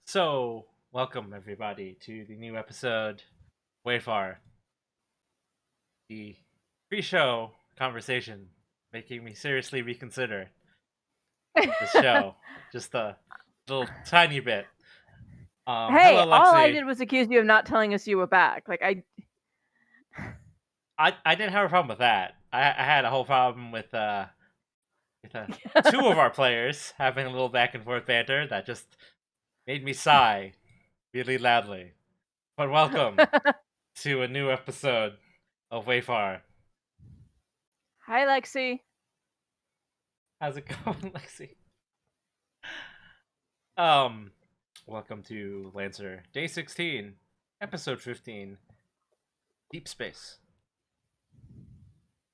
So, welcome everybody to the new episode, Wayfar, the pre-show conversation, making me seriously reconsider this show, just a little tiny bit. Hey, Hello, all I Lexi. did was accuse you of not telling us you were back. I didn't have a problem with that. I had a whole problem with two of our players having a little back and forth banter that just made me sigh really loudly. But welcome to a new episode of Wayfar. Hi, Lexi. How's it going, Lexi? Welcome to Lancer, Day 16, Episode 15, Deep Space.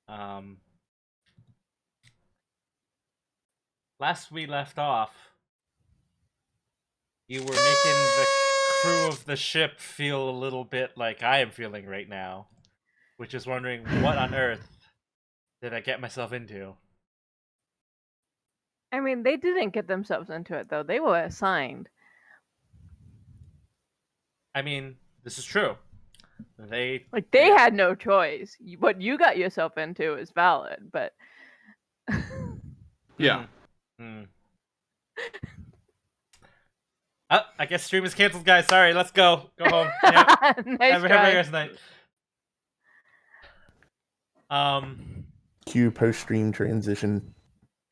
Last we left off, you were making the crew of the ship feel a little bit like I am feeling right now, which is wondering what on earth did I get myself into? I mean, they didn't get themselves into it, though. They were assigned. I mean, this is true. They had no choice. What you got yourself into is valid, but... Yeah. I guess stream is canceled, guys. Sorry, let's go. Go home. Yep. Nice Have a nice night. Cue post-stream transition.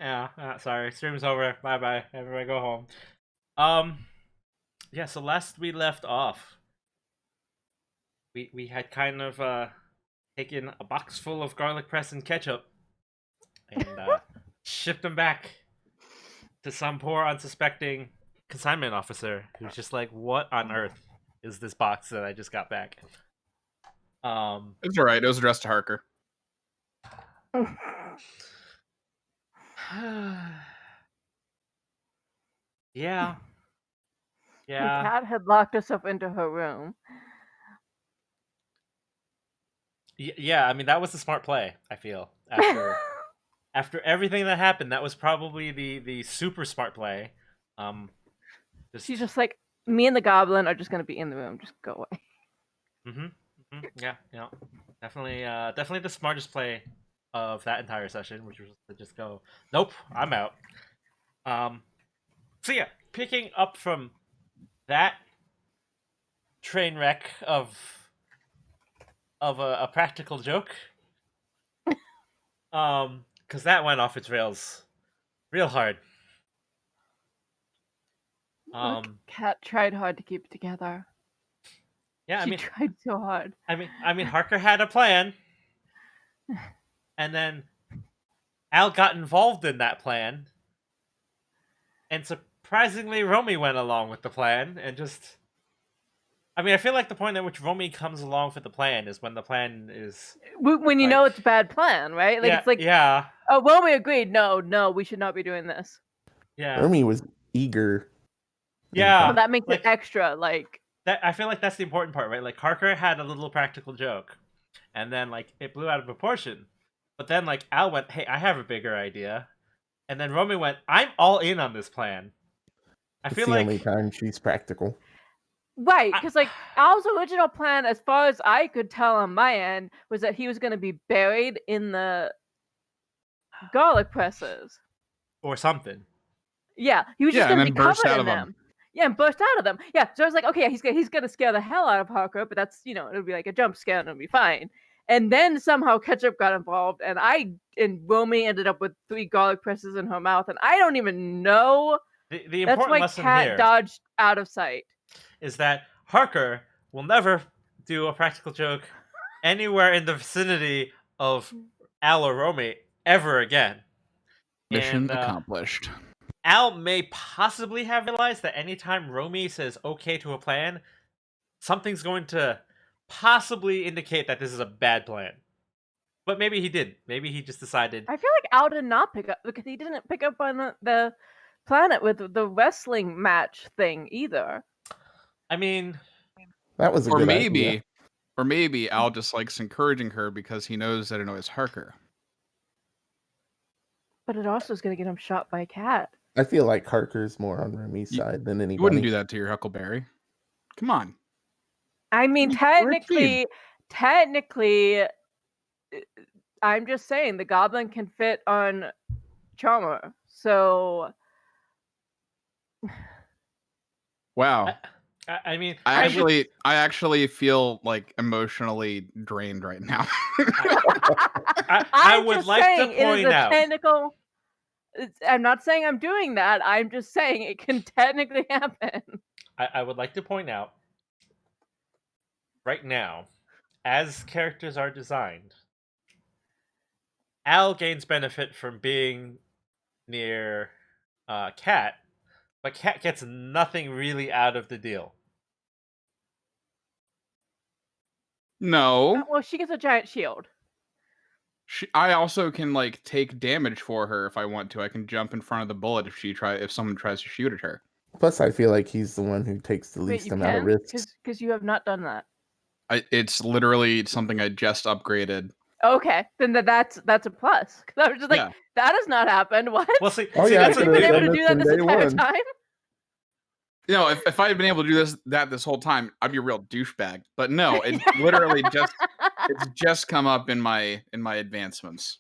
Yeah, sorry. Stream's over. Bye-bye. Everybody go home. Yeah, so last we left off, we had kind of taken a box full of garlic press and ketchup and shipped them back to some poor unsuspecting consignment officer who's just like, what on earth is this box that I just got back? It's alright, it was addressed to Harker. Yeah. The cat had locked herself into her room. Yeah, I mean, that was a smart play, I feel. After everything that happened, that was probably the super smart play. She's just like, me and the goblin are just going to be in the room. Just go away. Yeah, definitely the smartest play of that entire session, which was to just go, nope, I'm out. So yeah, picking up from that train wreck of a practical joke, because that went off its rails real hard. Cat tried hard to keep it together. Yeah, she tried so hard. I mean, Harker had a plan, and then Al got involved in that plan, and surprisingly, Romy went along with the plan, and just... I mean, I feel like the point at which Romy comes along for the plan is when the plan is... When you know it's a bad plan, right? Like, yeah, it's like... Yeah. Oh, Romy agreed. No, we should not be doing this. Yeah. Romy was eager. Yeah. Well, that makes it extra, like... That, I feel like that's the important part, right? Like, Harker had a little practical joke, and then, like, it blew out of proportion. But then, like, Al went, hey, I have a bigger idea. And then Romy went, I'm all in on this plan. It's the only time she's practical. Right, because, like, Al's original plan, as far as I could tell on my end, was that he was going to be buried in the garlic presses. Or something. Yeah, he was just going to be covered in them. Yeah, and burst out of them. Yeah, so I was like, okay, he's going to scare the hell out of Harker, but that's, it'll be like a jump scare and it'll be fine. And then somehow Ketchup got involved, and Romy ended up with 3 garlic presses in her mouth, and I don't even know. The important lesson Cat here dodged out of sight. Is that Harker will never do a practical joke anywhere in the vicinity of Al or Romy ever again. Mission accomplished. Al may possibly have realized that anytime Romy says okay to a plan, something's going to possibly indicate that this is a bad plan. But maybe he did. Maybe he just decided. I feel like Al did not pick up because he didn't pick up on the planet with the wrestling match thing either. I mean, that was a good idea. Or maybe Al just likes encouraging her because he knows that it annoys Harker. But it also is going to get him shot by a cat. I feel like Harker's more on Remy's side than anybody. You wouldn't do that to your Huckleberry. Come on. I mean, technically, I'm just saying the goblin can fit on Charmer. So, wow. I mean, I actually feel like emotionally drained right now. I would like to point out. Technical. I'm not saying I'm doing that. I'm just saying it can technically happen. I would like to point out right now, as characters are designed, Al gains benefit from being near Cat, but Cat gets nothing really out of the deal. No. Well, she gets a giant shield. I also can like take damage for her if I want to. I can jump in front of the bullet if someone tries to shoot at her. Plus, I feel like he's the one who takes the least amount of risks. Because you have not done that. It's literally something I just upgraded. Okay, then that's a plus. Because I was just like, that has not happened. What? Well, see, have you been able to do that this entire time? You know, if I had been able to do this whole time, I'd be a real douchebag. But no, it literally it's just come up in my advancements.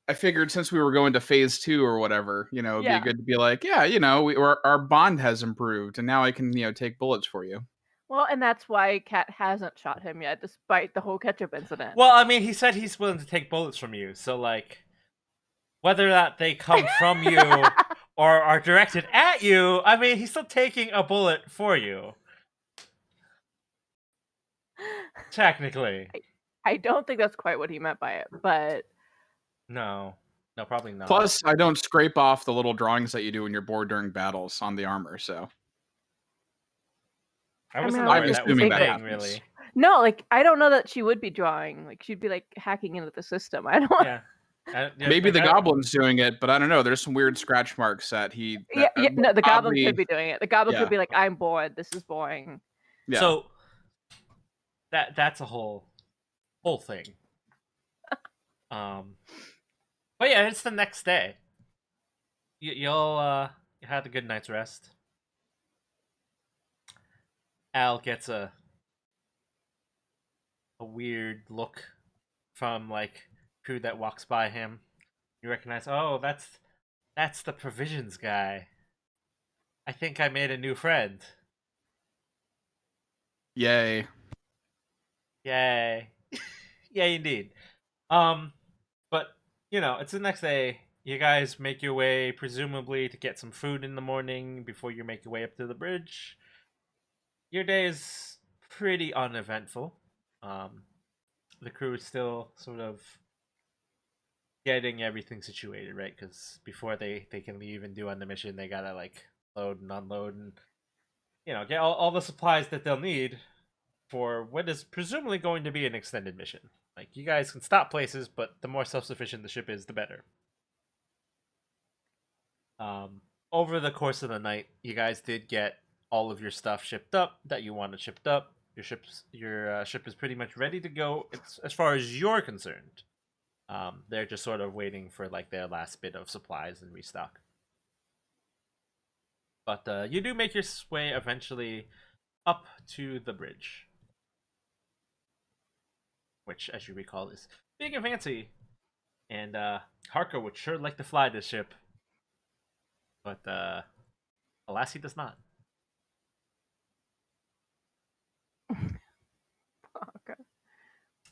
I figured since we were going to phase 2 or whatever, it'd be good to be like, our bond has improved, and now I can, take bullets for you. Well, and that's why Cat hasn't shot him yet, despite the whole ketchup incident. Well, I mean, he said he's willing to take bullets from you, so like, whether or not they come from you or are directed at you, I mean, he's still taking a bullet for you. Technically. I don't think that's quite what he meant by it, but... No, probably not. Plus, I don't scrape off the little drawings that you do when you're bored during battles on the armor, so... I'm assuming that really. No, like, I don't know that she would be drawing. Like, she'd be, like, hacking into the system. I don't... Yeah. Maybe the goblin's doing it, but I don't know. There's some weird scratch marks that he... no, the goblin could be doing it. The goblin could be like, I'm bored. This is boring. Yeah. So, that's a whole thing. But yeah, it's the next day. You'll had a good night's rest. Al gets a weird look from like crew that walks by him. You recognize, oh, that's the provisions guy. I think I made a new friend. Yay. Yay, indeed. But it's the next day. You guys make your way, presumably, to get some food in the morning before you make your way up to the bridge. Your day is pretty uneventful. The crew is still sort of getting everything situated, right? Because before they can leave and do on the mission, they gotta like load and unload and get all the supplies that they'll need for what is presumably going to be an extended mission. Like, you guys can stop places, but the more self-sufficient the ship is, the better. Over the course of the night, you guys did get all of your stuff shipped up that you wanted shipped up. Your ship is pretty much ready to go as far as you're concerned. They're just sort of waiting for like their last bit of supplies and restock. But you do make your way eventually up to the bridge, which, as you recall, is big and fancy. And Harker would sure like to fly this ship, but alas, he does not.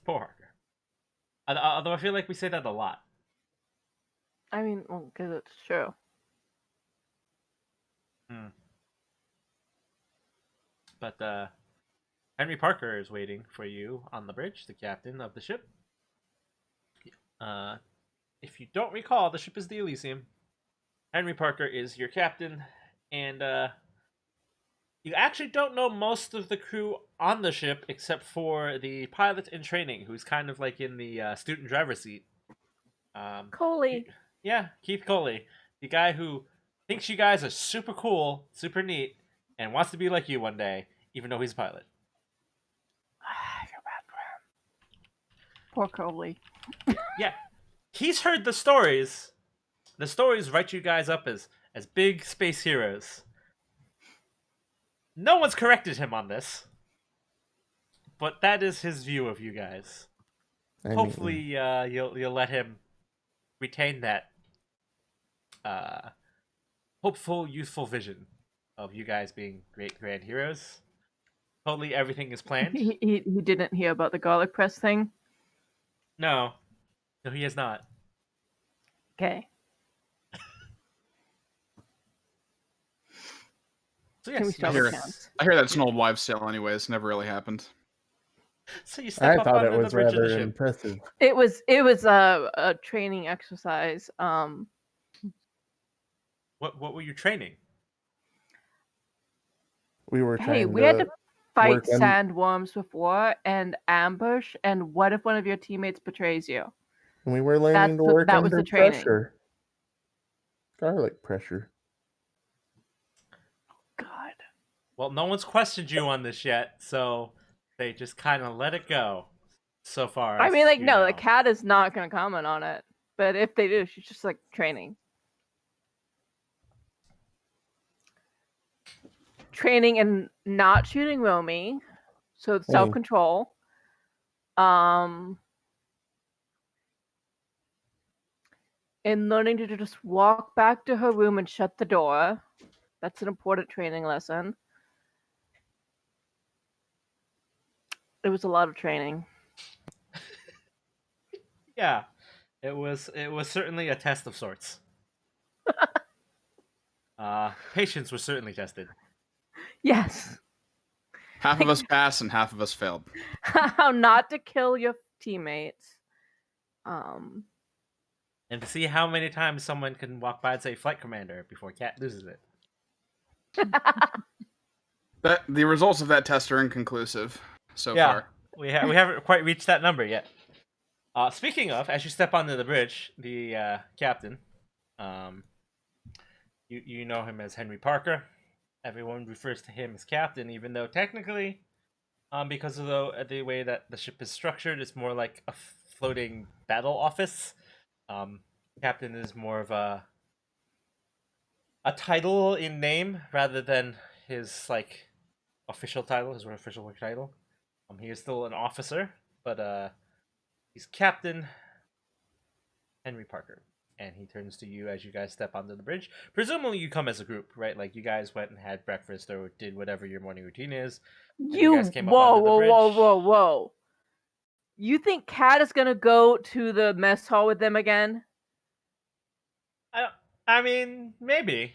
Poor Harker. Although I feel like we say that a lot. I mean, well, because it's true. But Henry Parker is waiting for you on the bridge, the captain of the ship. If you don't recall, the ship is the Elysium. Henry Parker is your captain, and you actually don't know most of the crew on the ship except for the pilot in training, who's kind of like in the student driver seat. Coley. Yeah, Keith Coley, the guy who thinks you guys are super cool, super neat, and wants to be like you one day, even though he's a pilot. I feel bad for him. Poor Coley. Yeah, he's heard the stories. The stories write you guys up as big space heroes. No one's corrected him on this, but that is his view of you guys. Hopefully, you'll let him retain that hopeful, youthful vision of you guys being great grand heroes. Totally, everything is planned. He didn't hear about the garlic press thing. No, he has not. Okay. So Can we yes, start I hear, with counts? I hear that's an old wives' tale, anyways. Never really happened. so you step I up thought it onto the was bridge of the rather ship. impressive. It was a training exercise. What were you training? We were Hey, trying we had to fight work on- sandworms before and ambush. And what if one of your teammates betrays you? We were learning to work that was under the training. pressure. Garlic pressure. God. Well, no one's questioned you on this yet, so they just kind of let it go. So far, I mean, like, you no, know. the cat is not going to comment on it. But if they do, she's just like training. Training and not shooting Romy. So it's self-control. And learning to just walk back to her room and shut the door. That's an important training lesson. It was a lot of training. Yeah, it was certainly a test of sorts. Patience was certainly tested. Yes. Half of us passed and half of us failed. How not to kill your teammates. And to see how many times someone can walk by and say "Flight Commander" before Cat loses it. The results of that test are inconclusive so far. We haven't quite reached that number yet. Speaking of, as you step onto the bridge, the captain, you know him as Henry Parker. Everyone refers to him as captain, even though technically, because of the way that the ship is structured, it's more like a floating battle office. Captain is more of a title in name rather than his like official title, his official work title. He is still an officer, but he's Captain Henry Parker, and he turns to you as you guys step onto the bridge. Presumably, you come as a group, right? Like you guys went and had breakfast or did whatever your morning routine is. Whoa. You think Kat is gonna go to the mess hall with them again? I mean, maybe.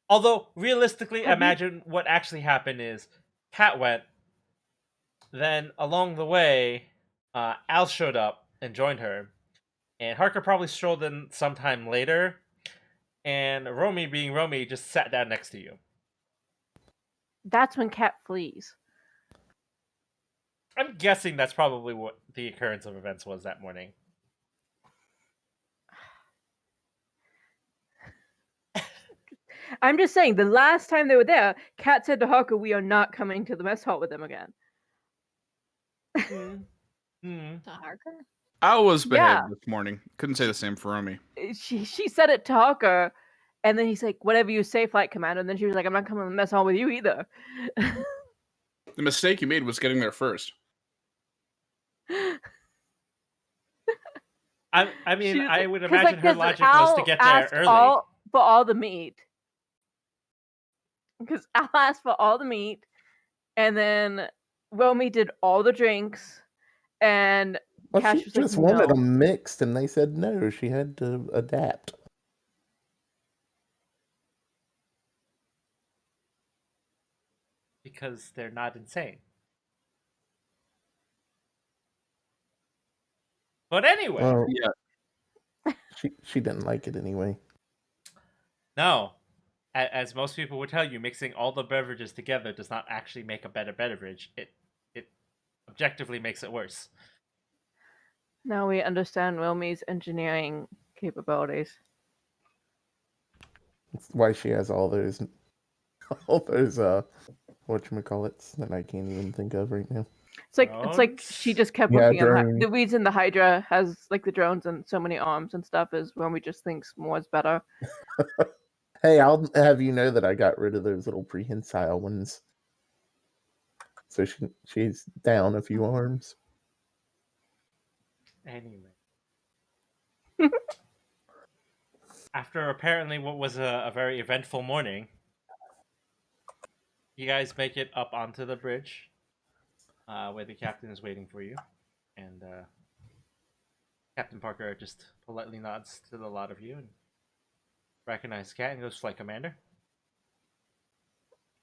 Although, realistically, imagine what actually happened is Kat went, then along the way, Al showed up and joined her, and Harker probably strolled in sometime later, and Romy, being Romy, just sat down next to you. That's when Kat flees. I'm guessing that's probably what the occurrence of events was that morning. I'm just saying, the last time they were there, Kat said to Harker, "We are not coming to the mess hall with them again." To Harker? I was behaved this morning. Couldn't say the same for Romy. She said it to Harker, and then he's like, "Whatever you say, Flight Commander." And then she was like, "I'm not coming to the mess hall with you either." The mistake you made was getting there first. I mean, I would imagine her logic was to get there early. For all the meat. Because Al asked for all the meat, and then Romy did all the drinks, and Cash she was just like, wanted no. them mixed, and they said no. She had to adapt. because they're not insane. But anyway, Well, Yeah. she didn't like it anyway. no. As most people would tell you, mixing all the beverages together does not actually make a better beverage. It objectively makes it worse. Now we understand Wilmy's engineering capabilities. It's why she has all those whatchamacallits that I can't even think of right now. It's like she just kept Yeah, looking at drones. the reason the Hydra has like the drones and so many arms and stuff is when we just thinks more is better. Hey, I'll have you know that I got rid of those little prehensile ones. So she's down a few arms. Anyway. After apparently what was a very eventful morning, you guys make it up onto the bridge where the captain is waiting for you. And Captain Parker just politely nods to the lot of you and recognizes Cat and goes, "Flight Commander."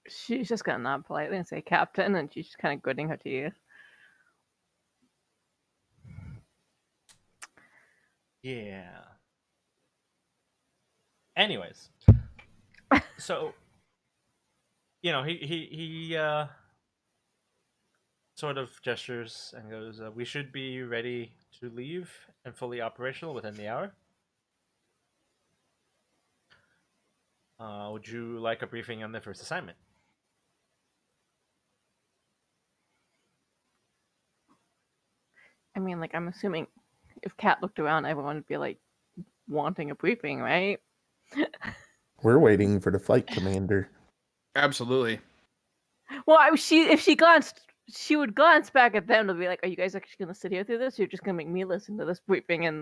She's just gonna nod politely and say Captain, and she's just kind of gritting her teeth. Yeah. Anyways, so he sort of gestures and goes, "We should be ready to leave and fully operational within the hour. Would you like a briefing on the first assignment?" I mean, like, I'm assuming if Cat looked around, everyone would be like wanting a briefing, right? We're waiting for the flight commander. Absolutely. Well, if she glanced, she would glance back at them to be like, "Are you guys actually gonna sit here through this? Or you're just gonna make me listen to this briefing?" And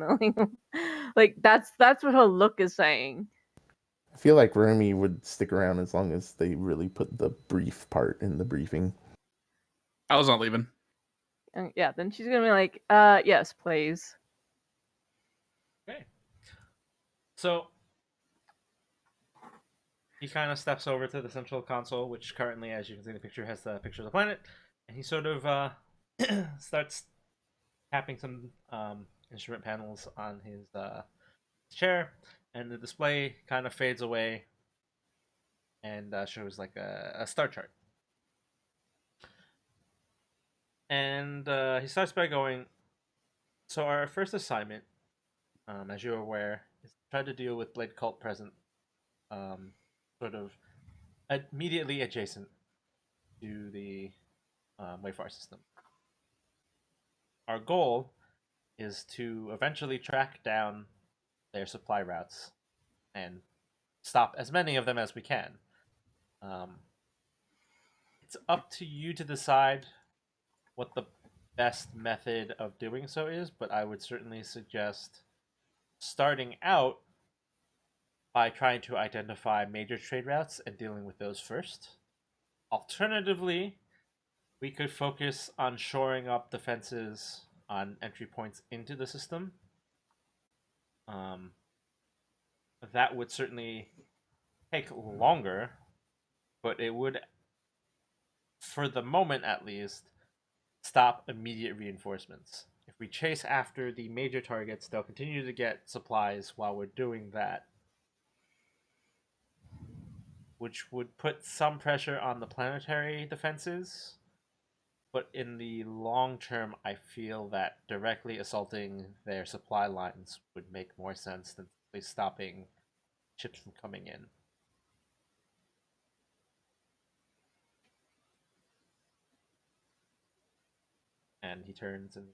like that's what her look is saying. I feel like Romy would stick around as long as they really put the brief part in the briefing. I was not leaving. And yeah, then she's gonna be like, yes, please." Okay. So he kind of steps over to the central console, which currently, as you can see in the picture, has the picture of the planet, and he sort of starts tapping some instrument panels on his chair, and the display kind of fades away and shows like a star chart. And he starts by going, "So our first assignment, as you're aware, is to try to deal with Blade Cult present, sort of immediately adjacent to the Wayfar system. Our goal is to eventually track down their supply routes and stop as many of them as we can. It's up to you to decide what the best method of doing so is, but I would certainly suggest starting out by trying to identify major trade routes and dealing with those first. Alternatively, we could focus on shoring up defenses on entry points into the system. That would certainly take longer, but it would, for the moment at least, stop immediate reinforcements. If we chase after the major targets, they'll continue to get supplies while we're doing that, which would put some pressure on the planetary defenses. But in the long term, I feel that directly assaulting their supply lines would make more sense than simply stopping ships from coming in. And he turns and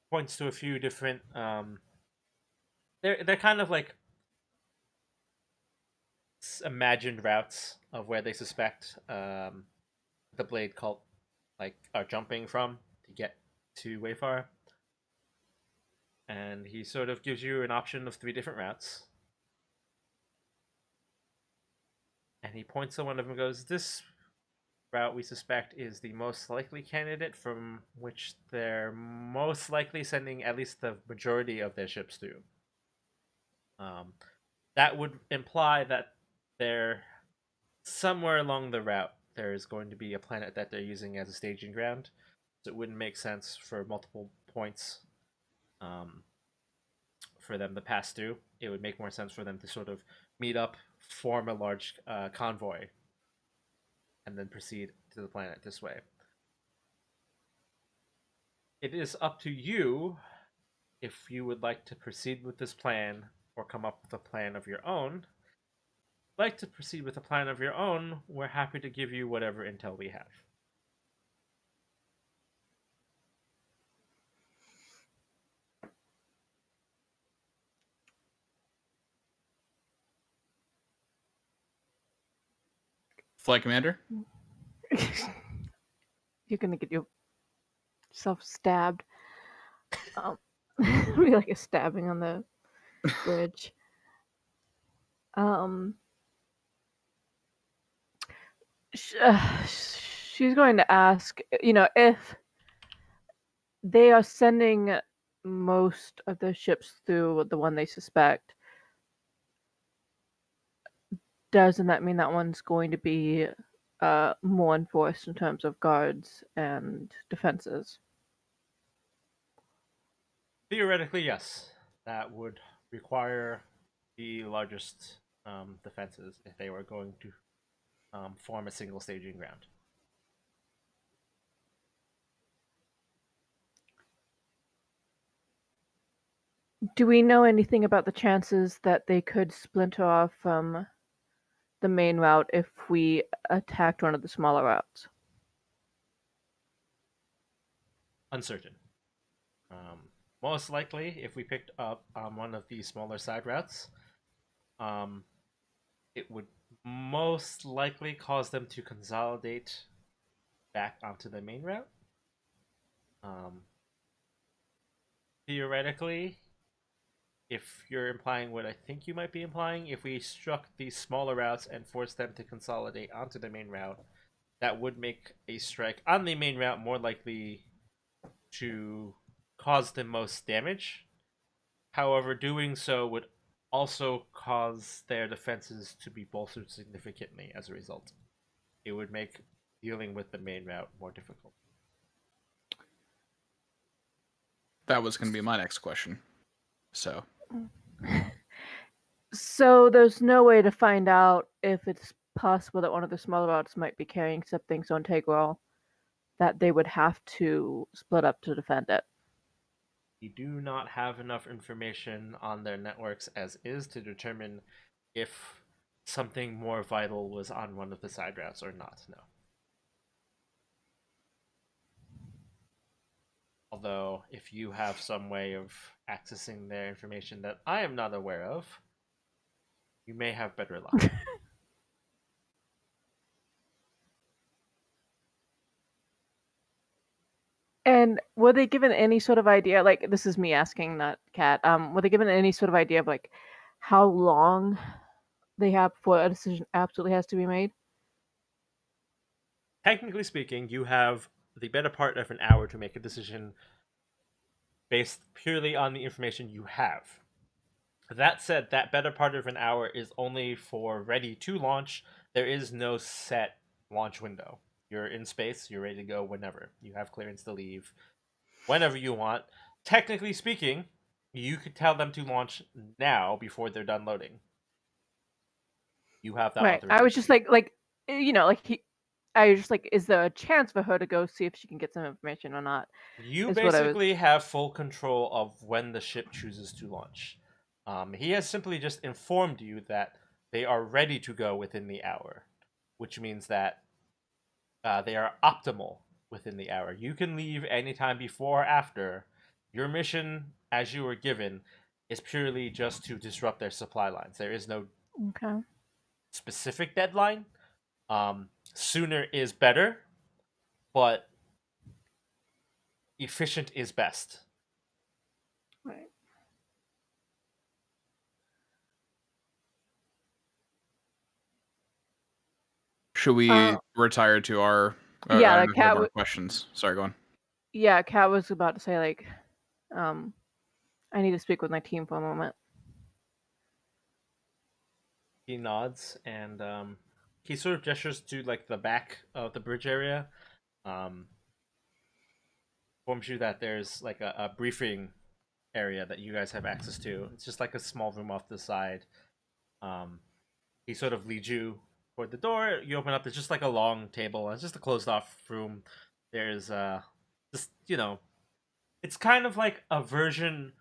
points to a few different. They're kind of like imagined routes of where they suspect the Blade Cult are jumping from to get to Wayfar. And he sort of gives you an option of 3 different routes. And he points to one of them and goes, "This route we suspect is the most likely candidate from which they're most likely sending at least the majority of their ships through." That would imply that they're somewhere along the route. there is going to be a planet that they're using as a staging ground, so it wouldn't make sense for multiple points for them to pass through. It would make more sense for them to sort of meet up, form a large convoy, and then proceed to the planet this way. It is up to you if you would like to proceed with this plan or come up with a plan of your own. Like to proceed with a plan of your own, we're happy to give you whatever intel we have. Flight commander? You're gonna get yourself stabbed. Be like a stabbing on the bridge. She's going to ask, if they are sending most of the ships through the one they suspect, doesn't that mean that one's going to be more enforced in terms of guards and defenses? Theoretically, yes. That would require the largest defenses if they were going to form a single staging ground. Do we know anything about the chances that they could splinter off from the main route if we attacked one of the smaller routes? Uncertain. Most likely, if we picked up one of the smaller side routes, it would most likely cause them to consolidate back onto the main route. Theoretically, if you're implying what I think you might be implying, if we struck these smaller routes and forced them to consolidate onto the main route, that would make a strike on the main route more likely to cause the most damage. However, doing so would also cause their defenses to be bolstered significantly as a result. It would make dealing with the main route more difficult. That was going to be my next question. So there's no way to find out if it's possible that one of the smaller routes might be carrying something so integral that they would have to split up to defend it. We do not have enough information on their networks as is to determine if something more vital was on one of the side routes or not, no. Although, if you have some way of accessing their information that I am not aware of, you may have better luck. And were they given any sort of idea, like, this is me asking, not Kat, were they given any sort of idea of, like, how long they have before a decision absolutely has to be made? Technically speaking, you have the better part of an hour to make a decision based purely on the information you have. That said, that better part of an hour is only for ready to launch. There is no set launch window. You're in space, you're ready to go whenever. You have clearance to leave whenever you want. Technically speaking, you could tell them to launch now before they're done loading. You have that Right. authorization. I was just I was just like, is there a chance for her to go see if she can get some information or not? You basically have full control of when the ship chooses to launch. He has simply just informed you that they are ready to go within the hour, which means that they are optimal within the hour. You can leave anytime before or after. Your mission, as you were given, is purely just to disrupt their supply lines. There is no specific deadline. Sooner is better, but efficient is best. Right. should we retire to our? Yeah, like Kat. Questions. Sorry, go on. Yeah, Kat was about to say, like, I need to speak with my team for a moment. He nods and he sort of gestures to like the back of the bridge area. Informs you that there's like a briefing area that you guys have access to. It's just like a small room off the side. He sort of leads you toward the door. You open up. There's just like a long table. It's just a closed off room. There's just it's kind of like a version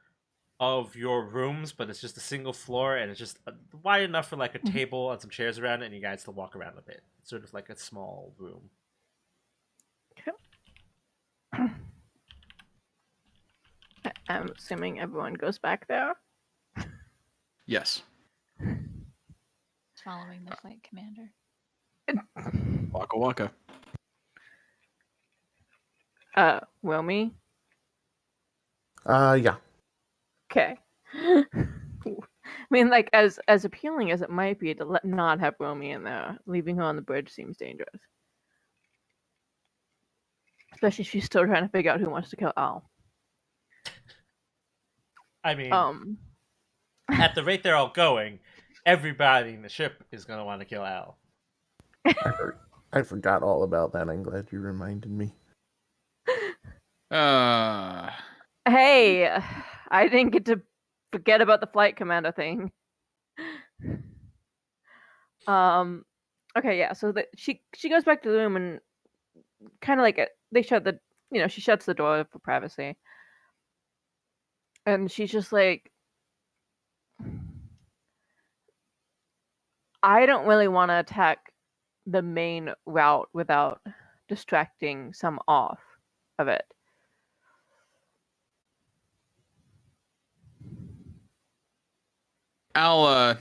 of your rooms, but it's just a single floor, and it's just wide enough for like a table and some chairs around it, and you guys to walk around a bit. It's sort of like a small room. I'm assuming everyone goes back there. Yes. Following the flight commander. Waka waka. Wilmy? Yeah. Okay. I mean, like, as appealing as it might be to not have Romy in there, leaving her on the bridge seems dangerous. Especially if she's still trying to figure out who wants to kill Al. I mean, at the rate they're all going, everybody in the ship is going to want to kill Al. I forgot all about that. I'm glad you reminded me. Hey, I didn't get to forget about the flight commander thing. Okay, yeah. So she goes back to the room and kind of like they shut the she shuts the door for privacy, and she's just like, I don't really want to attack the main route without distracting some off of it. Al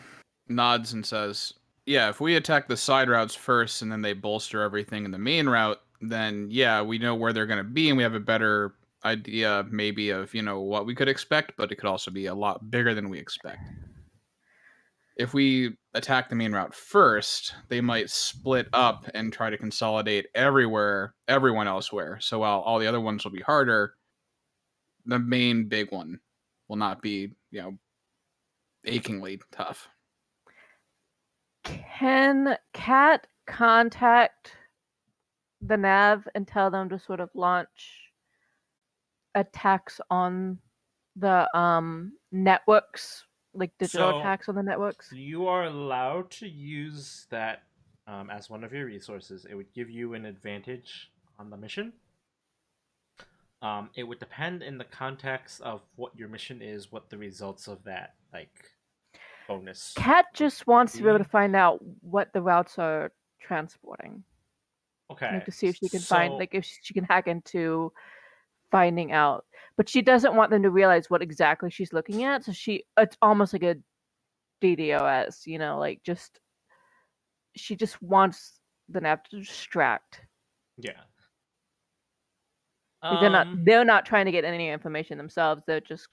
nods and says, yeah, if we attack the side routes first and then they bolster everything in the main route, then yeah, we know where they're going to be and we have a better idea maybe of, what we could expect, but it could also be a lot bigger than we expect. If we attack the main route first, they might split up and try to consolidate everyone elsewhere. So while all the other ones will be harder, the main big one will not be, achingly tough. Can Kat contact the nav and tell them to sort of launch attacks on the networks, like digital attacks on the networks? You are allowed to use that as one of your resources. It would give you an advantage on the mission. It would depend in the context of what your mission is, what the results of that bonus. Kat just wants to be able to find out what the routes are transporting. Okay. Like to see if she can find, like if she can hack into finding out. But she doesn't want them to realize what exactly she's looking at. So it's almost like a DDoS, like she just wants the nav to distract. Yeah. Like they're not trying to get any information themselves. They're just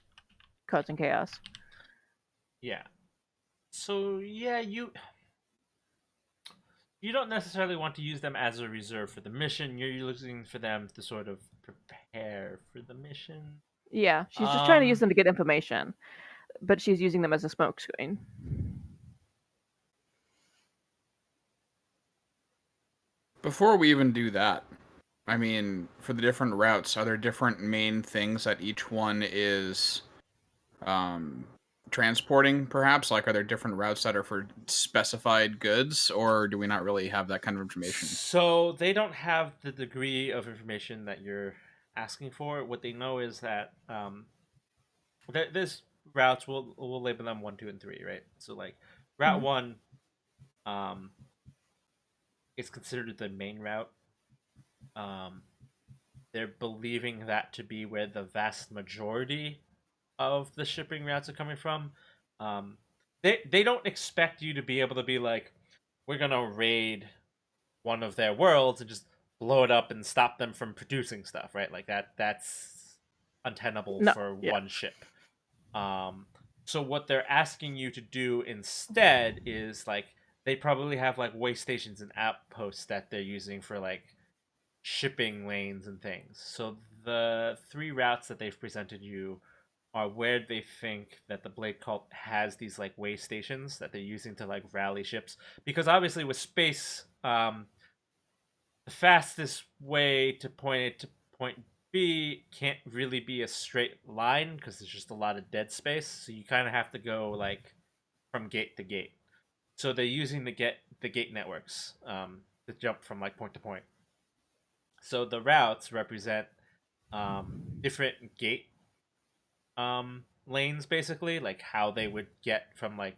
causing chaos. Yeah. So yeah, you don't necessarily want to use them as a reserve for the mission. You're looking for them to sort of prepare for the mission. Yeah, she's just trying to use them to get information, but she's using them as a smokescreen. Before we even do that, I mean, for the different routes, are there different main things that each one is transporting, perhaps? Like, are there different routes that are for specified goods, or do we not really have that kind of information? So they don't have the degree of information that you're asking for. What they know is that there's routes, we'll label them 1, 2, and 3, right? So like Route 1 is considered the main route. They're believing that to be where the vast majority of the shipping routes are coming from. They don't expect you to be able to be like, we're gonna raid one of their worlds and just blow it up and stop them from producing stuff, right? Like that's untenable for one ship. So what they're asking you to do instead is like they probably have like way stations and outposts that they're using for like shipping lanes and things. So the 3 routes that they've presented you are where they think that the Blade Cult has these like way stations that they're using to like rally ships. Because obviously with space, the fastest way to point A to point B can't really be a straight line because there's just a lot of dead space. So you kind of have to go like from gate to gate. So they're using the gate networks to jump from like point to point. So the routes represent different gate lanes, basically, like how they would get from like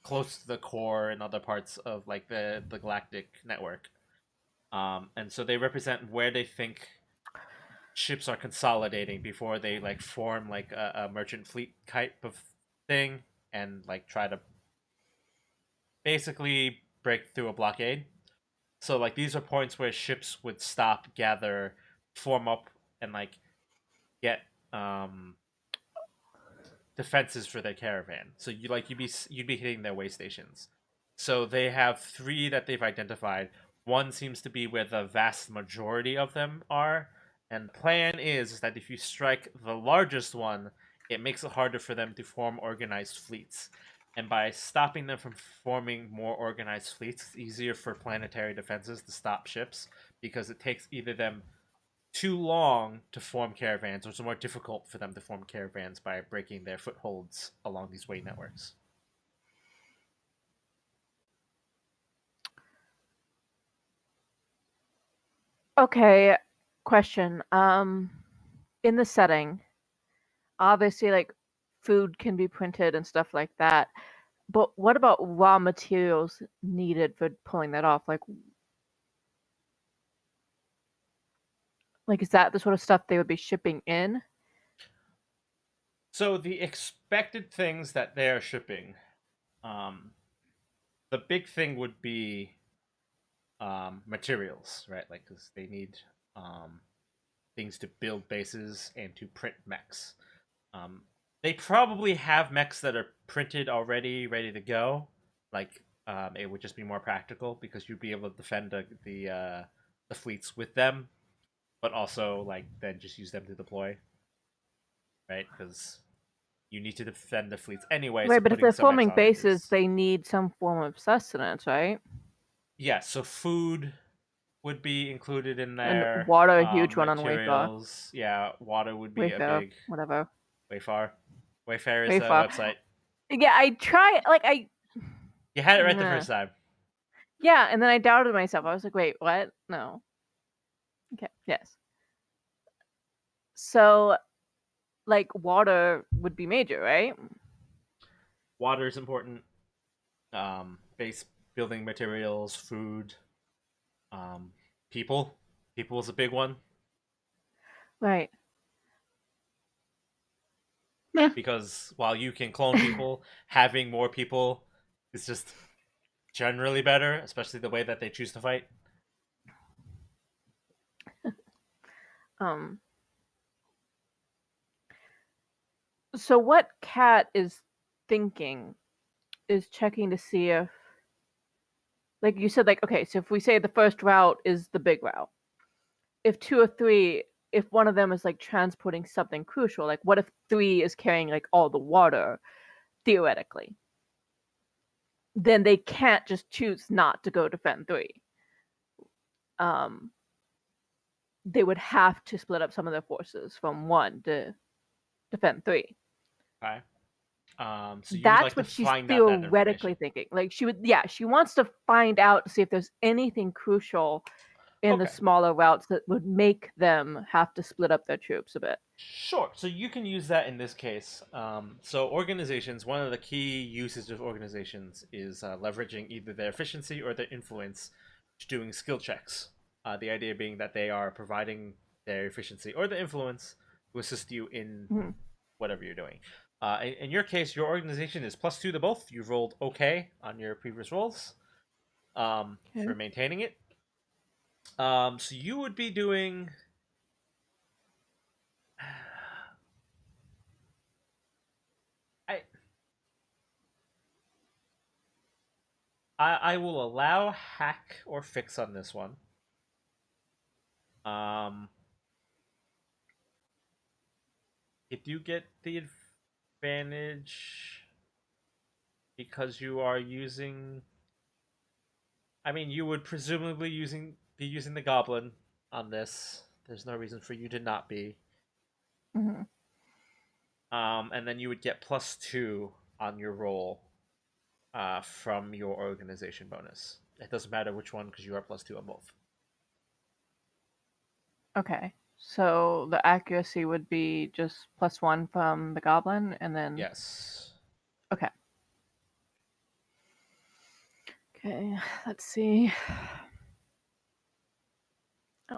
close to the core and other parts of like the galactic network. And so they represent where they think ships are consolidating before they like form like a merchant fleet type of thing and like try to basically break through a blockade. So like these are points where ships would stop, gather, form up, and like get defenses for their caravan. So you'd be hitting their way stations. So they have 3 that they've identified. One seems to be where the vast majority of them are, and the plan is that if you strike the largest one, it makes it harder for them to form organized fleets. And by stopping them from forming more organized fleets, it's easier for planetary defenses to stop ships because it takes either them too long to form caravans, or it's more difficult for them to form caravans by breaking their footholds along these way networks. Okay, question. In the setting, obviously, like food can be printed and stuff like that. But what about raw materials needed for pulling that off? Like is that the sort of stuff they would be shipping in? So the expected things that they are shipping, the big thing would be materials, right? Like because they need things to build bases and to print mechs. They probably have mechs that are printed already, ready to go. Like it would just be more practical because you'd be able to defend the fleets with them, but also like then just use them to deploy, right? Because you need to defend the fleets anyway. Right, So but if putting they're some mechs forming on it bases, is they need some form of sustenance, right? yeah. So food would be included in And there. water, a huge one on Wayfar. Materials, yeah. Water would be a Wayfair, big whatever. Wayfar. Wayfair is a Wayfar. website. Yeah, I try like You had it right the Nah. first time. Yeah, and then I doubted myself. I was like, wait, what? No. Okay, yes. So like water would be major, right? Water is important. Base building materials, food, um, people. People is a big one. Right. Because while you can clone people, having more people is just generally better, especially the way that they choose to fight. Um So what Cat is thinking is checking to see if, like you said, like okay, so if we say the first route is the big route, if 2 or 3, if one of them is like transporting something crucial, like what if 3 is carrying like all the water, theoretically? Then they can't just choose not to go defend 3. Um, they would have to split up some of their forces from 1 to defend 3. Okay. So you would That's like to what she's find out that theoretically information. thinking. Like she wants to find out to see if there's anything crucial in the Okay. smaller routes that would make them have to split up their troops a bit. Sure. So you can use that in this case. So organizations, one of the key uses of organizations is leveraging either their efficiency or their influence, doing skill checks. The idea being that they are providing their efficiency or their influence to assist you in Mhm. whatever you're doing. In your case, your organization is +2 to both. You've rolled okay on your previous rolls for maintaining it. So you would be doing. I will allow hack or fix on this one. Um, You do get the advantage because you are using. I mean, you would presumably be using the goblin on this. There's no reason for you to not be. Mm-hmm. And then you would get +2 on your roll from your organization bonus. It doesn't matter which one because you are +2 on both. Okay. So the accuracy would be just +1 from the goblin, and then Yes. Okay. Okay. Let's see. Oh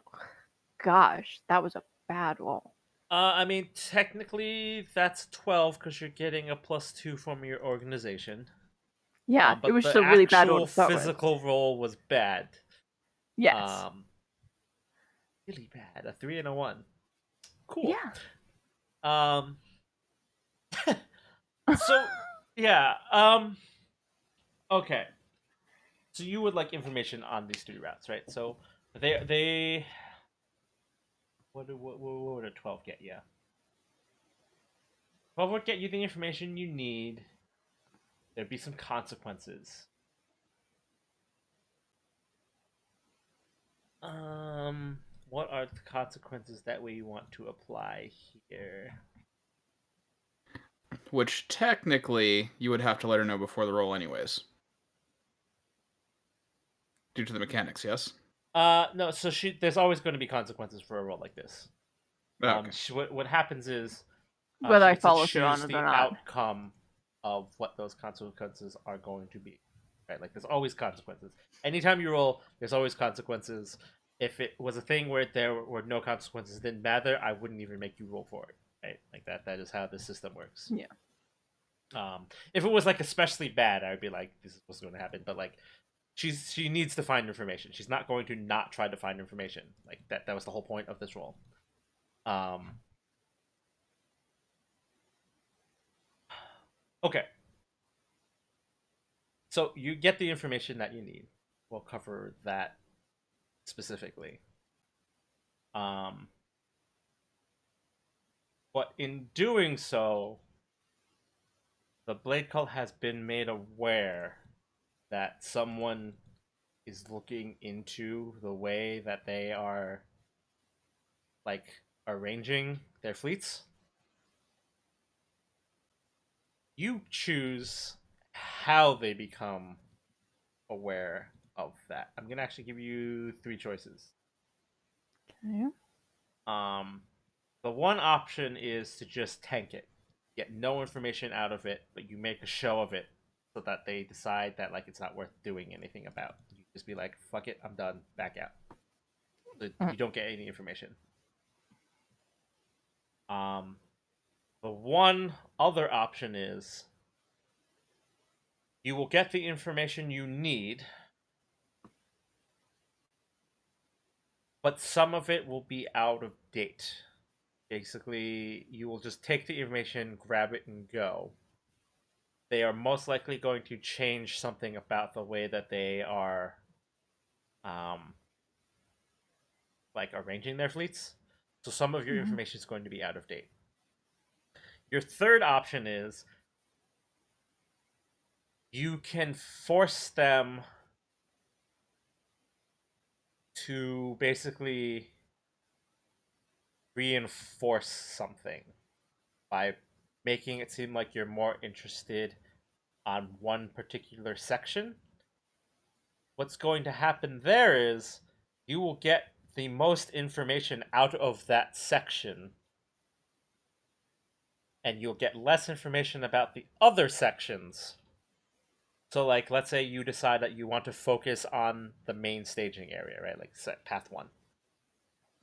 gosh, that was a bad roll. I mean, technically that's 12 because you're getting a +2 from your organization. Yeah, it But was just the a really bad roll actual to start with. physical roll was bad. Yes. Really bad. A 3 and a 1. Cool. Yeah. So yeah. Okay. So you would like information on these 3 routes, right? So they what would a 12 get you? 12 would get you the information you need. There'd be some consequences. What are the consequences that we want to apply here? Which technically you would have to let her know before the roll, anyways, due to the mechanics. Yes. No. So there's always going to be consequences for a roll like this. Oh, okay. What happens is Whether she I gets to follow through on choose it the or not. outcome of what those consequences are going to be. Right? Like there's always consequences. Anytime you roll, there's always consequences. If it was a thing where there were no consequences, it didn't matter, I wouldn't even make you roll for it. Right? Like that is how the system works. Yeah. If it was like especially bad, I would be like, this is what's going to happen. But like, she needs to find information. She's not going to not try to find information. Like that was the whole point of this roll. Okay. So you get the information that you need. We'll cover that specifically. But in doing so, the Blade Cult has been made aware that someone is looking into the way that they are like arranging their fleets. You choose how they become aware of that. I'm gonna actually give you 3 choices. Okay. The one option is to just tank it, get no information out of it, but you make a show of it so that they decide that like it's not worth doing anything about. You just be like, "Fuck it, I'm done, back out." So you don't get any information. The one other option is you will get the information you need, but some of it will be out of date. Basically, you will just take the information, grab it, and go. They are most likely going to change something about the way that they are like arranging their fleets. So some of your information is going to be out of date. Your third option is you can force them to basically reinforce something by making it seem like you're more interested on one particular section. What's going to happen there is you will get the most information out of that section, and you'll get less information about the other sections. So, like, let's say you decide that you want to focus on the main staging area, right? Like, set path 1.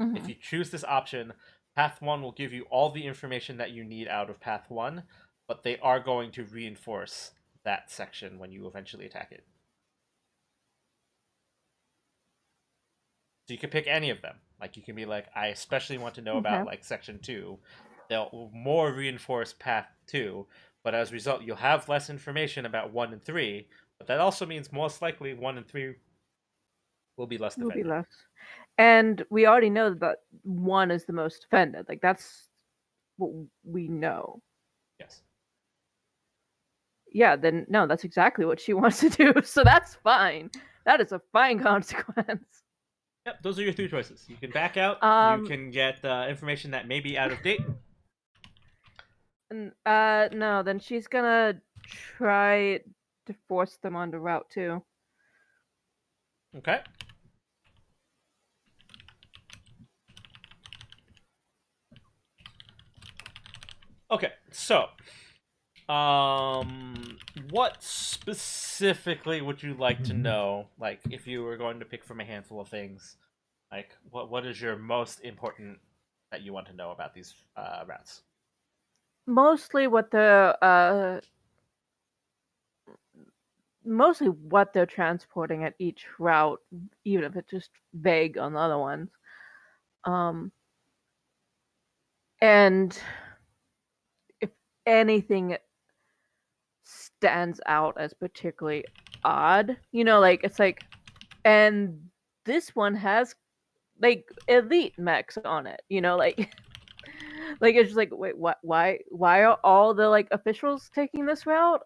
Mm-hmm. If you choose this option, path 1 will give you all the information that you need out of path 1, but they are going to reinforce that section when you eventually attack it. So you can pick any of them. Like you can be like, I especially want to know about like section 2. They'll more reinforce path 2, but as a result, you'll have less information about 1 and 3. But that also means most likely 1 and 3 will be less defended. Will be less. And we already know that 1 is the most defended. Like that's what we know. Yes. Yeah, then no, that's exactly what she wants to do. So that's fine. That is a fine consequence. Yep, those are your 3 choices. You can back out. You can get information that may be out of date. No, then she's gonna try to force them onto Route 2. Okay. Okay, so what specifically would you like to know? Like, if you were going to pick from a handful of things, like what is your most important that you want to know about these routes? Mostly what the mostly what they're transporting at each route, even if it's just vague on the other ones. And if anything stands out as particularly odd, like it's like, and this one has like elite mechs on it, like like it's just like, wait, what? Why are all the like officials taking this route?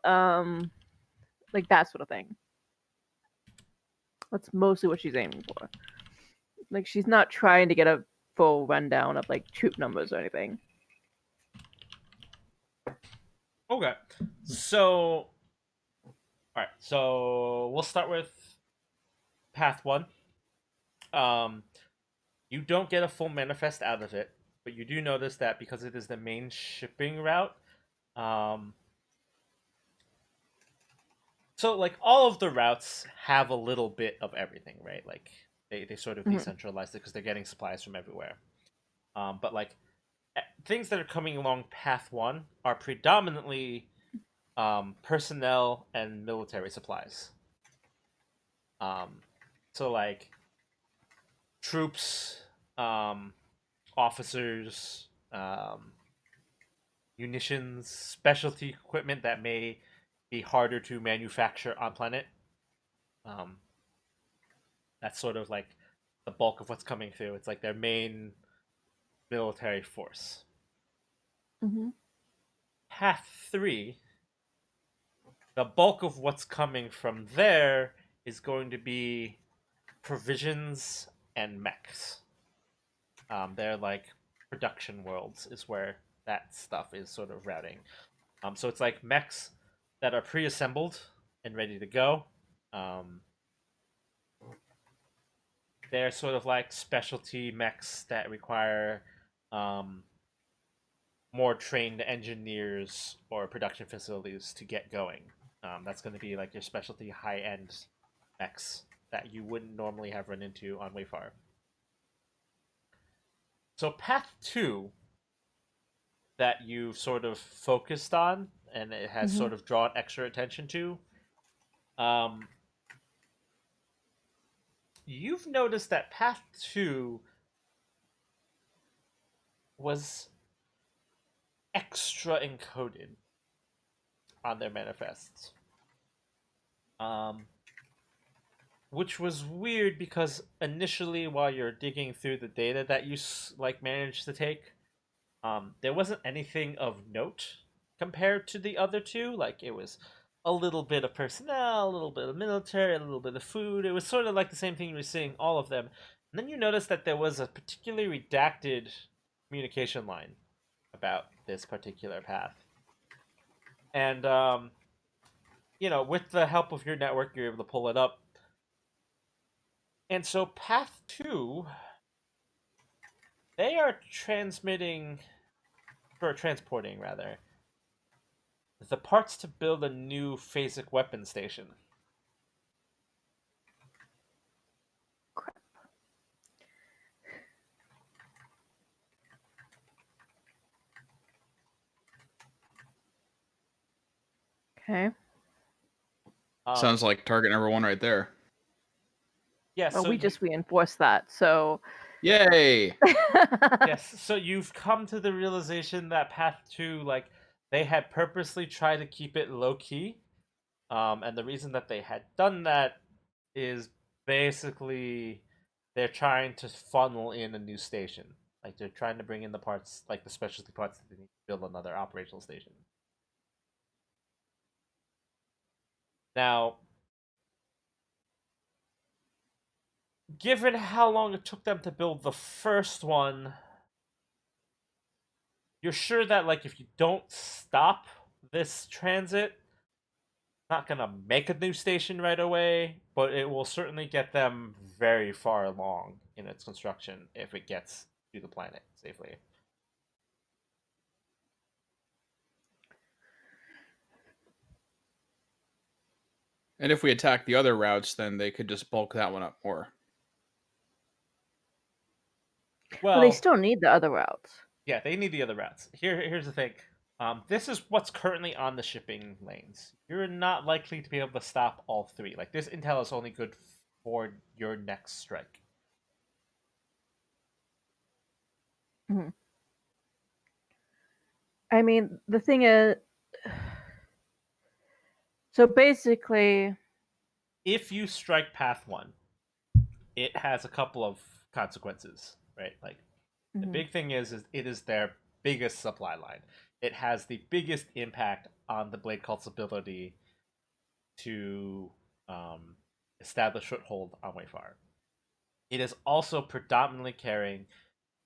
Like that sort of thing. That's mostly what she's aiming for. Like she's not trying to get a full rundown of like troop numbers or anything. Okay, so all right, so we'll start with path 1. You don't get a full manifest out of it, but you do notice that because it is the main shipping route, so like all of the routes have a little bit of everything, right? Like they sort of decentralized it because they're getting supplies from everywhere. But like things that are coming along path 1 are predominantly personnel and military supplies. So like troops, officers, munitions, specialty equipment that may be harder to manufacture on planet. Um, that's sort of like the bulk of what's coming through. It's like their main military force. Path 3, the bulk of what's coming from there is going to be provisions and mechs. They're like production worlds is where that stuff is sort of routing. So it's like mechs that are pre-assembled and ready to go. They're sort of like specialty mechs that require more trained engineers or production facilities to get going. That's going to be like your specialty high-end mechs that you wouldn't normally have run into on Wayfar. So path 2 that you've sort of focused on and it has sort of drawn extra attention to, you've noticed that path 2 was extra encoded on their manifests. Which was weird because initially while you're digging through the data that you like managed to take, there wasn't anything of note compared to the other 2. Like it was a little bit of personnel, a little bit of military, a little bit of food. It was sort of like the same thing you were seeing all of them. And then you noticed that there was a particularly redacted communication line about this particular path. And with the help of your network, you're able to pull it up. And so path 2, they are transporting rather, the parts to build a new phasic weapon station. Crap. Okay. Sounds like target number 1 right there. Yeah, well, so we just reinforced that, so yay! yes, so you've come to the realization that path 2, like, they had purposely tried to keep it low key, and the reason that they had done that is basically they're trying to funnel in a new station. Like they're trying to bring in the parts, like the specialty parts that they need to build another operational station. Now, given how long it took them to build the first one, you're sure that like if you don't stop this transit, it's not gonna make a new station right away, but it will certainly get them very far along in its construction if it gets to the planet safely. And if we attack the other routes, then they could just bulk that one up more. Well, they still need the other routes. Yeah, they need the other routes. Here's the thing. This is what's currently on the shipping lanes. You're not likely to be able to stop all three. Like, this intel is only good for your next strike. Mm-hmm. I mean, the thing is... So basically... If you strike Path 1, it has a couple of consequences, right? Like, the big thing is it is their biggest supply line. It has the biggest impact on the Blade Cult's ability to establish foothold on Wayfar. It is also predominantly carrying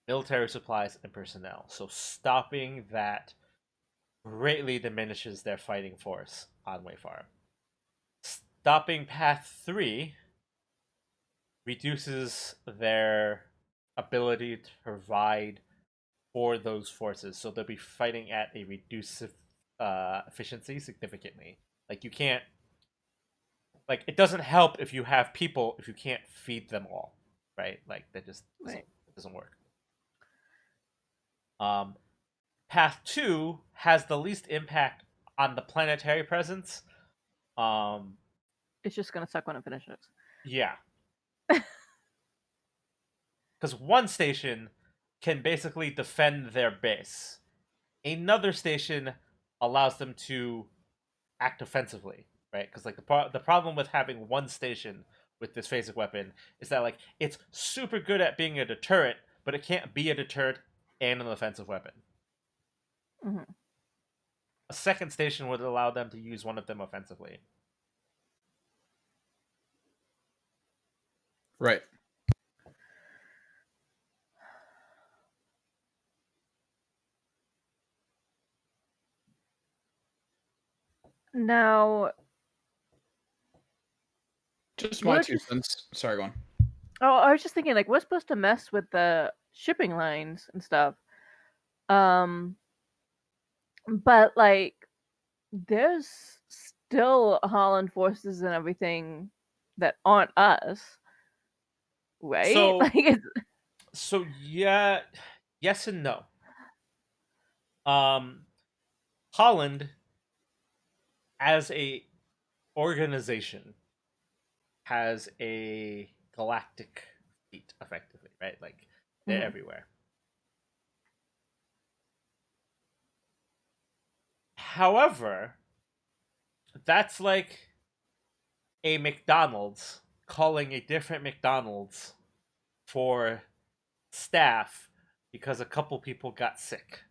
military supplies and personnel, so stopping that greatly diminishes their fighting force on Wayfar. Stopping Path 3 reduces their ability to provide for those forces, so they'll be fighting at a reduced efficiency significantly. Like, you can't, like, it doesn't help if you have people if you can't feed them all, right? Like, that just doesn't work. Path 2 has the least impact on the planetary presence. It's just gonna suck when it finishes. Yeah. Because one station can basically defend their base. Another station allows them to act offensively, right? Because like the problem with having one station with this phasic weapon is that like it's super good at being a deterrent, but it can't be a deterrent and an offensive weapon. Mm-hmm. A second station would allow them to use one of them offensively. Right. Now, just my 2 cents. Sorry, go on. Oh, I was just thinking, like, we're supposed to mess with the shipping lines and stuff. But like, there's still Holland forces and everything that aren't us, right? So, like, it's... so yeah, yes and no. Holland, as a organization, has a galactic fleet, effectively, right? Like, they're everywhere. However, that's like a McDonald's calling a different McDonald's for staff because a couple people got sick.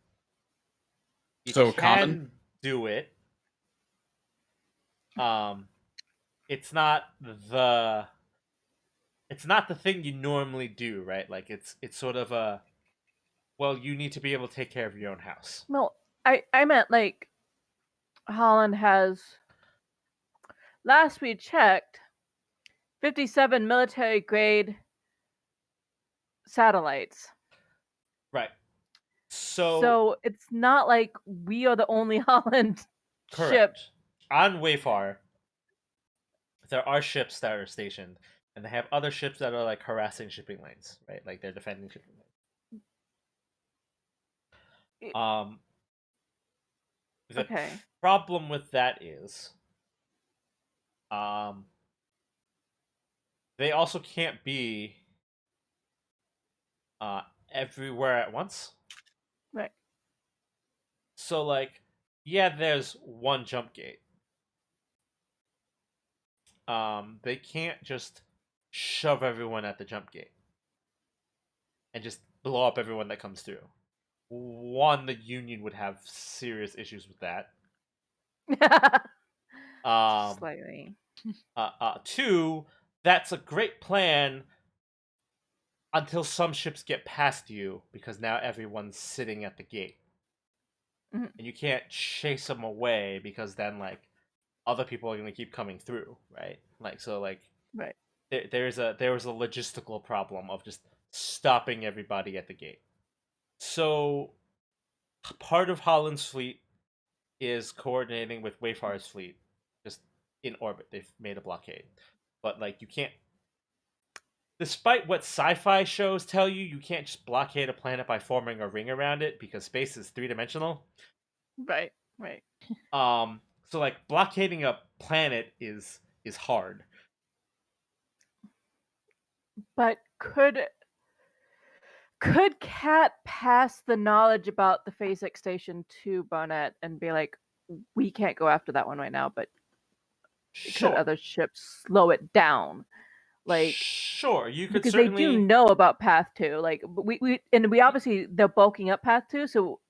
You So can common? do it. It's not the thing you normally do, right? Like it's sort of a, well, you need to be able to take care of your own house. No, I meant like Holland has, last we checked, 57 military grade satellites. Right. So it's not like we are the only Holland ship. On Wayfar, there are ships that are stationed, and they have other ships that are like harassing shipping lanes, right? Like they're defending shipping lanes. The problem with that is, they also can't be everywhere at once. Right. So like, yeah, there's one jump gate. They can't just shove everyone at the jump gate and just blow up everyone that comes through. One, the Union would have serious issues with that. Slightly. Two, that's a great plan until some ships get past you, because now everyone's sitting at the gate. Mhm. And you can't chase them away, because then, like, other people are going to keep coming through, right? Like, so, like, Right. there was a logistical problem of just stopping everybody at the gate. So part of Holland's fleet is coordinating with Wayfarer's fleet, just in orbit. They've made a blockade, but like you can't. Despite what sci-fi shows tell you, you can't just blockade a planet by forming a ring around it, because space is 3-dimensional. Right. Right. So like blockading a planet is hard. But could Kat pass the knowledge about the Phasic station to Barnett and be like, we can't go after that one right now, but Sure. could other ships slow it down? Like, sure, you could because certainly... they do know about Path 2. Like, we obviously, they're bulking up Path 2, so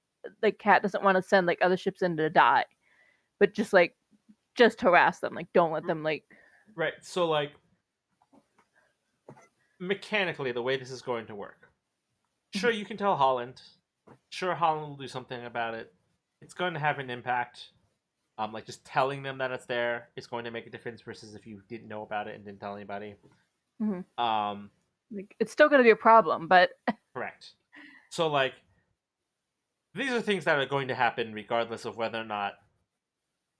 like Kat doesn't want to send like other ships in to die, but just harass them. Like, don't let them like... Right, so like mechanically, the way this is going to work. Sure, you can tell Holland. Sure, Holland will do something about it. It's going to have an impact. Like just telling them that it's there is going to make a difference versus if you didn't know about it and didn't tell anybody. Mm-hmm. Like, it's still going to be a problem, but correct. So like, these are things that are going to happen regardless of whether or not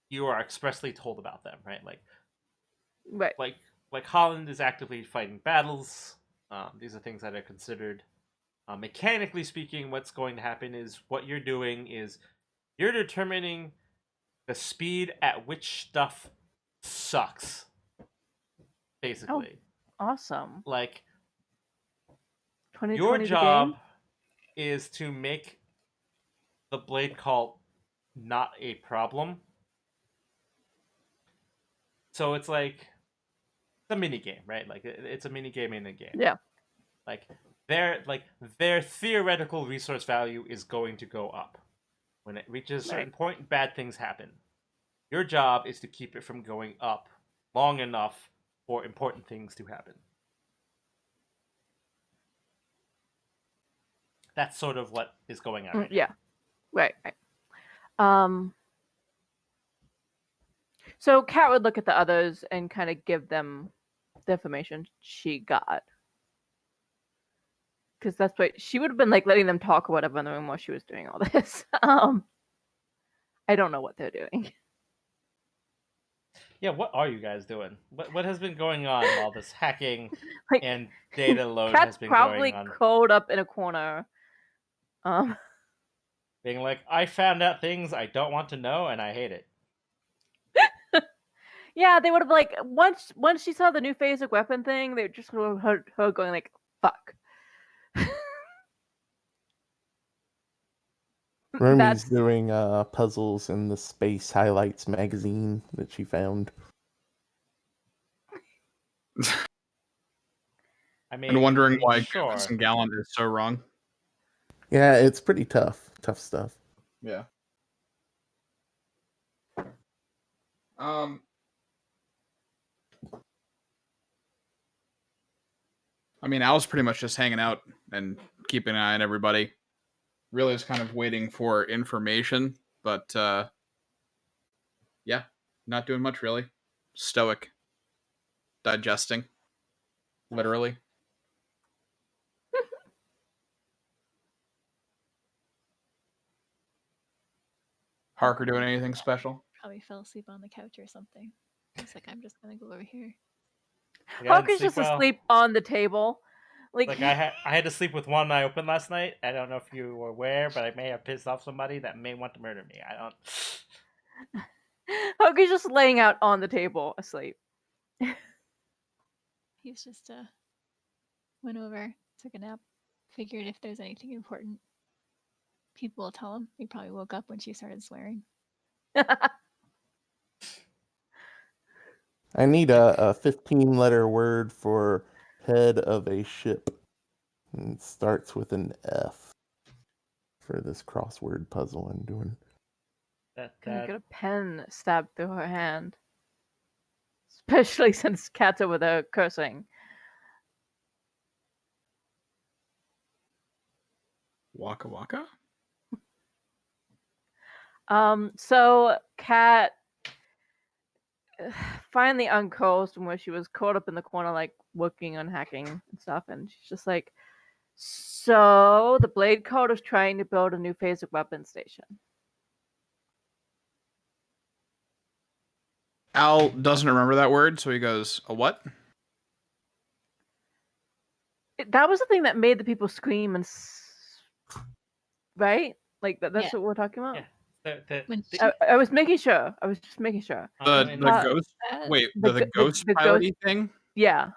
you are expressly told about them, right? Right. Like Holland is actively fighting battles. These are things that are considered. Mechanically speaking, what's going to happen is what you're doing is you're determining the speed at which stuff sucks. Basically. Oh, awesome. Like, 2020 your the job game? is to make the blade call not a problem. So it's like it's a mini game, right? Like it's a mini game in a game. Yeah. Like their theoretical resource value is going to go up. When it reaches a certain point, bad things happen. Your job is to keep it from going up long enough for important things to happen. That's sort of what is going on right now. Yeah. Right. So Kat would look at the others and kind of give them the information she got. Because that's what she would have been like, letting them talk or whatever in the room while she was doing all this. I don't know what they're doing. Yeah, what are you guys doing? What has been going on while this hacking Like, and data load Kat's has been probably going on? curled up in a corner. Being like, I found out things I don't want to know and I hate it. Yeah, they would have like once she saw the new phasic weapon thing, they just heard her going like, "Fuck." Romy's doing puzzles in the Space Highlights magazine that she found. I mean, and wondering why sure. Goofus and Gallant is so wrong. Yeah, it's pretty tough stuff. Yeah. I mean, I was pretty much just hanging out and keeping an eye on everybody. Really was kind of waiting for information, but yeah, not doing much really. Stoic. Digesting. Literally. Harker doing anything special? Probably fell asleep on the couch or something. He's like, I'm just gonna go over here. Harker's just asleep on the table. Like I had to sleep with one eye open last night. I don't know if you were aware, but I may have pissed off somebody that may want to murder me. I don't. Harker's just laying out on the table asleep. He's just went over, took a nap, figured if there's anything important, people will tell him. He probably woke up when she started swearing. I need a 15-letter word for head of a ship. And it starts with an F for this crossword puzzle I'm doing. Gonna get a pen stabbed through her hand. Especially since Cat's over there cursing. Waka waka? So Cat finally uncurls from where she was caught up in the corner, like working on hacking and stuff, and she's just like, so the Blade Code is trying to build a new phasic weapon station. Al doesn't remember that word, so he goes, a what? That was the thing that made the people scream and right? Like that's Yeah. what we're talking about? Yeah. I was making sure. I was just making sure. The ghost? Wait, the ghost piloty thing? Yeah.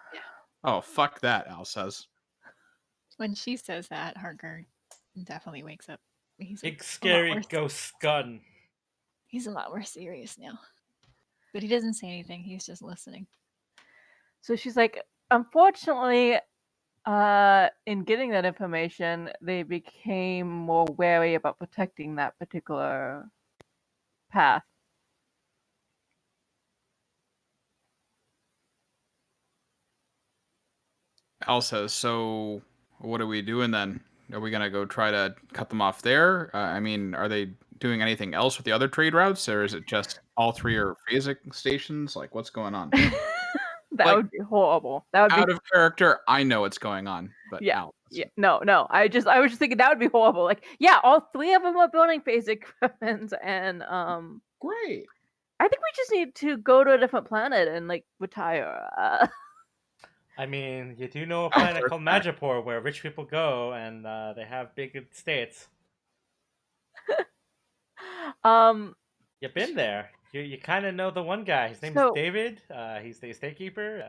Oh, fuck that, Al says. When she says that, Harker definitely wakes up. He's big scary ghost gun. He's a lot more serious now. But he doesn't say anything. He's just listening. So she's like, unfortunately, in getting that information, they became more wary about protecting that particular path. Al says, so what are we doing then? Are we going to go try to cut them off there? I mean, are they doing anything else with the other trade routes, or is it just all three are phasic stations? Like, what's going on? That would be horrible. That would out be of character. I know what's going on, but yeah, Al. yeah, no. I was just thinking that would be horrible. Like, yeah, all three of them are building phasic weapons, and great. I think we just need to go to a different planet and like retire. I mean, you do know a planet called Majapur where rich people go and they have big estates. You've been there. You kind of know the one guy. His name is David. He's the estate keeper.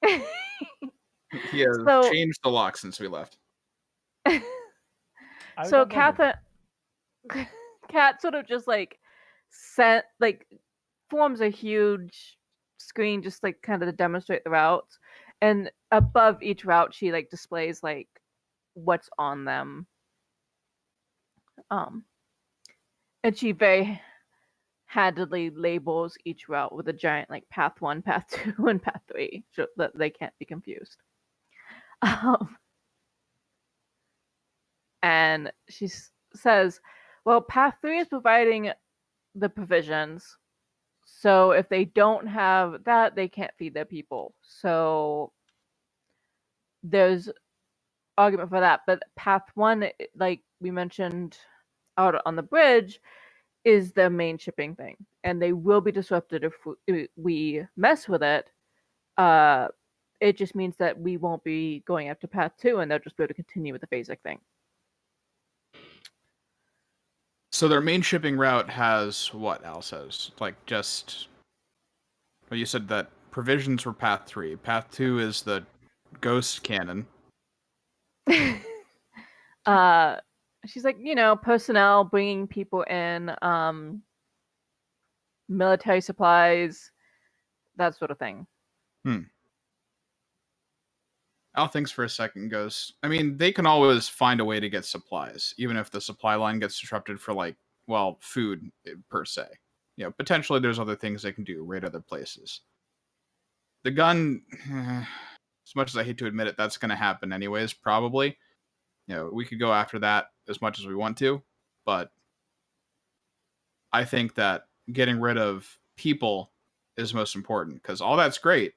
He has changed the lock since we left. So Cat sort of just like forms a huge screen just like kind of to demonstrate the routes, and above each route she like displays like what's on them. And she very handedly labels each route with a giant like path 1, path 2, and path 3 so that they can't be confused. And she says, well, path 3 is providing the provisions, so if they don't have that, they can't feed their people. So there's argument for that. But path 1, like we mentioned out on the bridge, is the main shipping thing, and they will be disrupted if we mess with it. It just means that we won't be going after path 2, and they'll just be able to continue with the phasic thing. So their main shipping route has what, Al says? Like just... Well, you said that provisions were path 3. Path 2 is the ghost cannon. She's like, personnel, bringing people in, military supplies, that sort of thing. Al thinks for a second, goes, I mean, they can always find a way to get supplies, even if the supply line gets disrupted for, like, well, food per se. Potentially there's other things they can do, raid other places. The gun, as much as I hate to admit it, that's going to happen anyways, probably. We could go after that as much as we want to, but I think that getting rid of people is most important, because all that's great.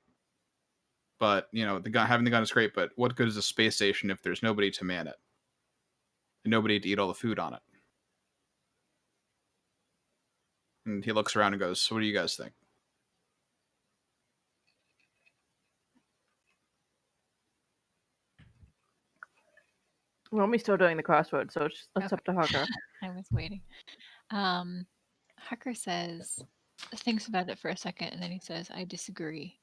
But, having the gun is great, but what good is a space station if there's nobody to man it? And nobody to eat all the food on it? And he looks around and goes, so what do you guys think? Romi's still doing the crossword, so it's up to Harker. I was waiting. Harker thinks about it for a second, and then he says, I disagree.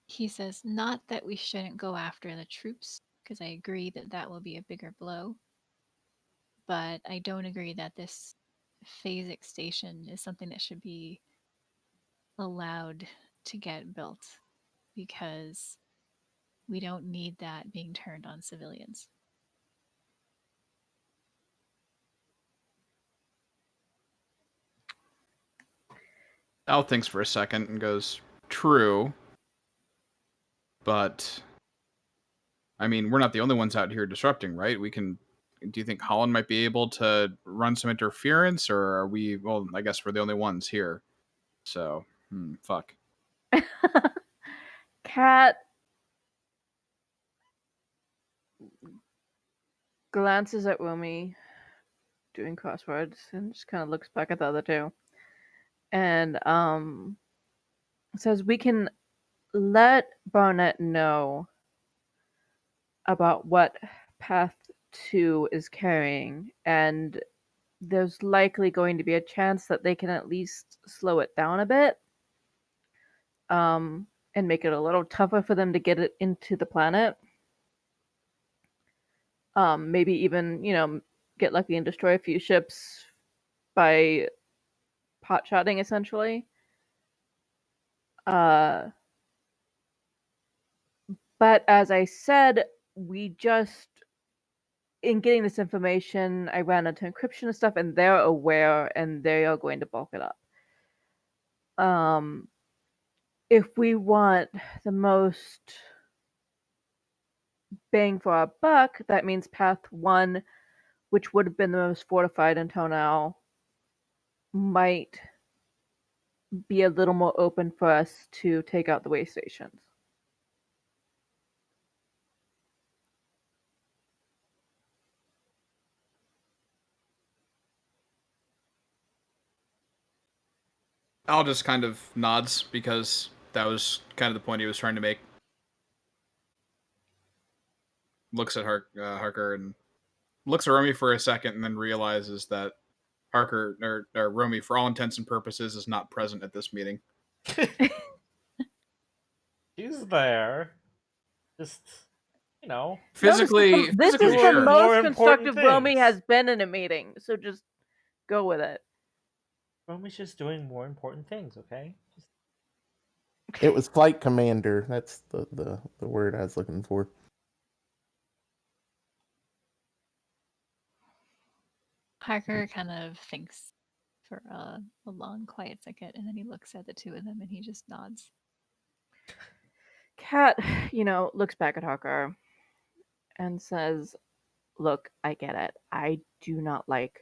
He says, not that we shouldn't go after the troops, because I agree that will be a bigger blow. But I don't agree that this phasic station is something that should be allowed to get built, because we don't need that being turned on civilians. Al thinks for a second and goes, "True, but I mean, we're not the only ones out here disrupting, right? We can. Do you think Holland might be able to run some interference, or are we? Well, I guess we're the only ones here. So, fuck." Cat glances at Romy doing crosswords and just kind of looks back at the other two. And says we can let Barnett know about what Path 2 is carrying, and there's likely going to be a chance that they can at least slow it down a bit, and make it a little tougher for them to get it into the planet. Maybe even, get lucky and destroy a few ships by pot-shotting, essentially. But as I said, in getting this information, I ran into encryption and stuff, and they're aware, and they are going to bulk it up. If we want the most bang for our buck, that means Path 1, which would have been the most fortified until now, might be a little more open for us to take out the way stations. Al just kind of nods because that was kind of the point he was trying to make. Looks at Harker and looks at Romy for a second, and then realizes that Harker or Romy, for all intents and purposes, is not present at this meeting. She's there. Just, physically. This is physically, the sure. most constructive things. Romy has been in a meeting, so just go with it. Romy's just doing more important things, okay? It was flight commander. That's the word I was looking for. Harker kind of thinks for a long, quiet second, and then he looks at the two of them and he just nods. Kat, looks back at Harker and says, "Look, I get it. I do not like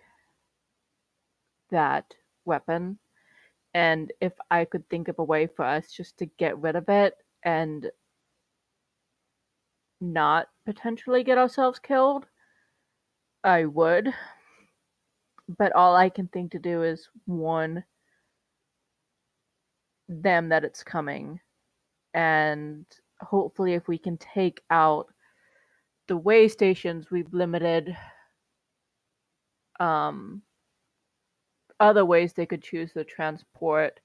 that weapon. And if I could think of a way for us just to get rid of it and not potentially get ourselves killed, I would. But all I can think to do is warn them that it's coming. And hopefully if we can take out the way stations, we've limited other ways they could choose to transport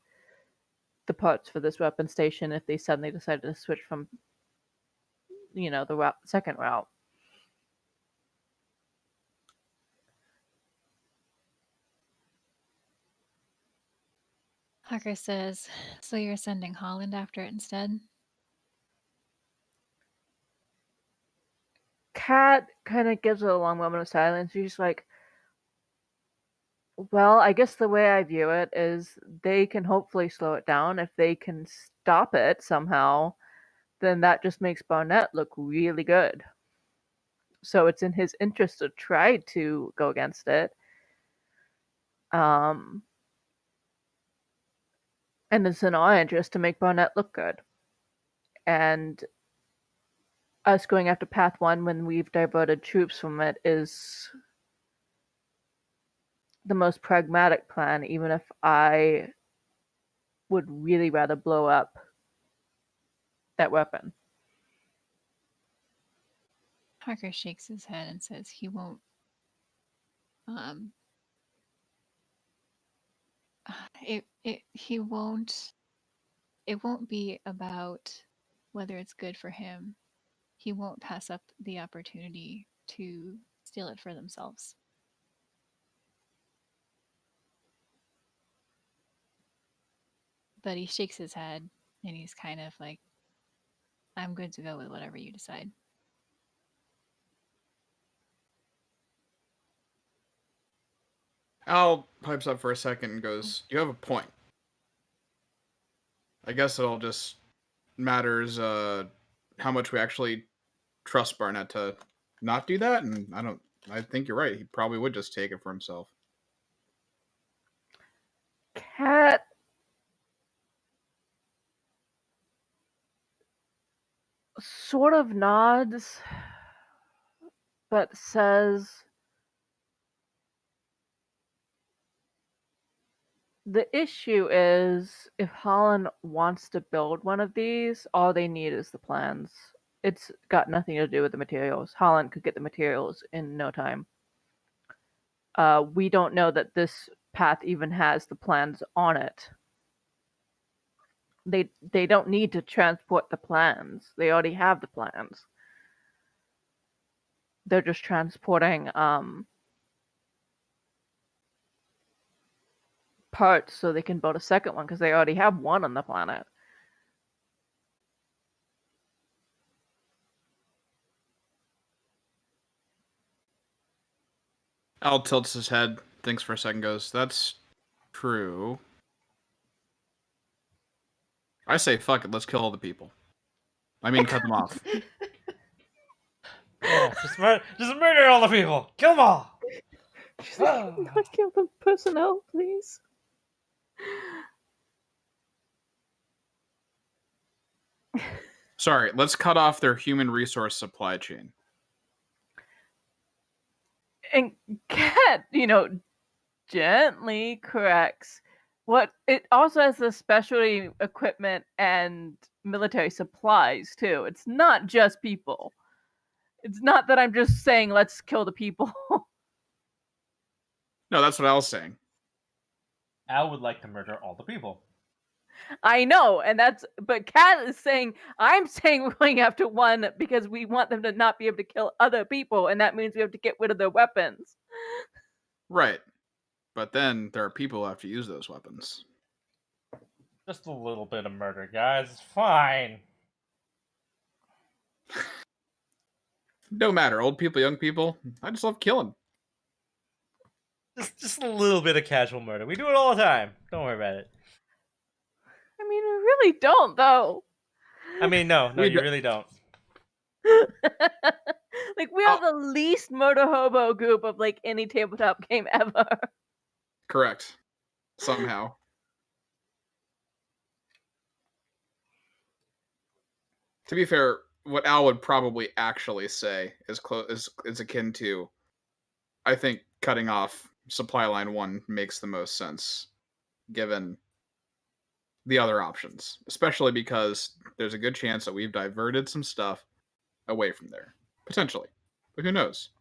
the parts for this weapon station if they suddenly decided to switch from, the second route." Harker says, "So you're sending Holland after it instead?" Kat kind of gives it a long moment of silence. She's like, "Well, I guess the way I view it is they can hopefully slow it down. If they can stop it somehow, then that just makes Barnett look really good. So it's in his interest to try to go against it. And it's in our interest to make Barnett look good. And us going after Path 1 when we've diverted troops from it is the most pragmatic plan, even if I would really rather blow up that weapon." Harker shakes his head and says he won't. He won't. It won't be about whether it's good for him. He won't pass up the opportunity to steal it for themselves. But he shakes his head and he's kind of like, I'm good to go with whatever you decide. Al pipes up for a second and goes, "You have a point. I guess it all just matters how much we actually trust Barnett to not do that, and I think you're right. He probably would just take it for himself." Cat sort of nods, but says, the issue is if Holland wants to build one of these, all they need is the plans. It's got nothing to do with the materials. Holland could get the materials in no time. We don't know that this path even has the plans on it. They don't need to transport the plans. They already have the plans. They're just transporting parts so they can build a second one because they already have one on the planet. Al tilts his head, thinks for a second, goes, "That's true. I say fuck it, let's kill all the people. I mean, cut them off." Yeah, just murder all the people. Kill them all. She's like, not kill the personnel, please. Sorry, let's cut off their human resource supply chain. And Cat, gently corrects what it also has the specialty equipment and military supplies too. It's not just people. It's not that I'm just saying let's kill the people. No, that's what I was saying. Al would like to murder all the people. I know, but Kat is saying, I'm saying we're going after one because we want them to not be able to kill other people, and that means we have to get rid of their weapons. Right. But then there are people who have to use those weapons. Just a little bit of murder, guys. It's fine. No matter, old people, young people, I just love killing. Just a little bit of casual murder. We do it all the time. Don't worry about it. I mean, we really don't, though. I mean, no, you really don't. Like, we are the least murder hobo group of, like, any tabletop game ever. Correct. Somehow. To be fair, what Al would probably actually say is akin to, I think cutting off supply line 1 makes the most sense, given the other options, especially because there's a good chance that we've diverted some stuff away from there, potentially, but who knows?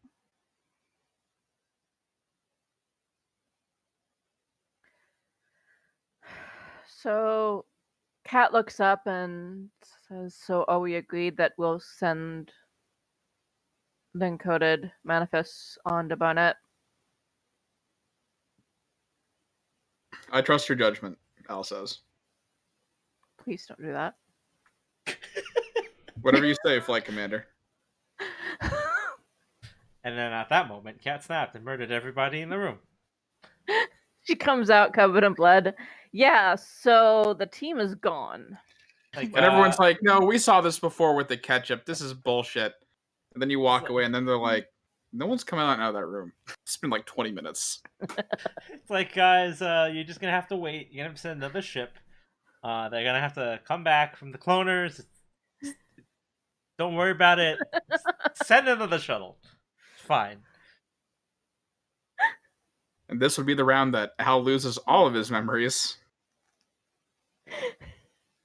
So Kat looks up and says, so are we agreed that we'll send the encoded manifests on to Barnett? I trust your judgment, Al says. Please don't do that. Whatever you say, Flight Commander. And then at that moment, Kat snapped and murdered everybody in the room. She comes out covered in blood. Yeah, so the team is gone. And everyone's like, no, we saw this before with the ketchup. This is bullshit. And then you walk away, and then they're like, no one's coming out of that room. It's been like 20 minutes. It's like, guys, you're just going to have to wait. You're going to have to send another ship. They're going to have to come back from the cloners. Don't worry about it. Send another shuttle. It's fine. And this would be the round that Hal loses all of his memories.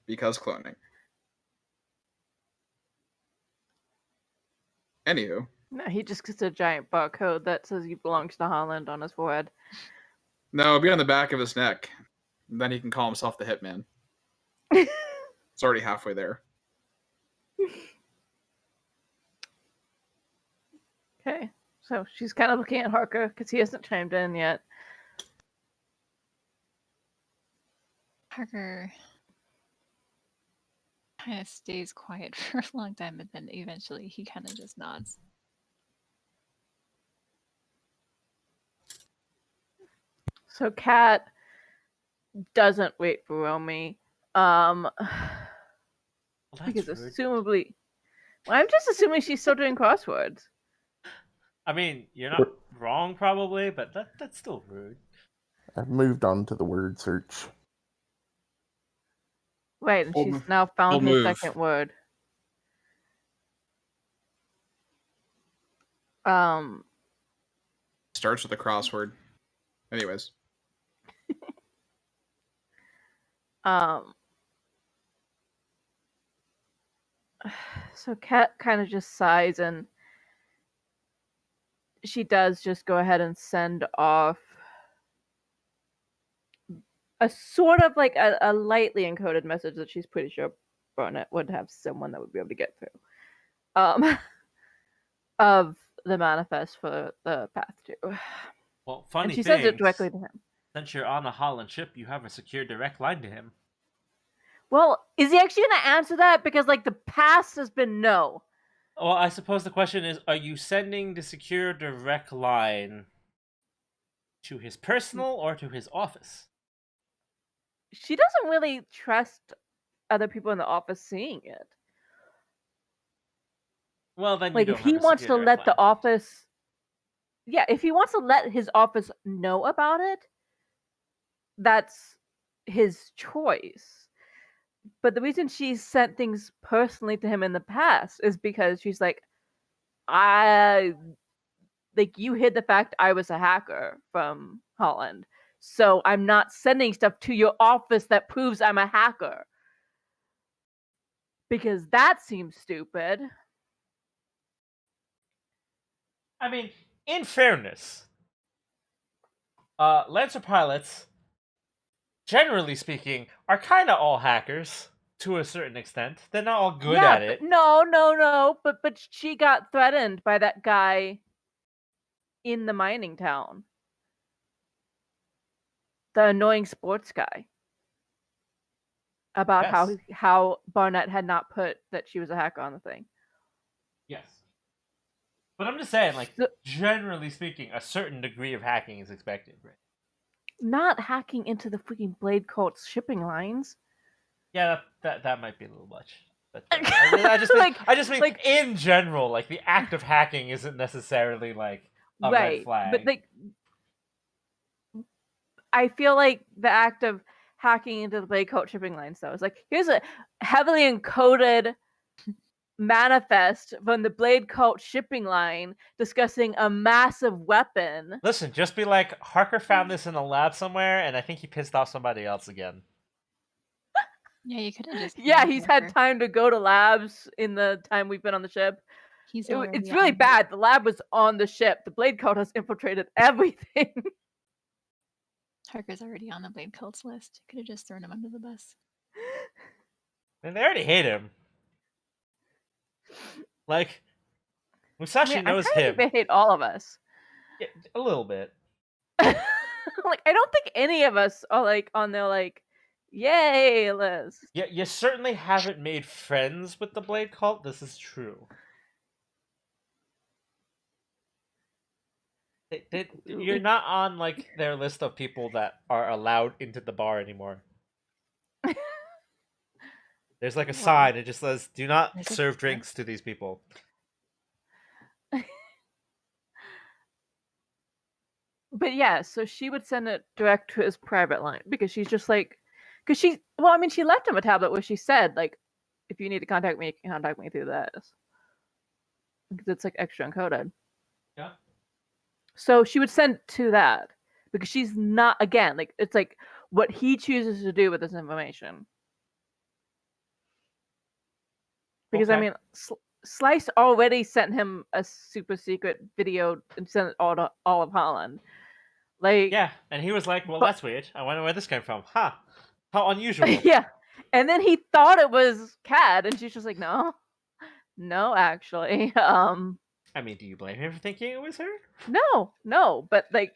Because cloning. Anywho. No, he just gets a giant barcode that says he belongs to Holland on his forehead. No, it'll be on the back of his neck. And then he can call himself the Hitman. It's already halfway there. Okay, so she's kind of looking at Harker because he hasn't chimed in yet. Harker kind of stays quiet for a long time, but then eventually he kind of just nods. So Kat doesn't wait for Romy. Because rude. assumably, well, I'm just assuming she's still doing crosswords. I mean, you're not wrong probably, but that's still rude. I've moved on to the word search. Right, and she's now found her second word. Starts with a crossword. Anyways. So Kat kind of just sighs, and she does just go ahead and send off a sort of like a lightly encoded message that she's pretty sure Barnett would have someone that would be able to get through. Of the manifest for the path to. Well, funny and she thing, sends it directly to him. Since you're on a Holland ship, you have a secure direct line to him. Well, is he actually going to answer that? Because, like, the past has been no. Well, I suppose the question is, are you sending the secure direct line to his personal or to his office? She doesn't really trust other people in the office seeing it. Well, then like, if he wants to let the office... Yeah, if he wants to let his office know about it, that's his choice. But the reason she sent things personally to him in the past is because she's like, you hid the fact I was a hacker from Holland. So I'm not sending stuff to your office that proves I'm a hacker. Because that seems stupid. I mean, in fairness, Lancer pilots, generally speaking, are kind of all hackers to a certain extent. They're not all good at it. No. But she got threatened by that guy in the mining town. The annoying sports guy. About how Barnett had not put that she was a hacker on the thing. Yes. But I'm just saying, like, generally speaking, a certain degree of hacking is expected, right? Not hacking into the freaking Blade Cult's shipping lines. Yeah, that might be a little much. But I just mean, like, in general, like, the act of hacking isn't necessarily like a red flag. But like, I feel like the act of hacking into the Blade Cult shipping lines, though, is like, here's a heavily encoded manifest from the Blade Cult shipping line discussing a massive weapon. Listen, just be like, Harker found this in a lab somewhere, and I think he pissed off somebody else again. Yeah, you could have just. Yeah, he's had time to go to labs in the time we've been on the ship. It's really bad. The lab was on the ship. The Blade Cult has infiltrated everything. Harker's already on the Blade Cult's list. You could have just thrown him under the bus. And they already hate him. Like, Musashi knows him. They hate all of us. Yeah, a little bit. Like, I don't think any of us are like on their like, yay list. Yeah, you certainly haven't made friends with the Blade Cult. This is true. You're not on like their list of people that are allowed into the bar anymore. There's like a sign. It just says, "Do not serve drinks to these people." But yeah, so she would send it direct to his private line because she's just like, she left him a tablet where she said, like, if you need to contact me, you can contact me through this. Because it's like extra encoded. Yeah. So she would send to that because she's not, again, like, it's like what he chooses to do with this information. Because, I mean, Slice already sent him a super secret video and sent it all to all of Holland. Like, yeah, and he was like, well, that's weird. I wonder where this came from. Huh. How unusual. Yeah. And then he thought it was Cad, and she's just like, no, actually. I mean, do you blame him for thinking it was her? No, but like,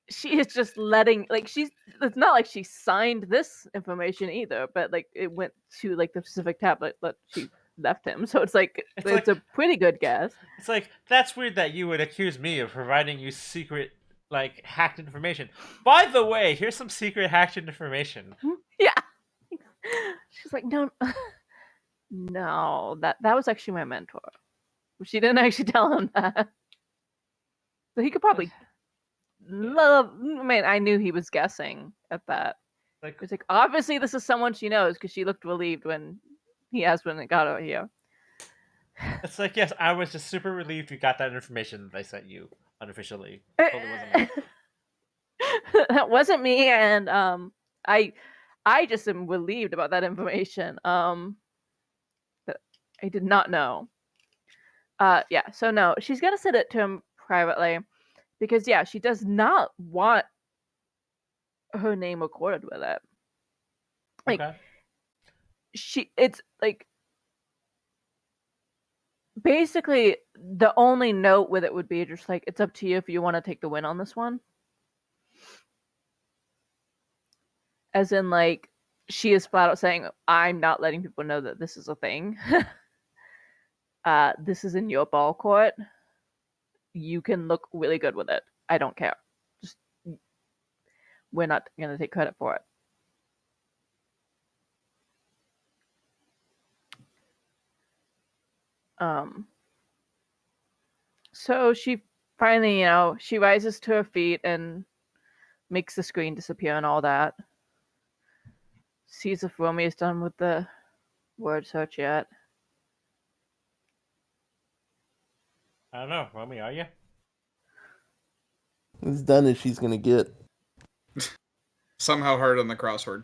she is just letting it's not like she signed this information either, but like it went to like the specific tablet that she left him. So it's It's a pretty good guess. It's like, that's weird that you would accuse me of providing you secret, like, hacked information. By the way, here's some secret hacked information. Yeah. She's like, no, no, that was actually my mentor. She didn't actually tell him that. So he could probably I knew he was guessing at that. Like, It's like, obviously this is someone she knows because she looked relieved when he asked when it got over here. it's like, yes, I was just super relieved you got that information that I sent you unofficially. Totally wasn't me. That wasn't me, and I just am relieved about that information. That I did not know. Yeah, so no, she's gonna send it to him privately because yeah, she does not want her name recorded with it. Like Okay. it's like basically the only note with it would be just like, it's up to you if you want to take the win on this one. As in, like, she is flat out saying, I'm not letting people know that this is a thing. This is in your ball court. You can look really good with it. I don't care. Just, we're not going to take credit for it. So she finally, she rises to her feet and makes the screen disappear and all that. Sees if Romy is done with the word search yet. I don't know. Romy, are you? As done as she's gonna get. Somehow hard on the crossword.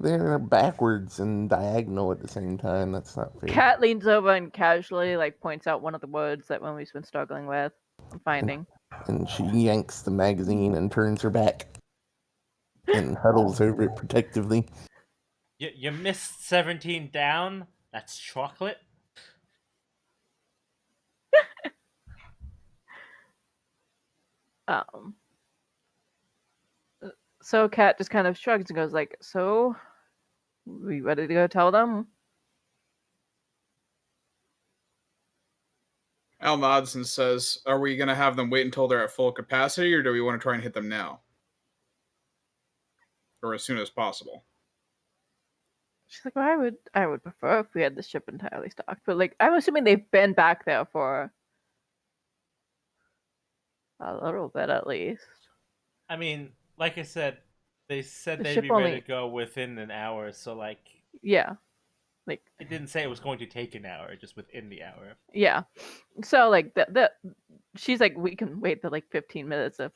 They're backwards and diagonal at the same time. That's not fair. Kat leans over and casually points out one of the words that Romy's been struggling with finding. And she yanks the magazine and turns her back and huddles over it protectively. You missed 17 down? That's chocolate? So Kat just kind of shrugs and goes like, so, we ready to go tell them? Al nods and says, are we going to have them wait until they're at full capacity, or do we want to try and hit them now? Or as soon as possible? She's like, well, I would prefer if we had the ship entirely stocked. But, I'm assuming they've been back there for a little bit at least. I mean, like I said, they said The they'd ship be ready only- to go within an hour, so, Yeah. it didn't say it was going to take an hour, just within the hour. Yeah. So, she's like, we can wait the 15 minutes if.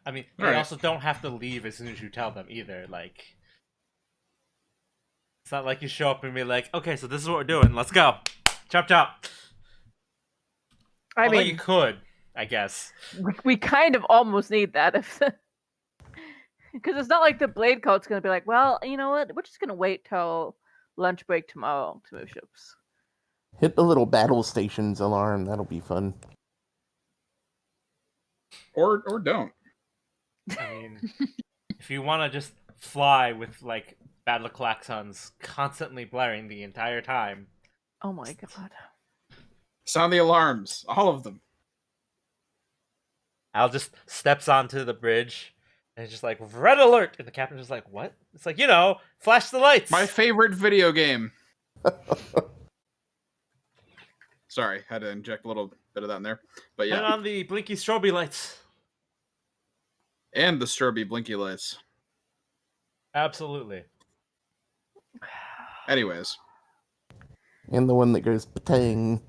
I mean, they also don't have to leave as soon as you tell them either. It's not like you show up and be like, okay, so this is what we're doing. Let's go. Chop chop. Although you could, I guess. We kind of almost need that if. Because it's not like the Blade Cult's going to be like, well, you know what? We're just going to wait till lunch break tomorrow to move ships. Hit the little battle stations alarm. That'll be fun. Or don't. I mean, if you want to just fly with, battle klaxons constantly blaring the entire time. Oh my god. Sound the alarms. All of them. Al just steps onto the bridge. And it's just like, red alert! And the captain's just like, what? It's like, flash the lights! My favorite video game. Sorry, had to inject a little bit of that in there. But yeah. Turn on the blinky strobe lights. And the strobe blinky lights. Absolutely. Anyways. And the one that goes patang.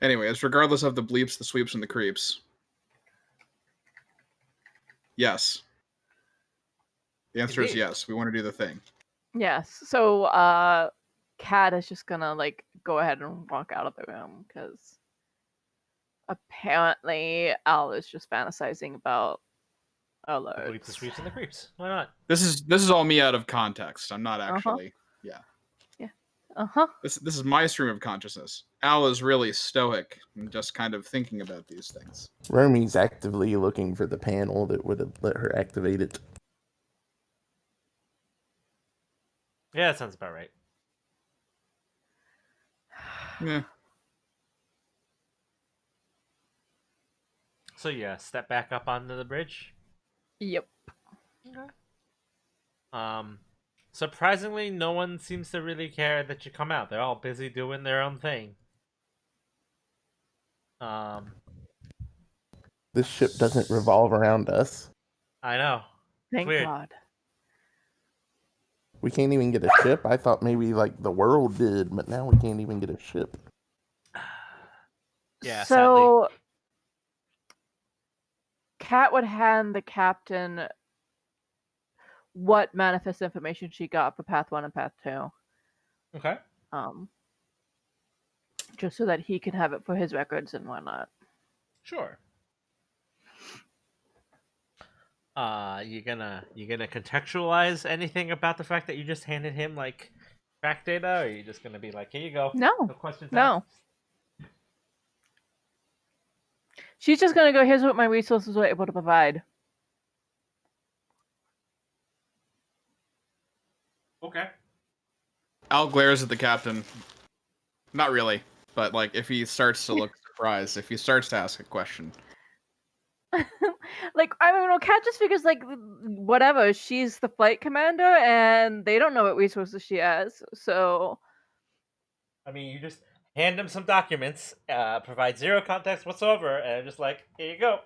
Anyways, regardless of the bleeps, the sweeps, and the creeps. Yes. The answer is yes. We want to do the thing. Yes. So, Kat is just gonna go ahead and walk out of the room because apparently Al is just fantasizing about alerts. The bleeps, the sweeps, and the creeps. Why not? This is all me out of context. I'm not actually. Yeah. This is my stream of consciousness. Al is really stoic and just kind of thinking about these things. Romy's actively looking for the panel that would have let her activate it. Yeah, that sounds about right. Yeah. So yeah, step back up onto the bridge. Yep. Okay. Surprisingly, no one seems to really care that you come out. They're all busy doing their own thing. This ship doesn't revolve around us. I know. Thank Weird. God. We can't even get a ship. I thought maybe like the world did, but now we can't even get a ship. Yeah, so Kat would hand the captain what manifest information she got for Path 1 and Path 2. Okay. Just so that he can have it for his records and whatnot. Sure. You gonna contextualize anything about the fact that you just handed him like track data, or are you just gonna be like, here you go? No questions no. She's just gonna go, here's what my resources were able to provide. Okay. Al glares at the captain. Not really, but like if he starts to look surprised, if he starts to ask a question. Like, I don't know, Kat just figures like whatever, she's the flight commander and they don't know what resources she has, so I mean, you just hand him some documents, provide zero context whatsoever, and just like, here you go.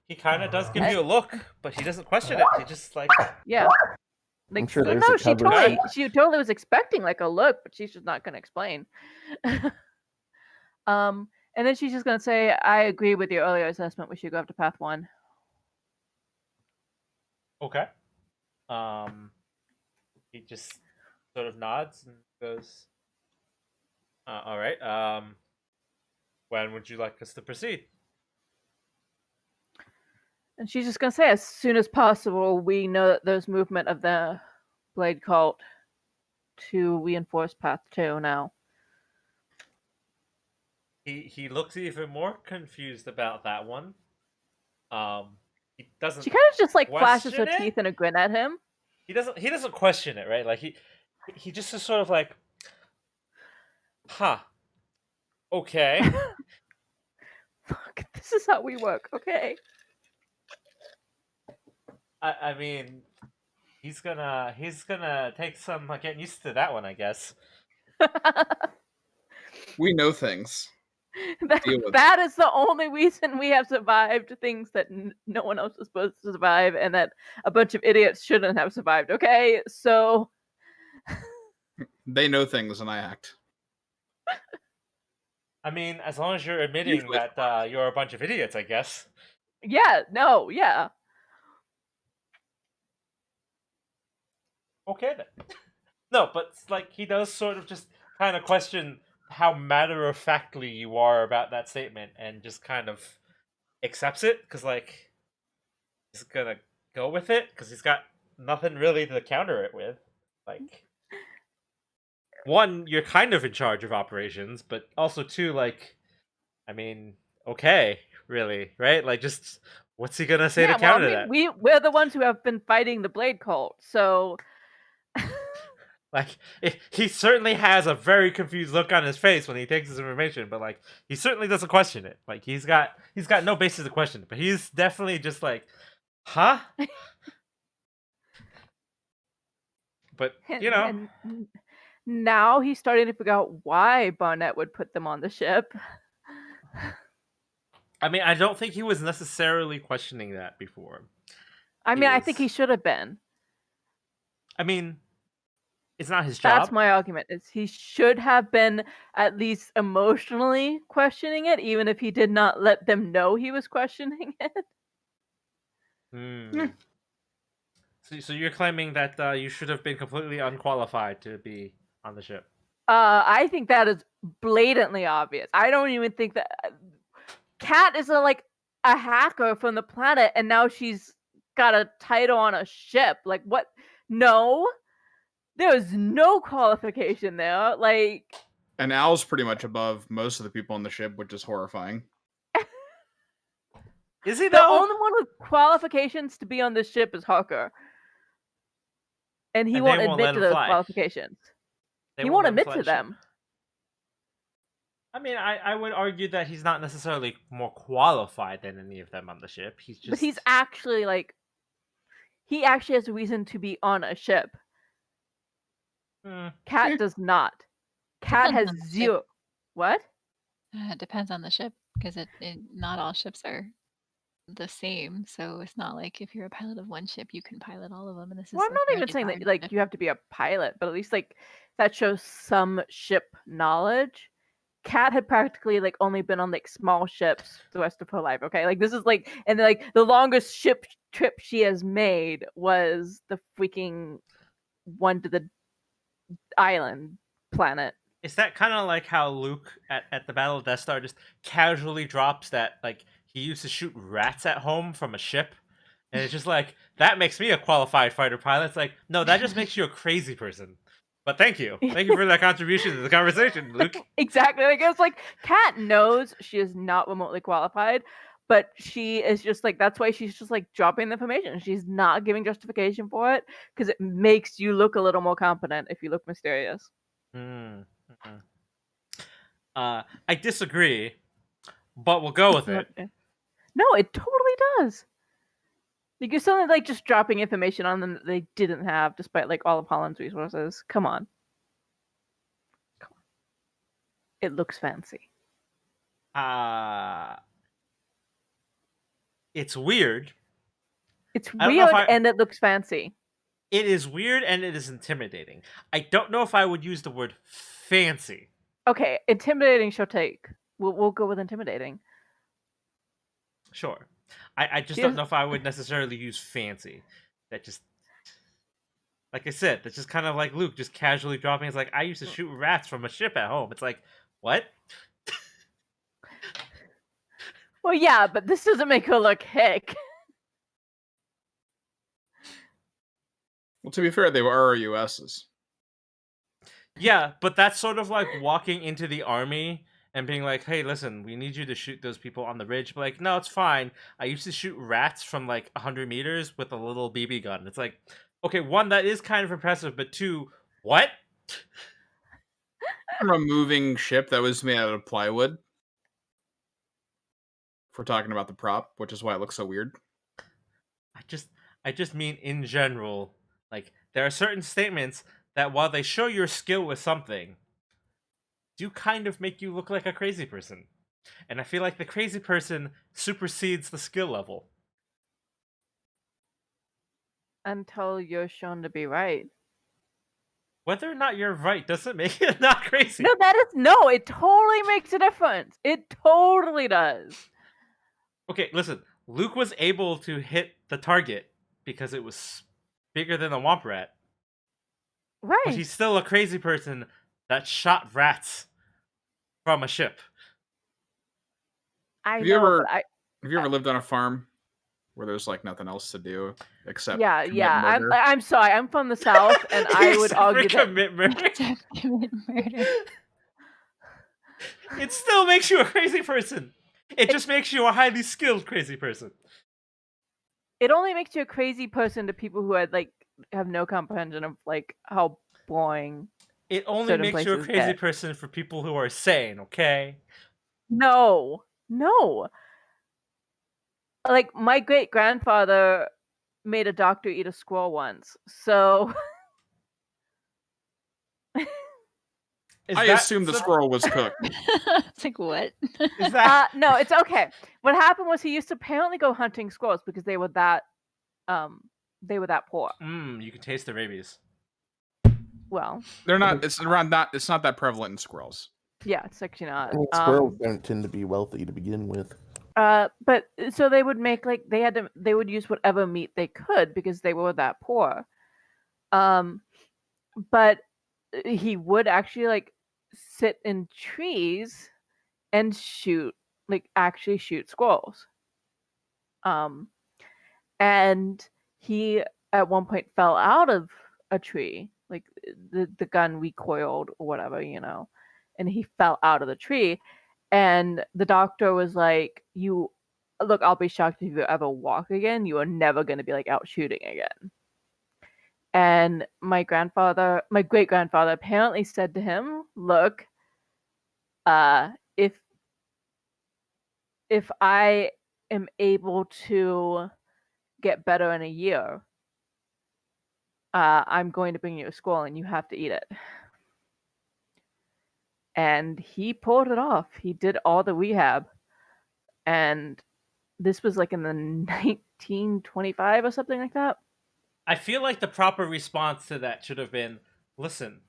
He kind of does give you a look, but he doesn't question it. He just like, yeah. Like, I'm sure there's no, a she cover totally was expecting like a look, but she's just not gonna explain. And then she's just gonna say, I agree with your earlier assessment, we should go up to Path 1. okay. He just sort of nods and goes, all right. When would you like us to proceed? And she's just gonna say, as soon as possible, we know that there's movement of the Blade Cult to reinforce Path 2 now. He looks even more confused about that one. He doesn't. She kind of just like flashes her question it? teeth in a grin at him. He doesn't question it, right? Like he just is sort of like, huh. Okay. Fuck, this is how we work, okay? I mean, he's gonna take some getting used to that one, I guess. We know things. That is the only reason we have survived things that no one else is supposed to survive, and that a bunch of idiots shouldn't have survived. Okay, so they know things, and I act. I mean, as long as you're admitting that you're a bunch of idiots, I guess. Yeah. No. Yeah. Okay then. No, but like he does sort of just kind of question how matter-of-factly you are about that statement, and just kind of accepts it because like he's gonna go with it because he's got nothing really to counter it with. Like, one, you're kind of in charge of operations, but also two, like, I mean, okay, really, right? Like, just what's he gonna say to counter that? We're the ones who have been fighting the Blade Cult, so. Like, he certainly has a very confused look on his face when he takes this information, but like he certainly doesn't question it. Like he's got no basis to question it, but he's definitely just like, huh? But you know, and now he's starting to figure out why Barnett would put them on the ship. I mean, I don't think he was necessarily questioning that before. I mean, I think he should have been. I mean, it's not his job. That's my argument. Is he should have been at least emotionally questioning it, even if he did not let them know he was questioning it. So you're claiming that you should have been completely unqualified to be on the ship? I think that is blatantly obvious. I don't even think that Kat is a hacker from the planet, and now she's got a title on a ship. Like, what? No. There was no qualification there. Like, And Al's pretty much above most of the people on the ship, which is horrifying. Is he the though? only one with qualifications to be on this ship is Hawker. And he And won't they won't admit let to him those fly. qualifications. They He won't won't let him admit fly to the ship. them. I mean, I would argue that he's not necessarily more qualified than any of them on the ship. He's just. But he's actually like, he actually has a reason to be on a ship. Cat does not. Cat has Depends on the ship. zero. What? It depends on the ship, because not all ships are the same. So it's not like if you're a pilot of one ship, you can pilot all of them. And this Well, is I'm a not even fairly saying that large like ship. you have to be a pilot, but at least like that shows some ship knowledge. Kat had practically like only been on like small ships the rest of her life. Okay, like this is like, and like the longest ship trip she has made was the freaking one to the island planet. Is that kind of like how Luke at the Battle of Death Star just casually drops that like he used to shoot rats at home from a ship? And it's just like, that makes me a qualified fighter pilot. It's like, no, that just makes you a crazy person. But thank you. Thank you for that contribution to the conversation, Luke. Exactly. Like it's like Kat knows she is not remotely qualified, but she is just like, that's why she's just like dropping the information. She's not giving justification for it because it makes you look a little more competent if you look mysterious. Mm-hmm. I disagree, but we'll go with it. No, it totally does. Like you're suddenly like just dropping information on them that they didn't have, despite like all of Holland's resources. Come on. It looks fancy. It's weird. It's weird and it looks fancy. It is weird and it is intimidating. I don't know if I would use the word fancy. Okay, intimidating shall take. We'll go with intimidating. Sure. I just don't know if I would necessarily use fancy. That just, like I said, that's just kind of like Luke just casually dropping. It's like, I used to shoot rats from a ship at home. It's like, what? Well, yeah, but this doesn't make her look hick. Well, to be fair, they were RUSs. Yeah, but that's sort of like walking into the army and being like, hey, listen, we need you to shoot those people on the ridge. But like, no, it's fine. I used to shoot rats from like 100 meters with a little BB gun. It's like, okay, one, that is kind of impressive, but two, what? From a moving ship that was made out of plywood. If we're talking about the prop, which is why it looks so weird. I just mean in general, like, there are certain statements that while they show your skill with something, do kind of make you look like a crazy person. And I feel like the crazy person supersedes the skill level. Until you're shown to be right. Whether or not you're right doesn't make it not crazy. No, it totally makes a difference. It totally does. Okay, listen. Luke was able to hit the target because it was bigger than the Womp Rat. Right. But he's still a crazy person that shot rats from a ship. Have you ever lived on a farm where there's like nothing else to do except murder? I'm sorry. I'm from the South, and I would argue that commit murder. It still makes you a crazy person. It just makes you a highly skilled crazy person. It only makes you a crazy person to people who have no comprehension of like how boring. It only makes you a crazy person for people who are sane, okay? No. Like, my great-grandfather made a doctor eat a squirrel once, so... I assumed the squirrel was cooked. It's like, what? Is that... no, it's okay. What happened was he used to apparently go hunting squirrels because they were that poor. You can taste the rabies. Well, they're not. It's not that prevalent in squirrels. Yeah, it's actually not. Squirrels don't tend to be wealthy to begin with. But so they would make they would use whatever meat they could because they were that poor. But he would actually sit in trees and actually shoot squirrels. And he at one point fell out of a tree like the gun recoiled or whatever, and he fell out of the tree. And the doctor was like, look, I'll be shocked if you ever walk again. You are never going to be like out shooting again. And my great grandfather apparently said to him, look, if I am able to get better in a year, I'm going to bring you a squirrel and you have to eat it. And he pulled it off. He did all the rehab. And this was like in the 1925 or something like that. I feel like the proper response to that should have been, listen,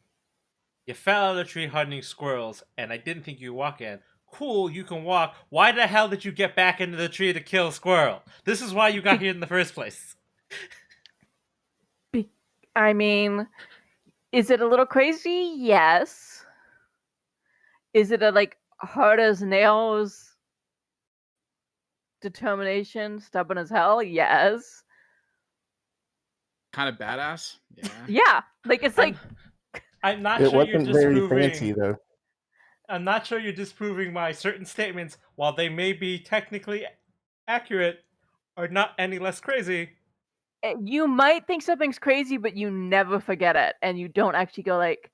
you fell out of the tree hunting squirrels, and I didn't think you'd walk in. Cool, you can walk. Why the hell did you get back into the tree to kill a squirrel? This is why you got here in the first place. I mean, is it a little crazy? Yes. Is it a like hard as nails determination, stubborn as hell? Yes. Kind of badass. Yeah. Yeah, like it's like I'm not It sure you're wasn't very disproving. fancy though. I'm not sure you're disproving my certain statements, while they may be technically accurate, are not any less crazy. you might think something's crazy, but you never forget it, and you don't actually go like,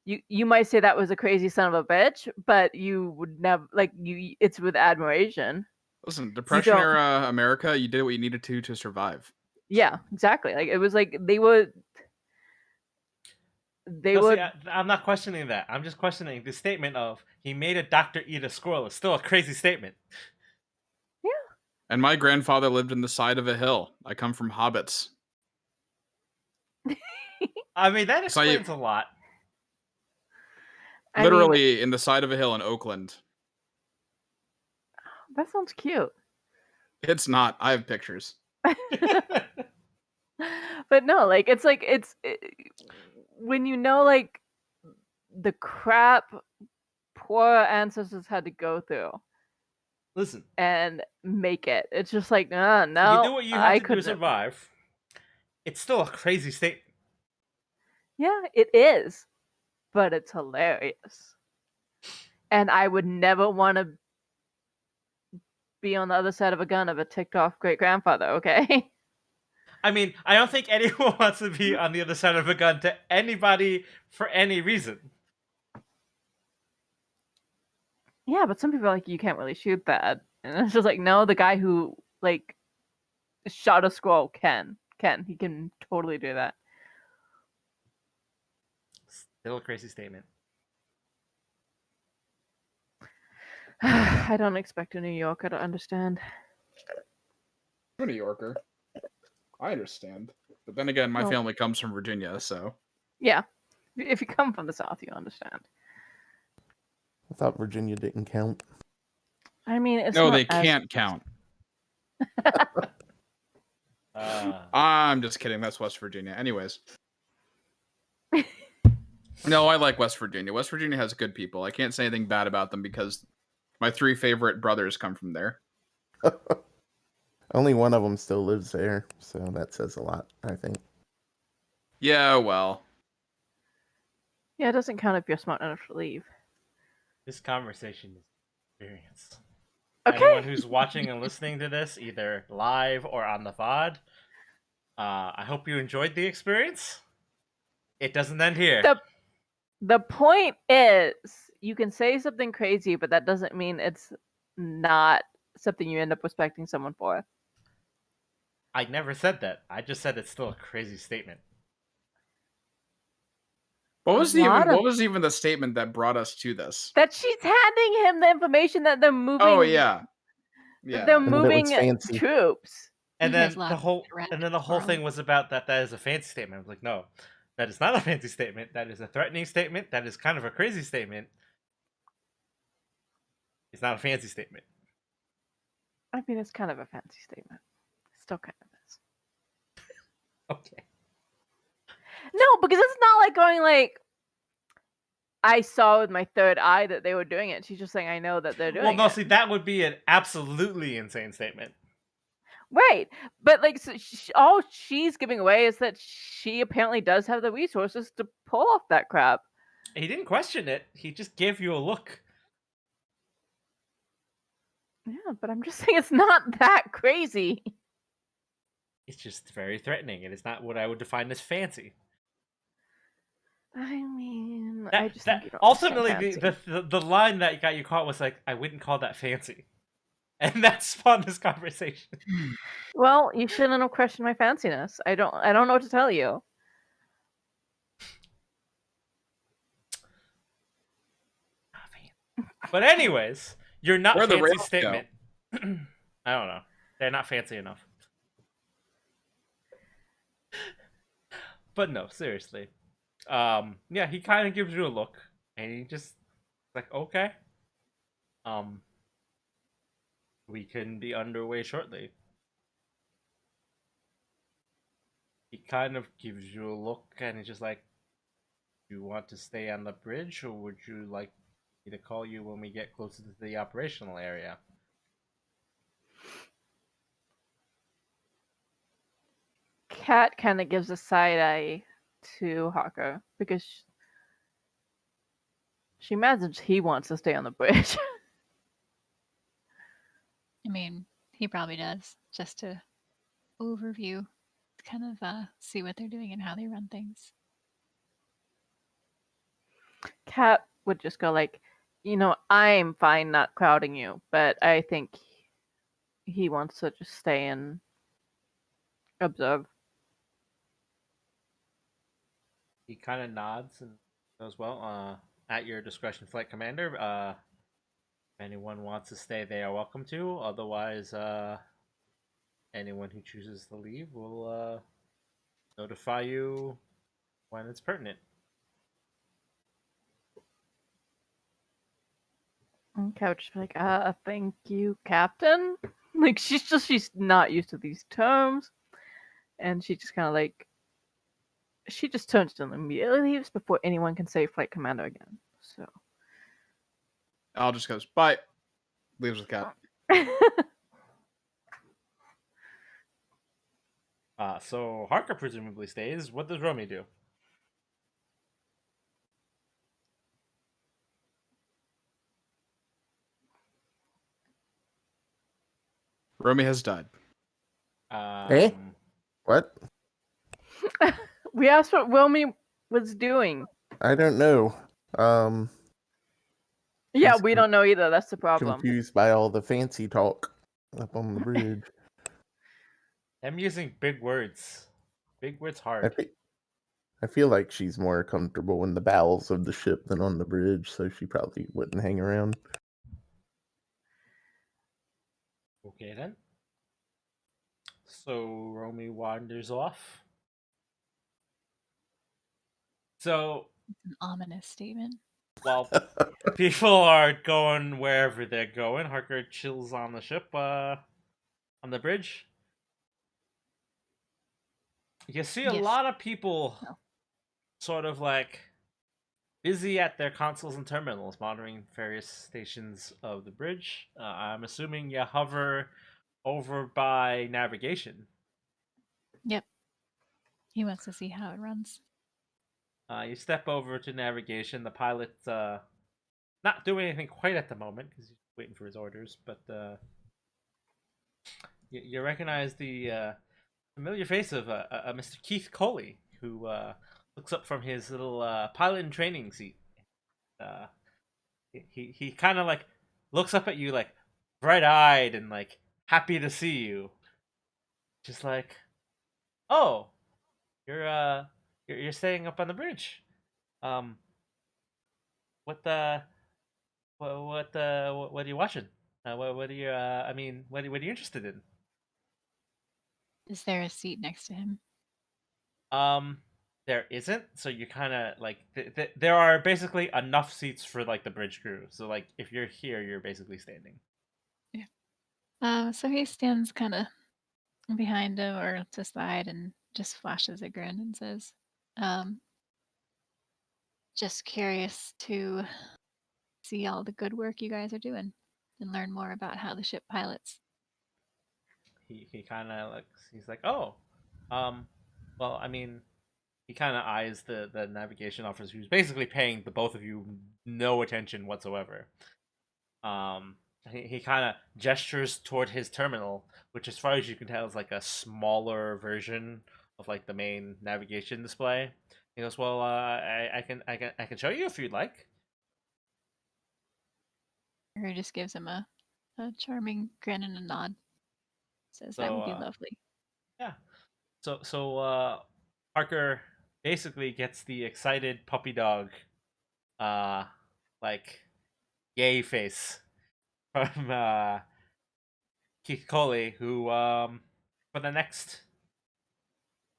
you might say that was a crazy son of a bitch, but you would never like you. It's with admiration. Listen, Depression era America, you did what you needed to survive. Yeah, exactly. Like it was like they would. See, I'm not questioning that. I'm just questioning the statement of he made a doctor eat a squirrel. It's still a crazy statement. Yeah. And my grandfather lived in the side of a hill. I come from hobbits. I mean, that explains a lot. Literally in the side of a hill in Oakland. That sounds cute. It's not. I have pictures. But no, like it's when you know like the crap poor ancestors had to go through. Listen, and make it. It's just like no. You do what you have to do to survive. It's still a crazy statement. Yeah, it is, but it's hilarious. And I would never want to be on the other side of a gun of a ticked off great grandfather. Okay. I mean, I don't think anyone wants to be on the other side of a gun to anybody for any reason. Yeah, but some people are like, you can't really shoot that. And it's just like, no, the guy who like shot a squirrel can. He can totally do that. Still a crazy statement. I don't expect a New Yorker to understand. I'm a New Yorker. I understand. But then again, my family comes from Virginia, so. Yeah. If you come from the South, you understand. I thought Virginia didn't count. I mean, it's no, they can't count. I'm just kidding. That's West Virginia. Anyways. No, I like West Virginia. West Virginia has good people. I can't say anything bad about them because my 3 favorite brothers come from there. Only one of them still lives there, so that says a lot, I think. Yeah, well. Yeah, it doesn't count if you're smart enough to leave. This conversation is experience. Okay. Anyone who's watching and listening to this, either live or on the VOD, I hope you enjoyed the experience. It doesn't end here. The point is, you can say something crazy, but that doesn't mean it's not something you end up respecting someone for. I never said that. I just said it's still a crazy statement. What was even the statement that brought us to this? That she's handing him the information that they're moving. Oh yeah. Yeah. They're moving troops. And then the whole thing was about that is a fancy statement. I was like, no, that is not a fancy statement. That is a threatening statement. That is kind of a crazy statement. It's not a fancy statement. I mean, it's kind of a fancy statement. It still kind of is. Okay. No, because it's not like going like, I saw with my third eye that they were doing it. She's just saying, I know that they're doing it. Well, no, see, that would be an absolutely insane statement. Right, but like so all she's giving away is that she apparently does have the resources to pull off that crap. He didn't question it. He just gave you a look. Yeah, but I'm just saying it's not that crazy. It's just very threatening, and it's not what I would define as fancy. I mean, That, I just that think you don't ultimately understand the line that got you caught was like, I wouldn't call that fancy, and that spawned this conversation. Well, you shouldn't have questioned my fanciness. I don't know what to tell you. But anyways, you're not Where the fancy rails statement. I don't know. They're not fancy enough. But no, seriously. Yeah, he kind of gives you a look, and he just like, okay. We can be underway shortly. He kind of gives you a look, and he's just like, "You want to stay on the bridge, or would you like me to call you when we get closer to the operational area?" Kat kind of gives a side eye to Hawker because she imagines he wants to stay on the bridge. I mean, he probably does, just to overview, kind of see what they're doing and how they run things. Kat would just go like, I'm fine not crowding you, but I think he wants to just stay and observe. He kind of nods and goes, "Well, at your discretion, Flight Commander. If anyone wants to stay, they are welcome to. Otherwise, anyone who chooses to leave will notify you when it's pertinent." And Kat would just be like, thank you, Captain. Like she's not used to these terms, and she just kind of like she just turns to them and immediately leaves before anyone can say Flight Commander again. So Al just goes, bye. Leaves with Cat. So Harker presumably stays. What does Romy do? Romy has died. What? We asked what Romy was doing. I don't know. Yeah, She's we don't know either. That's the problem. confused by all the fancy talk up on the bridge. I'm using big words. Big words hard. I feel like she's more comfortable in the bowels of the ship than on the bridge, so she probably wouldn't hang around. Okay then. So Romy wanders off. So It's an ominous statement. while people are going wherever they're going, Harker chills on the ship, on the bridge. You see a Yes. lot of people sort of like busy at their consoles and terminals, monitoring various stations of the bridge. I'm assuming you hover over by navigation. Yep. He wants to see how it runs. You step over to navigation. The pilot's not doing anything quite at the moment because he's waiting for his orders, but you recognize the familiar face of Mr. Keith Coley, who looks up from his little pilot in training seat. Uh, he kind of like looks up at you like bright eyed and like happy to see you. Just like, oh, you're staying up on the bridge. Um, what are you watching? What are you I mean, what are you interested in? Is there a seat next to him? There isn't. So you kind of like there are basically enough seats for like the bridge crew. So like if you're here, you're basically standing. Yeah. So he stands kind of behind him or to the side and just flashes a grin and says, just curious to see all the good work you guys are doing and learn more about how the ship pilots. he kind of looks. He's like, oh, well, I mean, he kind of eyes the navigation officer, who's basically paying the both of you no attention whatsoever. He kind of gestures toward his terminal, which, as far as you can tell, is like a smaller version of like the main navigation display. He goes, "Well, I can show you if you'd like." Her just gives him a charming grin and a nod. Says that So would be lovely. yeah, so Parker basically gets the excited puppy dog, like yay face from Keith Coley, who for the next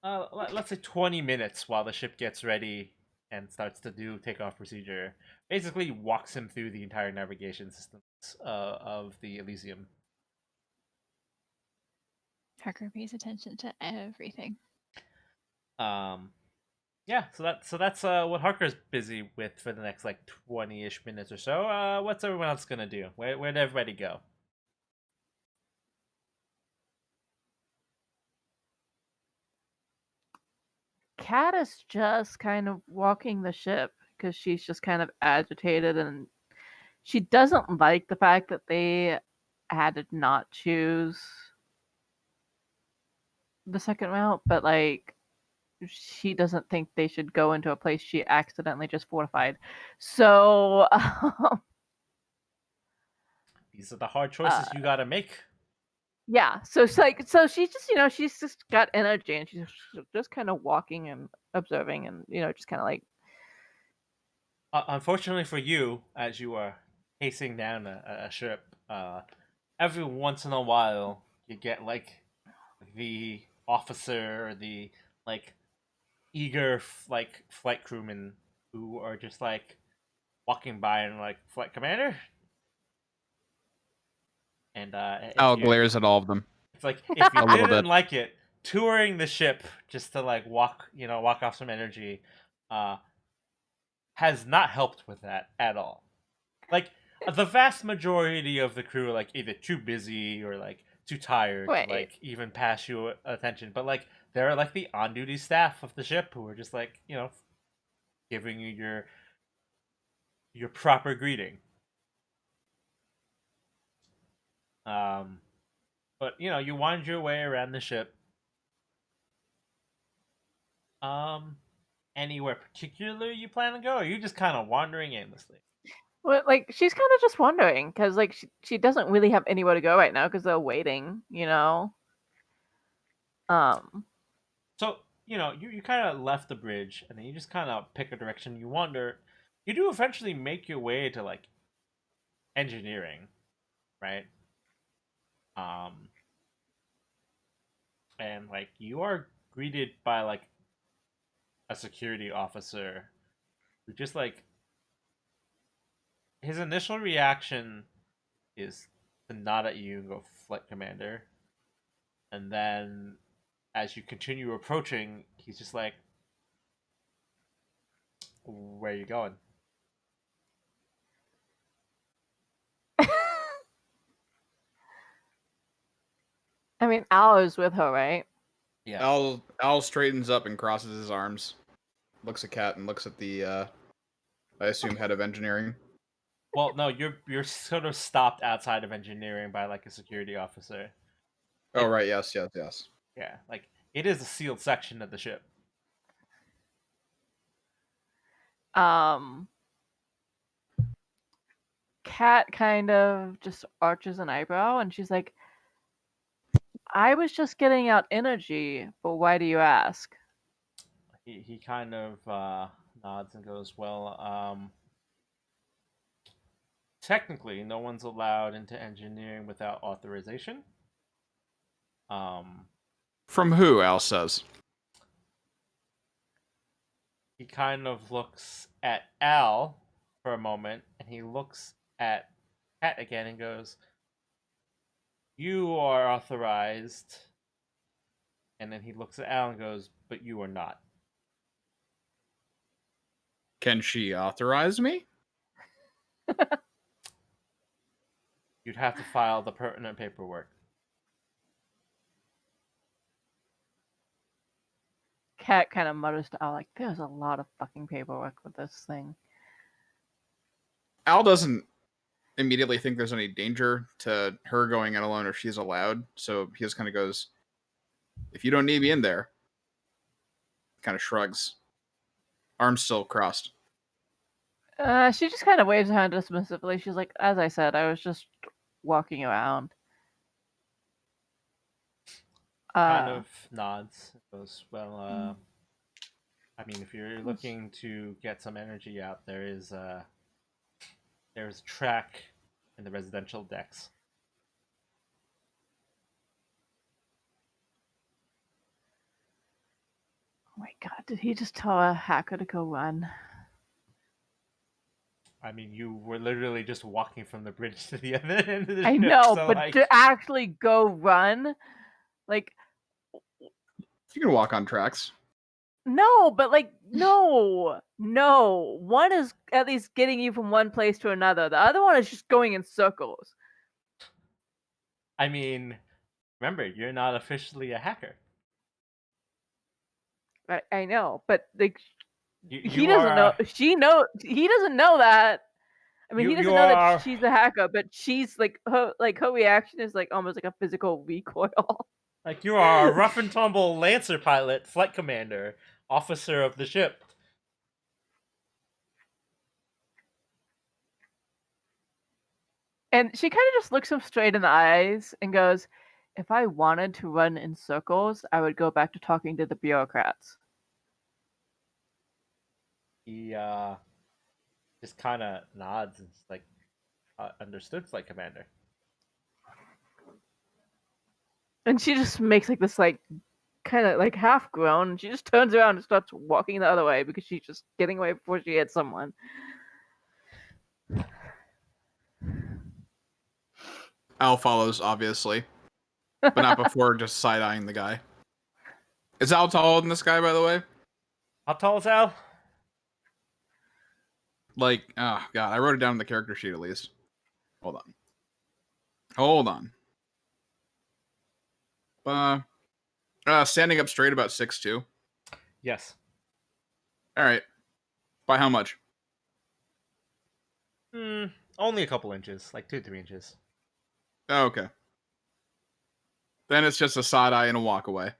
let's say 20 minutes while the ship gets ready and starts to do takeoff procedure, basically walks him through the entire navigation systems of the Elysium. Parker pays attention to everything. Yeah, so that's what Harker's busy with for the next like 20-ish minutes or so. What's everyone else gonna do? Where'd everybody go? Kat is just kind of walking the ship because she's just kind of agitated, and she doesn't like the fact that they had to not choose the second route, but like she doesn't think they should go into a place she accidentally just fortified. So These are the hard choices you gotta make. yeah, so it's like, so she's just, she's just got energy, and she's just kind of walking and observing, and just kind of like. Unfortunately for you, as you are pacing down a ship, every once in a while you get like the officer or the like eager like flight crewmen who are just like walking by and like, flight commander. And Al glares at all of them. It's like, if you A little didn't bit. like it, touring the ship just to like walk off some energy, has not helped with that at all. Like, the vast majority of the crew are like either too busy or like too tired to like even pass you attention. But like, there are like the on-duty staff of the ship who are just like, giving you your proper greeting. But you wind your way around the ship. Anywhere particular you plan to go, or are you just kind of wandering aimlessly? Well, like, she's kind of just wondering because like she doesn't really have anywhere to go right now because they're waiting. So you kind of left the bridge, and then you just kind of pick a direction. You wander. You do eventually make your way to like engineering, right? And like you are greeted by like a security officer who just like, his initial reaction is to nod at you and go, "Flight commander," and then as you continue approaching, he's just like, "Where are you going?" I mean, Al is with her, right? Yeah. Al straightens up and crosses his arms, looks at Kat and looks at the I assume head of engineering. Well, no, you're sort of stopped outside of engineering by like a security officer. Oh right, yes. Yeah, like it is a sealed section of the ship. Kat kind of just arches an eyebrow, and she's like, "I was just getting out energy, but why do you ask?" He kind of nods and goes, "Well, technically, no one's allowed into engineering without authorization." From who? Al says. He kind of looks at Al for a moment, and he looks at Kat again and goes, "You are authorized." And then he looks at Al and goes, "But you are not." Can she authorize me? You'd have to file the pertinent paperwork. Cat kind of mutters to Al, like, there's a lot of fucking paperwork with this thing. Al doesn't immediately think there's any danger to her going in alone if she's allowed, so he just kind of goes, if you don't need me in there, kind of shrugs. Arms still crossed. She just kind of waves her hand dismissively. She's like, as I said, I was just walking around. Kind of nods. Goes, well, I mean, if you're looking to get some energy out, there's a track in the residential decks. Oh my god, did he just tell a hacker to go run? I mean, you were literally just walking from the bridge to the other end of the ship. I know, so, but like... to actually go run? Like... You can walk on tracks. No, but like, no. One is at least getting you from one place to another. The other one is just going in circles. I mean, remember, you're not officially a hacker. I know, but like, he you doesn't know. He doesn't know that. I mean, he doesn't know are... that she's a hacker, but she's like her reaction is like almost like a physical recoil. Like, you are a rough and tumble Lancer pilot, flight commander, officer of the ship. And she kind of just looks him straight in the eyes and goes, if I wanted to run in circles, I would go back to talking to the bureaucrats. He just kind of nods and is like, understood, flight commander. And she just makes like this like kind of like half groan, and she just turns around and starts walking the other way because she's just getting away before she hits someone. Al follows, obviously, but not before just side-eyeing the guy. Is Al taller than this guy, by the way? How tall is Al? Like, oh god, I wrote it down in the character sheet at least. Hold on. Standing up straight, about 6'2". Yes. All right. By how much? Only a couple inches, like 2-3 inches. Oh, okay. Then it's just a side eye and a walk away.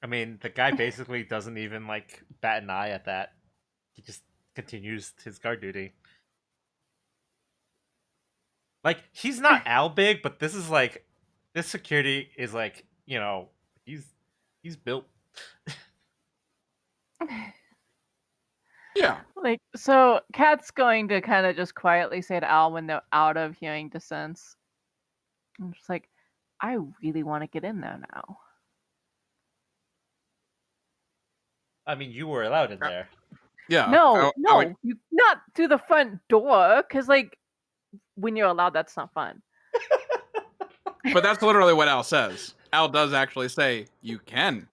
I mean, the guy basically doesn't even like bat an eye at that. He just continues his guard duty. Like, he's not Al big, but this security is like, you know, he's built. Yeah. Like, so Kat's going to kind of just quietly say to Al when they're out of hearing distance. I'm just like, I really want to get in there now. I mean, you were allowed in there. Yeah. No, you not through the front door, because like when you're allowed, that's not fun. But that's literally what Al says. Al does actually say, you can.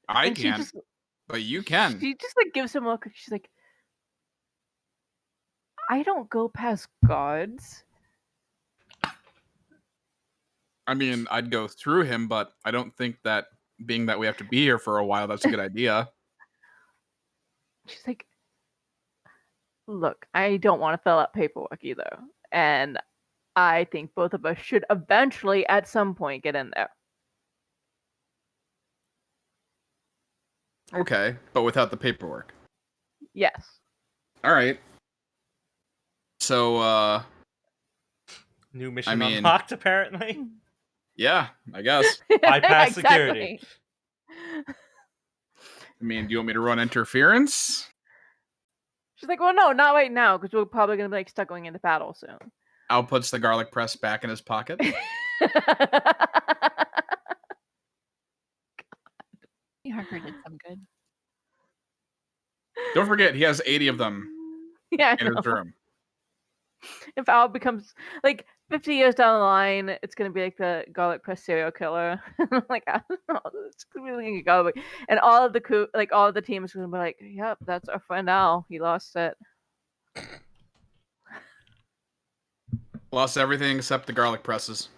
I can't, but you can. She just like gives him a look. She's like, I don't go past guards. I mean, I'd go through him, but I don't think that being that we have to be here for a while, that's a good idea. She's like, look, I don't want to fill out paperwork either. And I think both of us should eventually, at some point, get in there. Okay, but without the paperwork. Yes. All right. So, new mission unlocked, apparently. Yeah, I guess. Bypass security. I mean, do you want me to run interference? She's like, well, no, not right now, because we're probably going to be like stuck going into battle soon. Al puts the garlic press back in his pocket. Harker did some good. Don't forget, he has 80 of them in his room. If Al becomes like 50 years down the line, it's gonna be like the garlic press serial killer. Like, I don't know, it's gonna be like a garlic, and all of the crew, like all of the team is gonna be like, "Yep, that's our friend Al. He lost it. Lost everything except the garlic presses."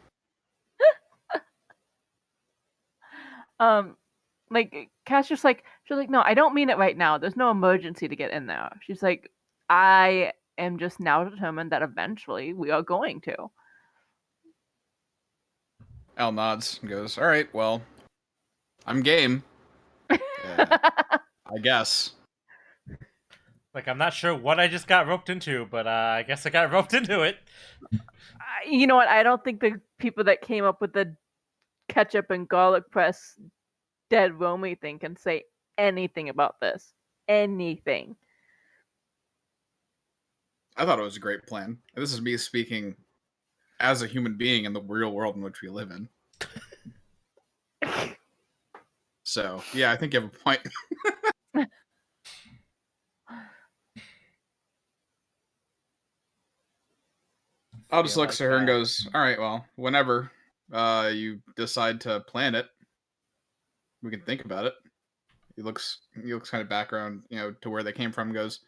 like Cass she's like, no, I don't mean it right now. There's no emergency to get in there. She's like, I am just now determined that eventually we are going to. Al nods and goes, all right, well, I'm game. I guess. Like, I'm not sure what I just got roped into, but I guess I got roped into it. You know what? I don't think the people that came up with the ketchup and garlic press dead Romy thing can say anything about this. Anything. I thought it was a great plan. This is me speaking as a human being in the real world in which we live in. So, yeah, I think you have a point. Al just looks at her and goes, all right, well, whenever you decide to plan it, we can think about it. He looks kind of background, to where they came from, goes,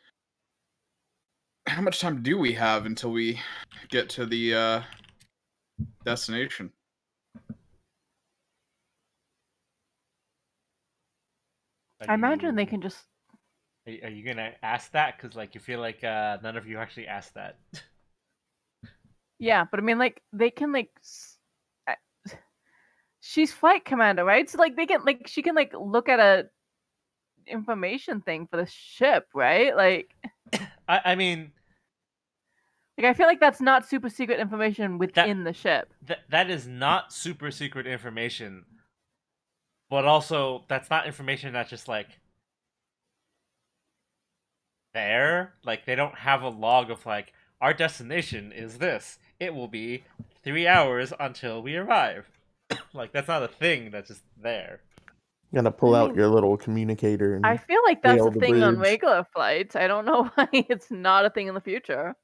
how much time do we have until we get to the destination? I imagine they can just... Are you gonna ask that? Because, like, you feel like none of you actually asked that. Yeah, but I mean, like, they can, like... She's flight commander, right? So, like, they can, like, she can, like, look at a information thing for the ship, right? Like... I mean... Like, I feel like that's not super secret information within the ship. That is not super secret information. But also, that's not information that's just, like... there. Like, they don't have a log of, like, our destination is this. It will be 3 hours until we arrive. Like, that's not a thing that's just there. You're gonna pull out your little communicator and I feel like that's hail a the thing on bridge. regular flights. I don't know why it's not a thing in the future.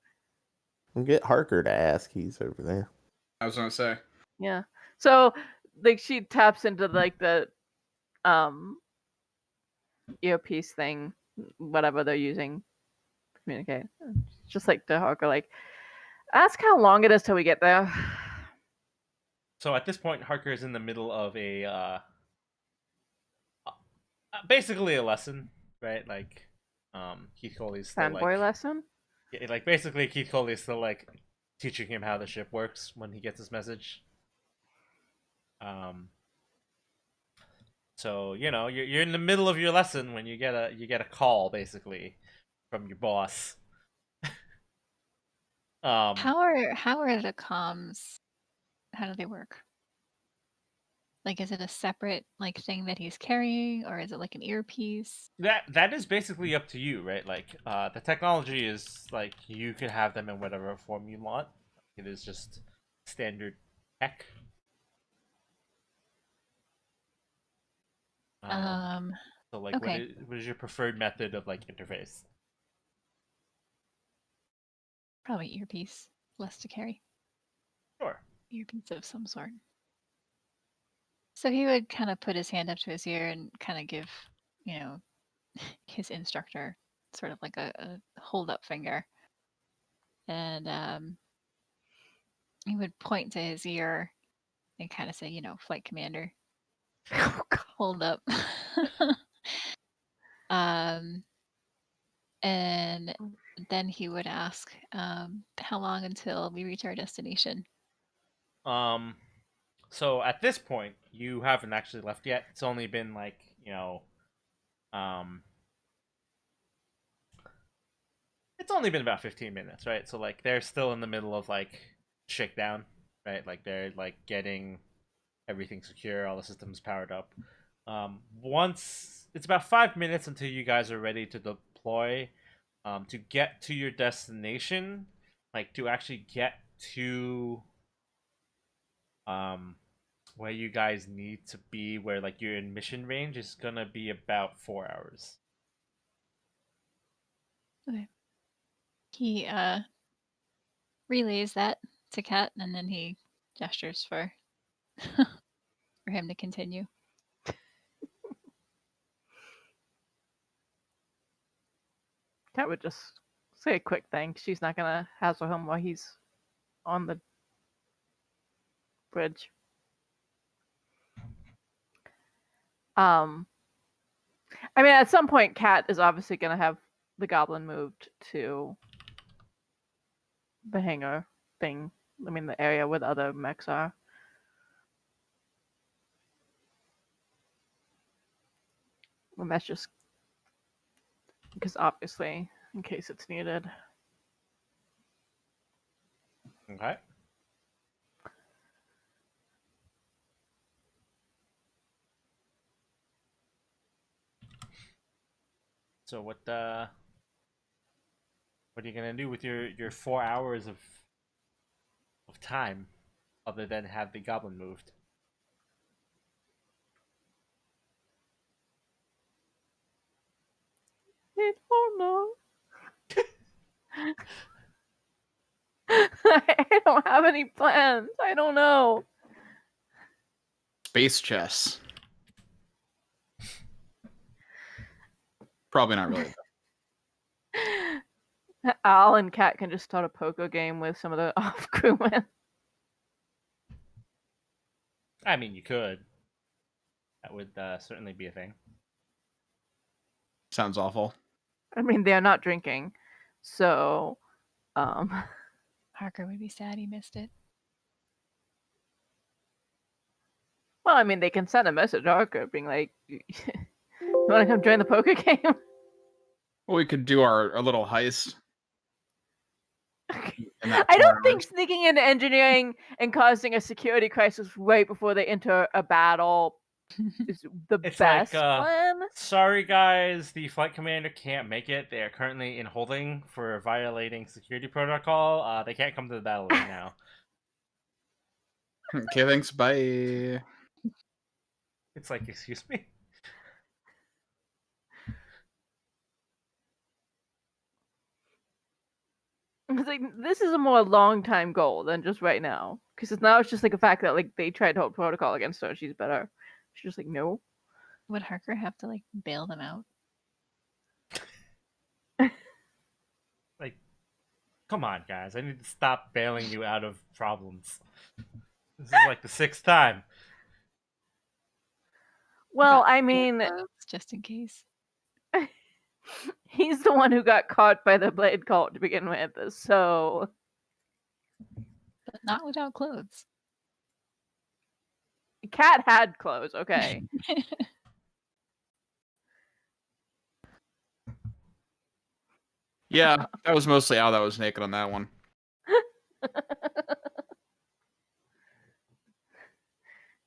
We'll get Harker to ask. He's over there. I was gonna say. Yeah. So, like, she taps into, like, the earpiece thing, whatever they're using to communicate. Just like to Harker, like, ask how long it is till we get there. So at this point, Harker is in the middle of a basically a lesson, right? Like, Keith Coley's still Fanboy lesson. Yeah, like basically Keith Coley's still like teaching him how the ship works when he gets his message. So you're in the middle of your lesson when you get a call basically from your boss. How are the comms? How do they work? Like, is it a separate like thing that he's carrying, or is it like an earpiece? That is basically up to you, right? Like, the technology is like you could have them in whatever form you want. It is just standard tech. So like, okay. what is your preferred method of like interface? Probably earpiece, less to carry. Sure. Earpiece of some sort. So he would kind of put his hand up to his ear and kind of give, his instructor sort of like a hold up finger. And he would point to his ear and kind of say, flight commander, hold up. And then he would ask, how long until we reach our destination? So at this point, you haven't actually left yet. It's only been like, it's only been about 15 minutes, right? So like they're still in the middle of like shakedown, right? Like they're like getting everything secure, all the systems powered up. Once it's about 5 minutes until you guys are ready to deploy, to get to your destination, like to actually get to where you guys need to be, where like you're in mission range, is gonna be about 4 hours. Okay. He relays that to Kat, and then he gestures for for him to continue. Kat would just say a quick thanks. She's not gonna hassle him while he's on the bridge. I mean, at some point, Cat is obviously going to have the goblin moved to the hangar thing. I mean, the area where the other mechs are. And that's just because obviously, in case it's needed. Okay. So what are you gonna do with your 4 hours of time, other than have the goblin moved? I don't know. I don't have any plans. I don't know. Space chess. Probably not really. Al and Kat can just start a poker game with some of the off crewmen. I mean, you could. That would certainly be a thing. Sounds awful. I mean, they're not drinking, so Harker would be sad he missed it. well, I mean, they can send a message to Harker being like, "You want to come join the poker game?" Well, we could do our little heist. I don't think sneaking into engineering and causing a security crisis right before they enter a battle is the It's best like, plan. sorry guys, the flight commander can't make it. They are currently in holding for violating security protocol. They can't come to the battle right now. Okay, thanks. Bye. It's like, excuse me? It's like, this is a more long time goal than just right now. Because now it's just like a fact that like they tried to hold protocol against her. She's better. She's just like, no. Would Harker have to like bail them out? Like, come on, guys. I need to stop bailing you out of problems. This is like the 6th time. Well, But I mean, just in case. he's the one who got caught by the blade cult to begin with, so. But not without clothes. Cat had clothes, okay. Yeah, that was mostly Al that was naked on that one.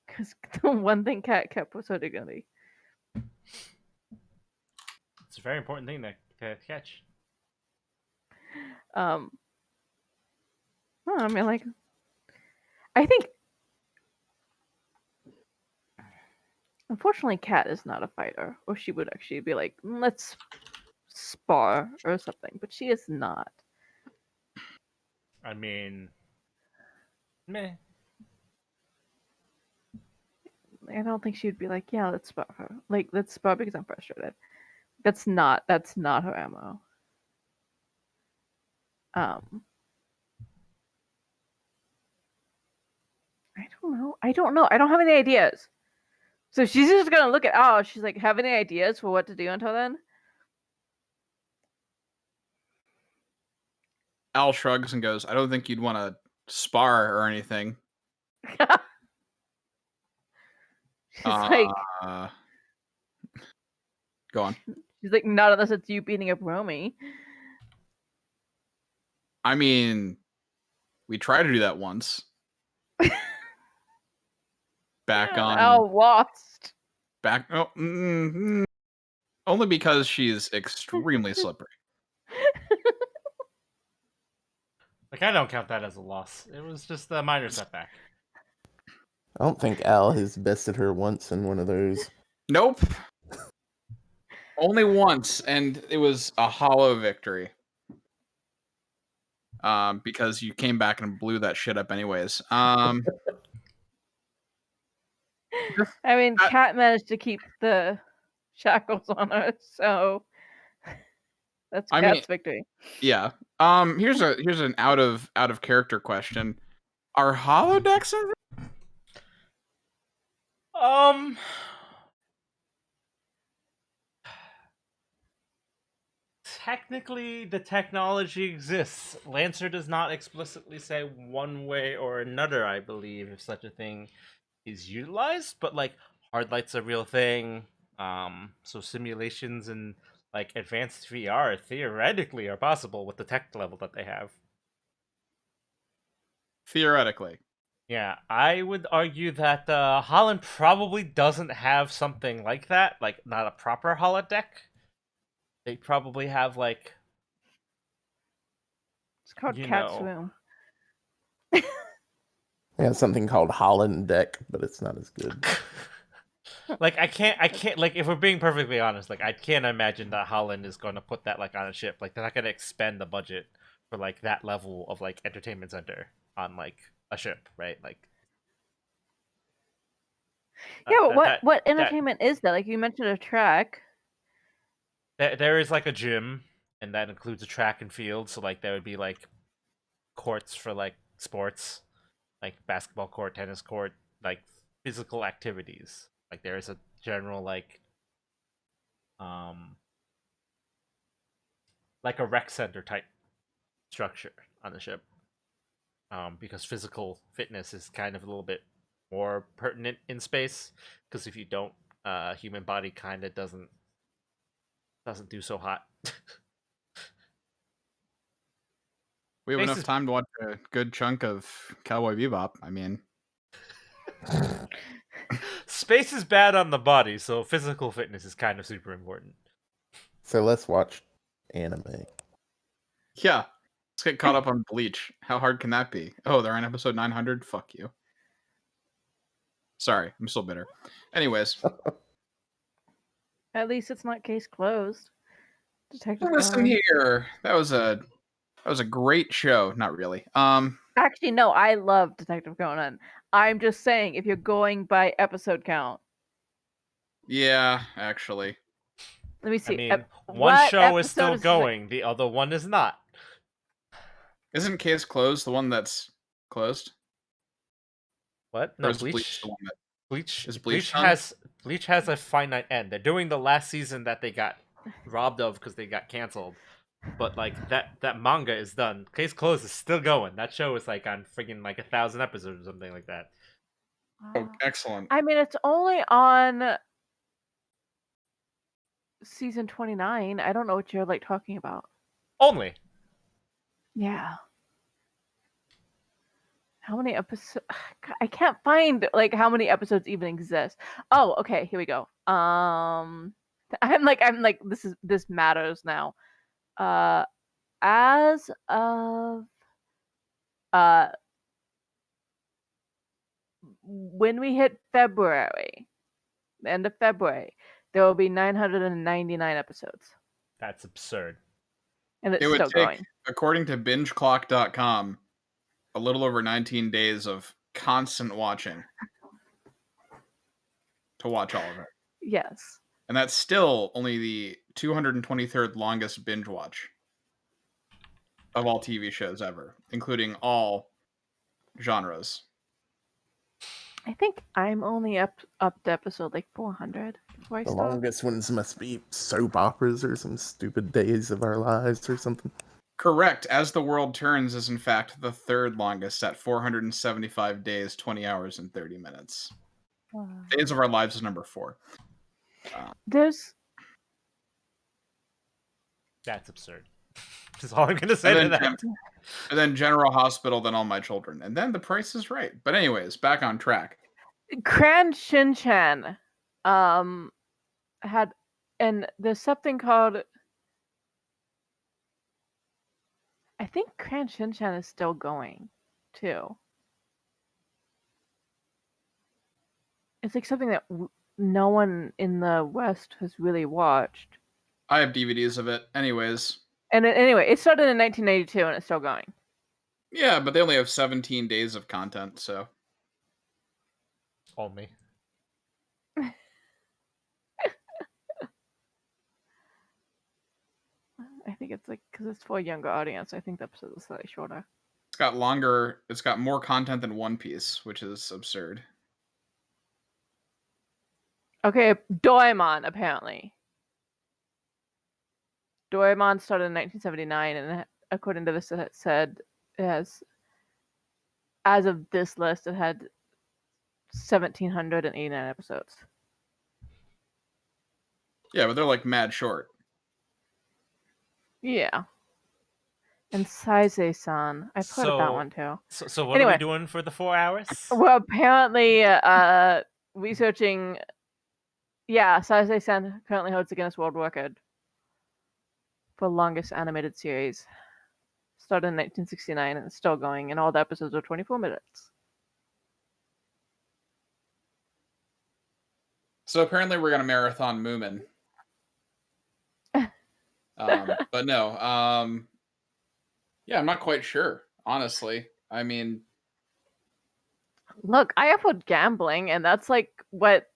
Because the one thing Cat kept was her dignity. It's a very important thing to catch. Well, I mean, like, I think, unfortunately, Cat is not a fighter, or she would actually be like, let's spar or something, but she is not. I mean, meh. I don't think she'd be like, yeah, let's spar her. Like, let's spar because I'm frustrated. That's not her MO. I don't know. I don't have any ideas. So she's just gonna look at she's like, have any ideas for what to do until then? Al shrugs and goes, I don't think you'd want to spar or anything. She's like, go on. She's like, not unless it's you beating up Romy. I mean, we tried to do that once. Back on. Al lost. Only because she's extremely slippery. Like, I don't count that as a loss. It was just a minor setback. I don't think Al has bested her once in one of those. Nope. Only once, and it was a hollow victory. Because you came back and blew that shit up anyways. I mean, Cat managed to keep the shackles on her, so that's Cat's victory. Yeah. Here's an out of character question. Are holodecks in technically the technology exists. Lancer does not explicitly say one way or another, I believe, if such a thing is utilized, but like hardlight's a real thing. So simulations and like advanced VR theoretically are possible with the tech level that they have. Theoretically. Yeah, I would argue that Holland probably doesn't have something like that, like not a proper holodeck. They probably have like It's called you Cat's know. Room. Yeah, something called Holland Deck, but it's not as good. Like I can't like if we're being perfectly honest, like I can't imagine that Holland is going to put that like on a ship. Like they're not going to expend the budget for like that level of like entertainment center on like a ship, right? Like Yeah, but that what entertainment is that? Like you mentioned a track. there is like a gym, and that includes a track and field. So like there would be like courts for like sports, like basketball court, tennis court, like physical activities. Like there is a general um like a rec center type structure on the ship. Because physical fitness is kind of a little bit more pertinent in space. Because if you don't, human body kind of doesn't do so hot. We have Space enough is- time to watch a good chunk of Cowboy Bebop. I mean, Space is bad on the body, so physical fitness is kind of super important. So let's watch anime. yeah. Let's get caught up on Bleach. How hard can that be? Oh, they're on episode 900? Fuck you. Sorry, I'm still bitter. Anyways. At least it's not case closed. Detective Listen Conan. here. That was a great show. Not really. Actually, no, I love Detective Conan. I'm just saying, if you're going by episode count. Yeah, actually. Let me see. I mean, one what show is episode still is going, the other one is not. Isn't Case Closed the one that's closed? What? Or No, is Bleach Bleach. the one that Bleach. is Bleach Bleach has a finite end. They're doing the last season that they got robbed of because they got canceled. But like that manga is done. Case Closed is still going. That show is like on friggin' like 1,000 episodes or something like that. Oh, excellent. I mean, it's only on season 29. I don't know what you're like talking about. Only. Yeah. How many episodes? I can't find like how many episodes even exist. Oh, okay, here we go. I'm like this matters now. As of when we hit February, the end of February, there will be 999 episodes. That's absurd. And it's It would still take, going. according to bingeclock.com, a little over 19 days of constant watching to watch all of it. Yes. And that's still only the 223rd longest binge watch of all TV shows ever, including all genres. I think I'm only up to episode like 400 before I The stop. longest ones must be soap operas or some stupid Days of Our Lives or something. Correct. As the World Turns is in fact the third longest at 475 days, 20 hours, and 30 minutes. Wow. Days of Our Lives is number 4. There's That's absurd. That's all I'm gonna say to that. And then General Hospital, then All My Children, and then The Price is Right. But anyways, back on track. Cran Shinchan had, and there's something called, I think Cran Shinchan is still going too. It's like something that no one in the West has really watched. I have DVDs of it. Anyways. And anyway, it started in 1982 and it's still going. Yeah, but they only have 17 days of content, so. Only. I think it's like, because it's for a younger audience, I think the episode is slightly shorter. It's got more content than One Piece, which is absurd. Okay, Doraemon, apparently. Doraemon started in 1979, and according to this, it said it has, as of this list, it had 1,789 episodes. Yeah, but they're like mad short. Yeah. And Saizei-san, I've heard of that one too. So what are we doing for the 4 hours? Well, apparently, researching. Yeah, Saizei-san currently holds the Guinness World Record for longest animated series. Started in 1969 and it's still going, and all the episodes are 24 minutes. So apparently we're gonna marathon Moomin. But no, yeah, I'm not quite sure, honestly. I mean, look, I upload gambling, and that's like what.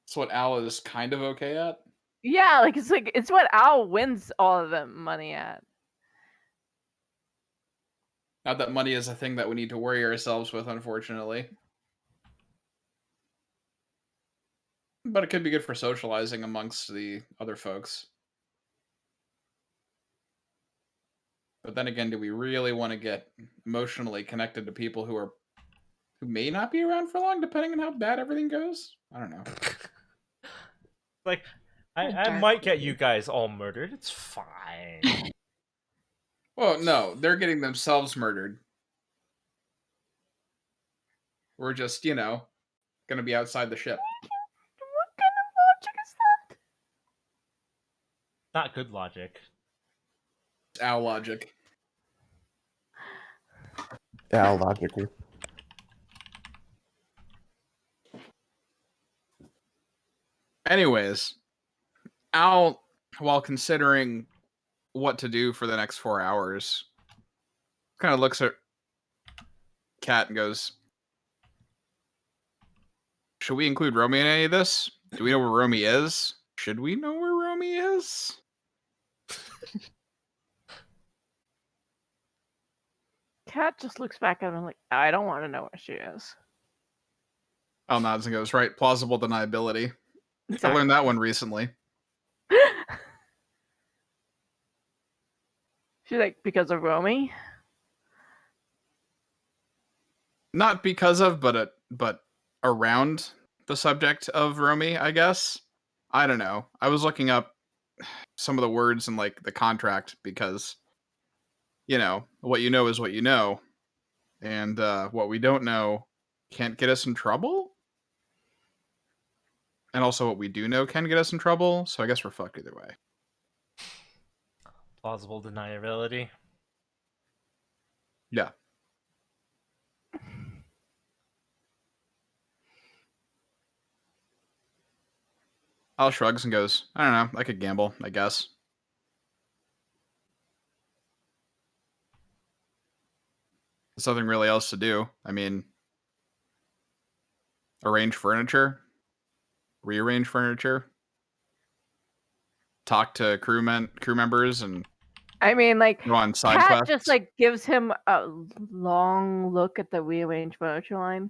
It's what Al is kind of okay at. Yeah, it's what Al wins all of the money at. Not that money is a thing that we need to worry ourselves with, unfortunately. But it could be good for socializing amongst the other folks. But then again, do we really want to get emotionally connected to people who may not be around for long, depending on how bad everything goes? I don't know. Like, I might get you guys all murdered. It's fine. Well, no, they're getting themselves murdered. We're just, gonna be outside the ship. What kind of logic is that? Not good logic. It's Al logic. Al logical. Anyways, Al, while considering what to do for the next 4 hours, kind of looks at Kat and goes, should we include Romy in any of this? Do we know where Romy is? Should we know where Romy is? Kat just looks back at him like, I don't want to know where she is. Al nods and goes, right, plausible deniability. Exactly. I learned that one recently. She's like, because of Romy? Not because of, but around the subject of Romy, I guess. I don't know. I was looking up some of the words in like the contract because, what you know is what you know, and what we don't know can't get us in trouble. And also what we do know can get us in trouble, so I guess we're fucked either way. Plausible deniability. Yeah. Al shrugs and goes, I don't know, I could gamble, I guess. There's nothing really else to do. I mean, arrange furniture, rearrange furniture, talk to crew members, and I mean, like, go on side Kat quests. just like gives him a long look at the rearranged furniture line,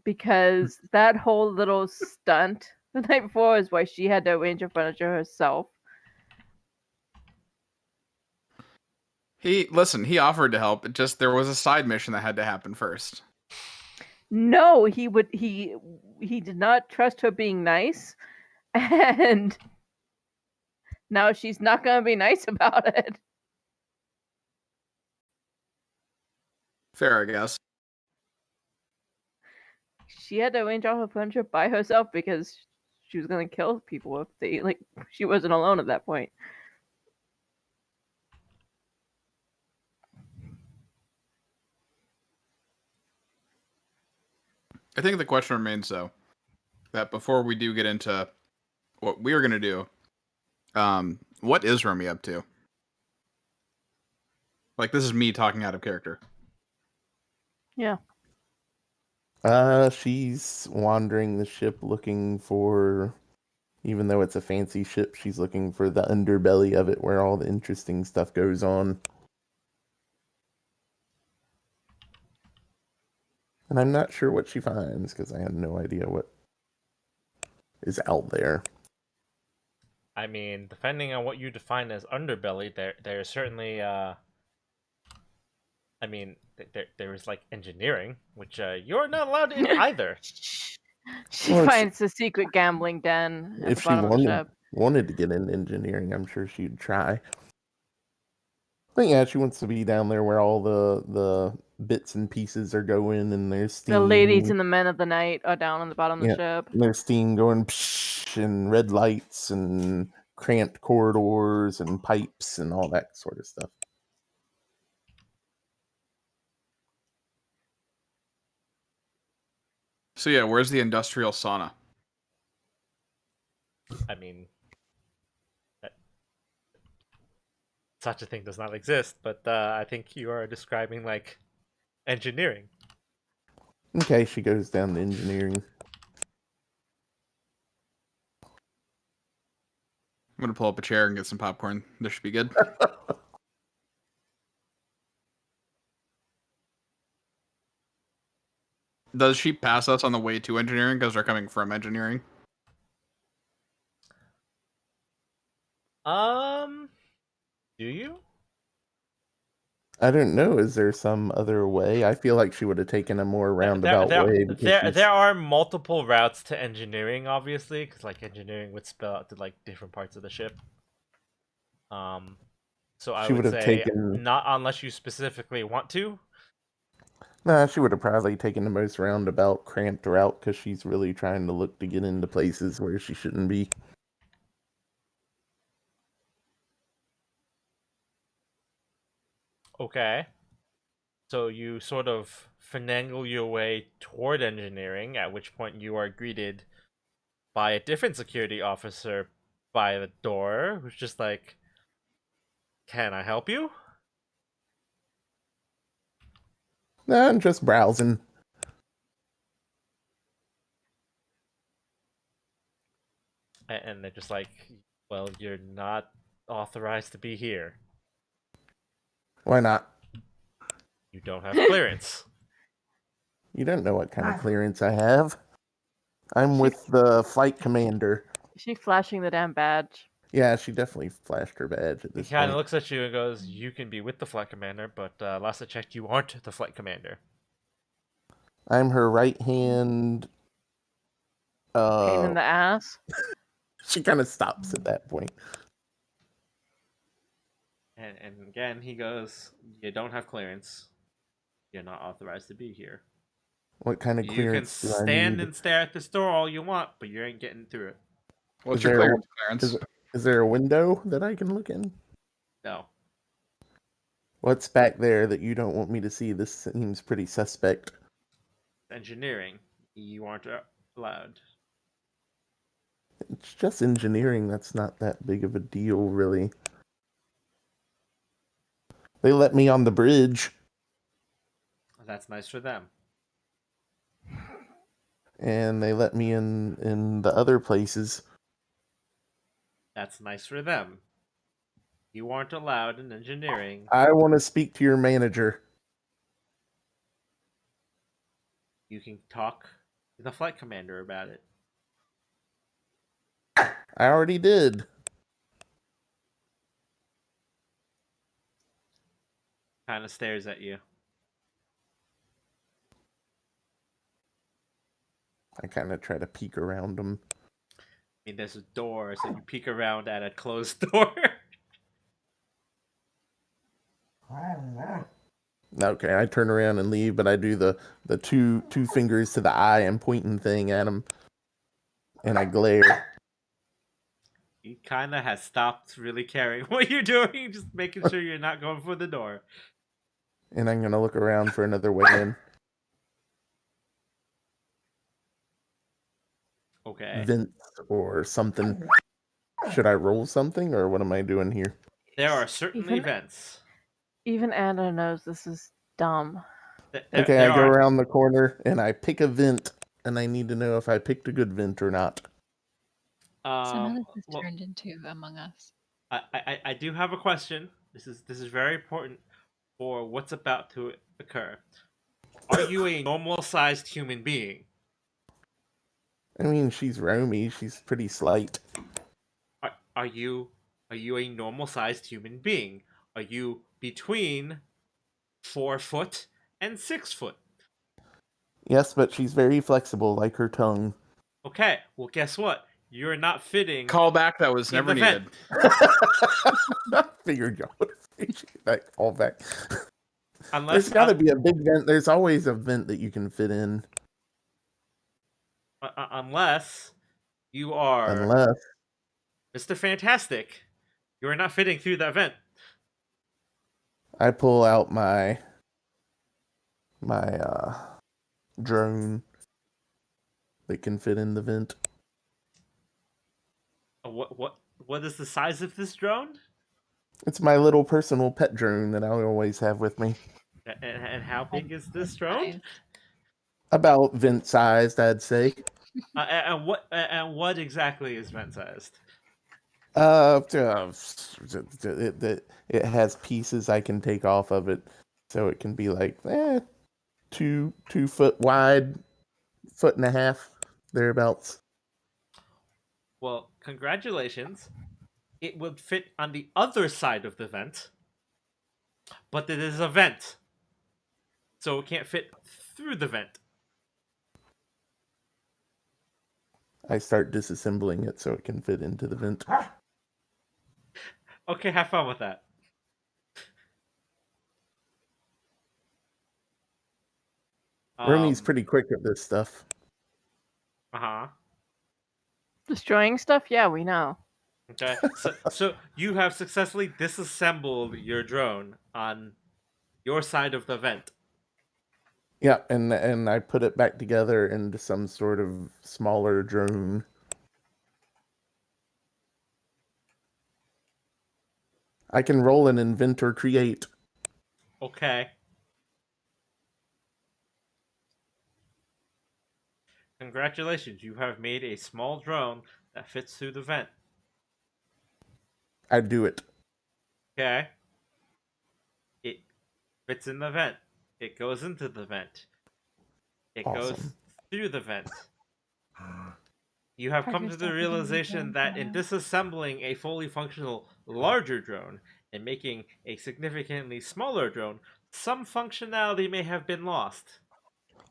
because that whole little stunt the night before is why she had to arrange her furniture herself. He offered to help. It just there was a side mission that had to happen first. No, he did not trust her being nice, and now she's not gonna be nice about it. Fair, I guess. She had to arrange all her furniture by herself because she was gonna kill people if she wasn't alone at that point. I think the question remains, though, that before we do get into what we're going to do, what is Romy up to? Like, this is me talking out of character. Yeah. She's wandering the ship looking for, even though it's a fancy ship, she's looking for the underbelly of it where all the interesting stuff goes on. And I'm not sure what she finds because I have no idea what is out there. I mean, depending on what you define as underbelly, there's certainly I mean, there is like engineering, which you're not allowed in either. She Well, finds a secret gambling den at if the she bottom of the ship. wanted to get into engineering, I'm sure she'd try. But yeah, she wants to be down there where all the bits and pieces are going, and there's steam. The ladies and the men of the night are down on the bottom of the ship. And there's steam going, psh, and red lights, and cramped corridors, and pipes, and all that sort of stuff. So yeah, where's the industrial sauna? I mean, such a thing does not exist, but I think you are describing like engineering. Okay, she goes down to engineering. I'm gonna pull up a chair and get some popcorn. This should be good. Does she pass us on the way to engineering because they're coming from engineering? Do you? I don't know. Is there some other way? I feel like she would have taken a more roundabout way. There are multiple routes to engineering, obviously, because like engineering would spell out to like different parts of the ship. So I would say not unless you specifically want to. Nah, she would have probably taken the most roundabout, cramped route because she's really trying to look to get into places where she shouldn't be. Okay. So you sort of finagle your way toward engineering, at which point you are greeted by a different security officer by the door, who's just like, "Can I help you?" Nah, I'm just browsing. And they're just like, "Well, you're not authorized to be here. Why not? You don't have clearance." You don't know what kind of clearance I have. I'm with the flight commander. Is she flashing the damn badge? Yeah, she definitely flashed her badge at this He kind point. of looks at you and goes, "You can be with the flight commander, but last I checked, you aren't the flight commander." I'm her right hand. Pain in the ass. She kind of stops at that point. And again, he goes, "You don't have clearance. You're not authorized to be here. What kind of clearance You can stand and stare at this door all you want, but you ain't getting through it." What's your clearance, Clarence? Is there a window that I can look in? No. What's back there that you don't want me to see? This seems pretty suspect. Engineering. You aren't allowed. It's just engineering. That's not that big of a deal, really. They let me on the bridge. That's nice for them. And they let me in the other places. That's nice for them. You aren't allowed in engineering. I want to speak to your manager. You can talk to the flight commander about it. I already did. Kind of stares at you. I kind of try to peek around him. I mean, there's a door, so you peek around at a closed door. Okay, I turn around and leave, but I do the two fingers to the eye and pointing thing at him, and I glare. He kind of has stopped really caring what you're doing, just making sure you're not going for the door. And I'm gonna look around for another way in. Okay. Vents or something. Should I roll something, or what am I doing here? There are certainly vents. Even Anna knows this is dumb. Okay, I go around the corner and I pick a vent, and I need to know if I picked a good vent or not. So now this is turned into Among Us. I do have a question. This is very important for what's about to occur. Are you a normal-sized human being? I mean, she's Romy. She's pretty slight. Are you a normal sized human being? Are you between 4 foot and 6 foot? Yes, but she's very flexible, like her tongue. Okay, well, guess what? You're not fitting Call back that was in never the vent. needed. I figured y'all would appreciate that callback. Unless There's got to be a big vent. There's always a vent that you can fit in. unless you are Unless Mr. Fantastic, you are not fitting through that vent. I pull out my drone that can fit in the vent. What is the size of this drone? It's my little personal pet drone that I always have with me. And how big is this drone? Nice. About vent sized, I'd say. And what exactly is vent sized? It has pieces I can take off of it, so it can be like 2 foot wide, 1.5 foot, thereabouts. Well, congratulations. It would fit on the other side of the vent, but it is a vent, so it can't fit through the vent. I start disassembling it so it can fit into the vent. Okay, have fun with that. Romy's pretty quick at this stuff. Uh-huh. Destroying stuff? Yeah, we know. Okay, so you have successfully disassembled your drone on your side of the vent. Yeah, and I put it back together into some sort of smaller drone. I can roll an invent or create. Okay. Congratulations, you have made a small drone that fits through the vent. I do it. Okay. It fits in the vent. It goes into the vent. It goes Awesome. through the vent. You have come to the realization that in disassembling a fully functional larger drone and making a significantly smaller drone, some functionality may have been lost.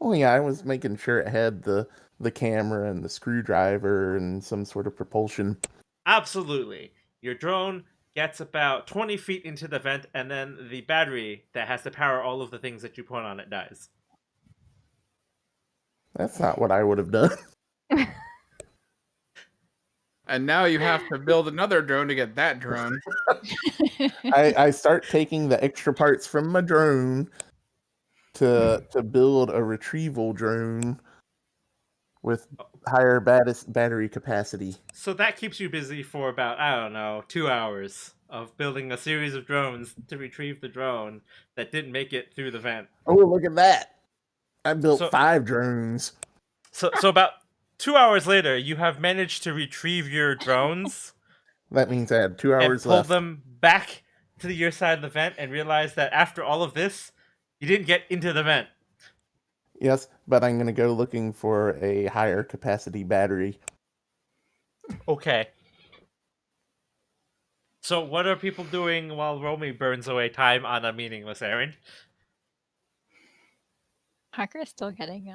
Oh yeah, I was making sure it had the camera and the screwdriver and some sort of propulsion. Absolutely. Your drone gets about 20 feet into the vent, and then the battery that has to power all of the things that you put on it dies. That's not what I would have done. And now you have to build another drone to get that drone. I start taking the extra parts from my drone to build a retrieval drone with higher battery capacity. So that keeps you busy for about, I don't know, 2 hours of building a series of drones to retrieve the drone that didn't make it through the vent. Oh, look at that. I built So- 5 drones. So about 2 hours later, you have managed to retrieve your drones That means I had 2 and hours pull left. them back to your side of the vent and realize that after all of this, you didn't get into the vent. Yes, but I'm going to go looking for a higher capacity battery. Okay. So what are people doing while Romy burns away time on a meaningless errand? Hacker is still getting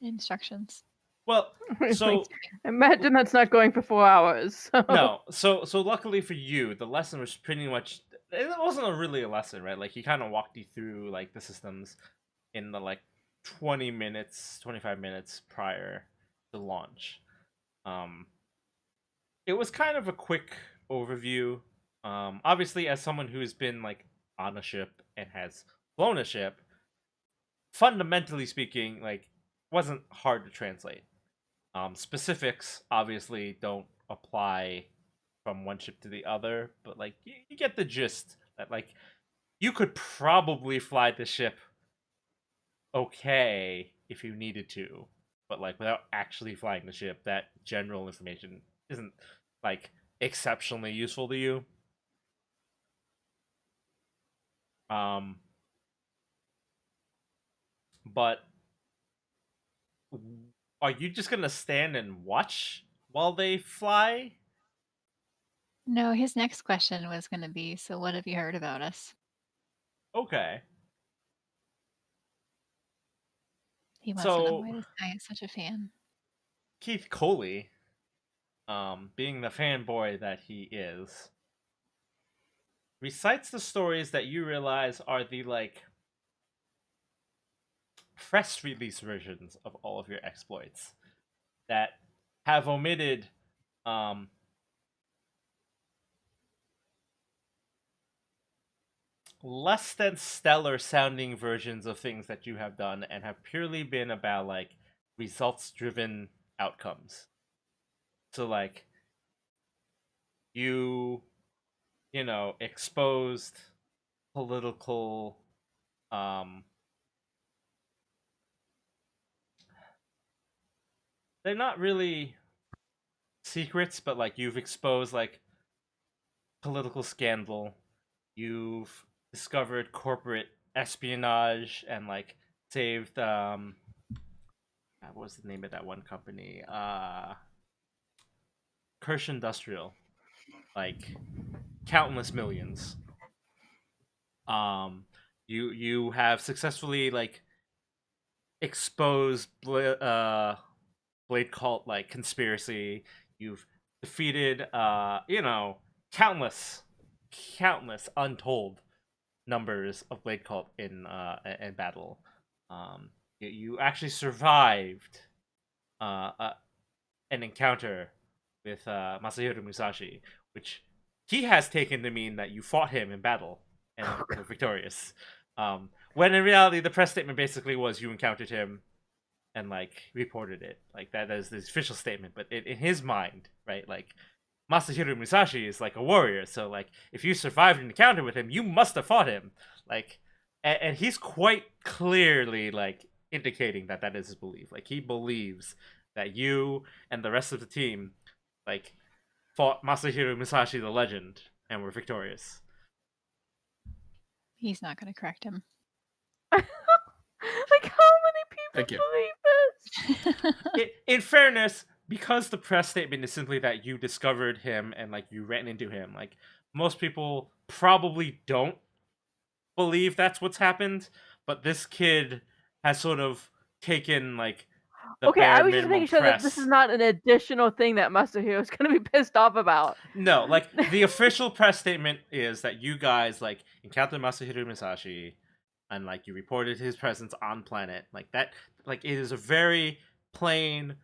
instructions. Well, so imagine that's not going for 4 hours. So. no, so luckily for you, the lesson was pretty much, it wasn't really a lesson, right? Like he kind of walked you through like the systems in the like 20 minutes, 25 minutes prior to launch. It was kind of a quick overview. Obviously, as someone who's been like on a ship and has flown a ship, fundamentally speaking, like wasn't hard to translate. Specifics obviously don't apply from one ship to the other, but like you get the gist that like you could probably fly the ship okay if you needed to, but like without actually flying the ship, that general information isn't like exceptionally useful to you. But are you just gonna stand and watch while they fly? No, his next question was going to be, so what have you heard about us? Okay. He wants to know So why this guy is such a fan. Keith Coley, being the fanboy that he is, recites the stories that you realize are the like press release versions of all of your exploits that have omitted um, less than stellar sounding versions of things that you have done and have purely been about like results driven outcomes. So like you exposed political um they're not really secrets, but like you've exposed like political scandal, you've discovered corporate espionage and like saved what was the name of that one company? Kirsch Industrial, like countless millions. You have successfully like exposed Blade Cult like conspiracy. You've defeated countless untold numbers of Blade Cult in battle. You actually survived an encounter with Masahiro Musashi, which he has taken to mean that you fought him in battle and were victorious. When in reality, the press statement basically was you encountered him and like reported it. Like that is the official statement, but in his mind, right? Like Masahiro Musashi is like a warrior, so like if you survived an encounter with him, you must have fought him. Like, and he's quite clearly like indicating that that is his belief. Like he believes that you and the rest of the team like fought Masahiro Musashi the legend and were victorious. He's not going to correct him. Like, how many people believe this? In fairness, because the press statement is simply that you discovered him and like you ran into him, like most people probably don't believe that's what's happened. But this kid has sort of taken like the Okay, bare I was just minimum making sure that this press. is not an additional thing that Masahiro is going to be pissed off about. No, like the official press statement is that you guys like encountered Masahiro Musashi and like you reported his presence on planet. Like that, like it is a very plain,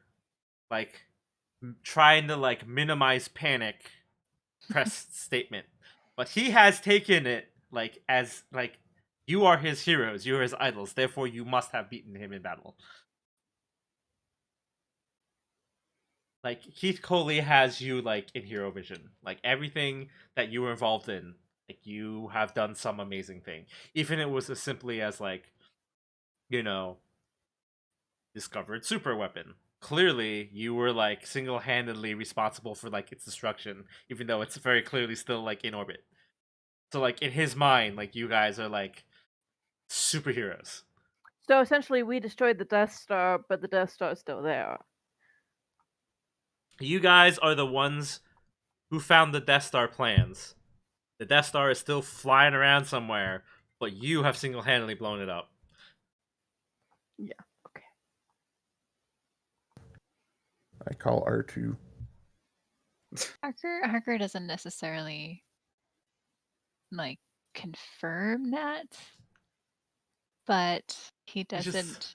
like trying to like minimize panic press statement. But he has taken it like as like you are his heroes, you are his idols, therefore you must have beaten him in battle. Like Keith Coley has you like in hero vision. Like everything that you were involved in, like you have done some amazing thing. Even it was as simply as like, discovered super weapon. Clearly, you were like single-handedly responsible for like its destruction, even though it's very clearly still like in orbit. So like in his mind, like you guys are like superheroes. So essentially, we destroyed the Death Star, but the Death Star is still there. You guys are the ones who found the Death Star plans. The Death Star is still flying around somewhere, but you have single-handedly blown it up. Yeah. Okay. I call R2. Harker doesn't necessarily like confirm that, but he doesn't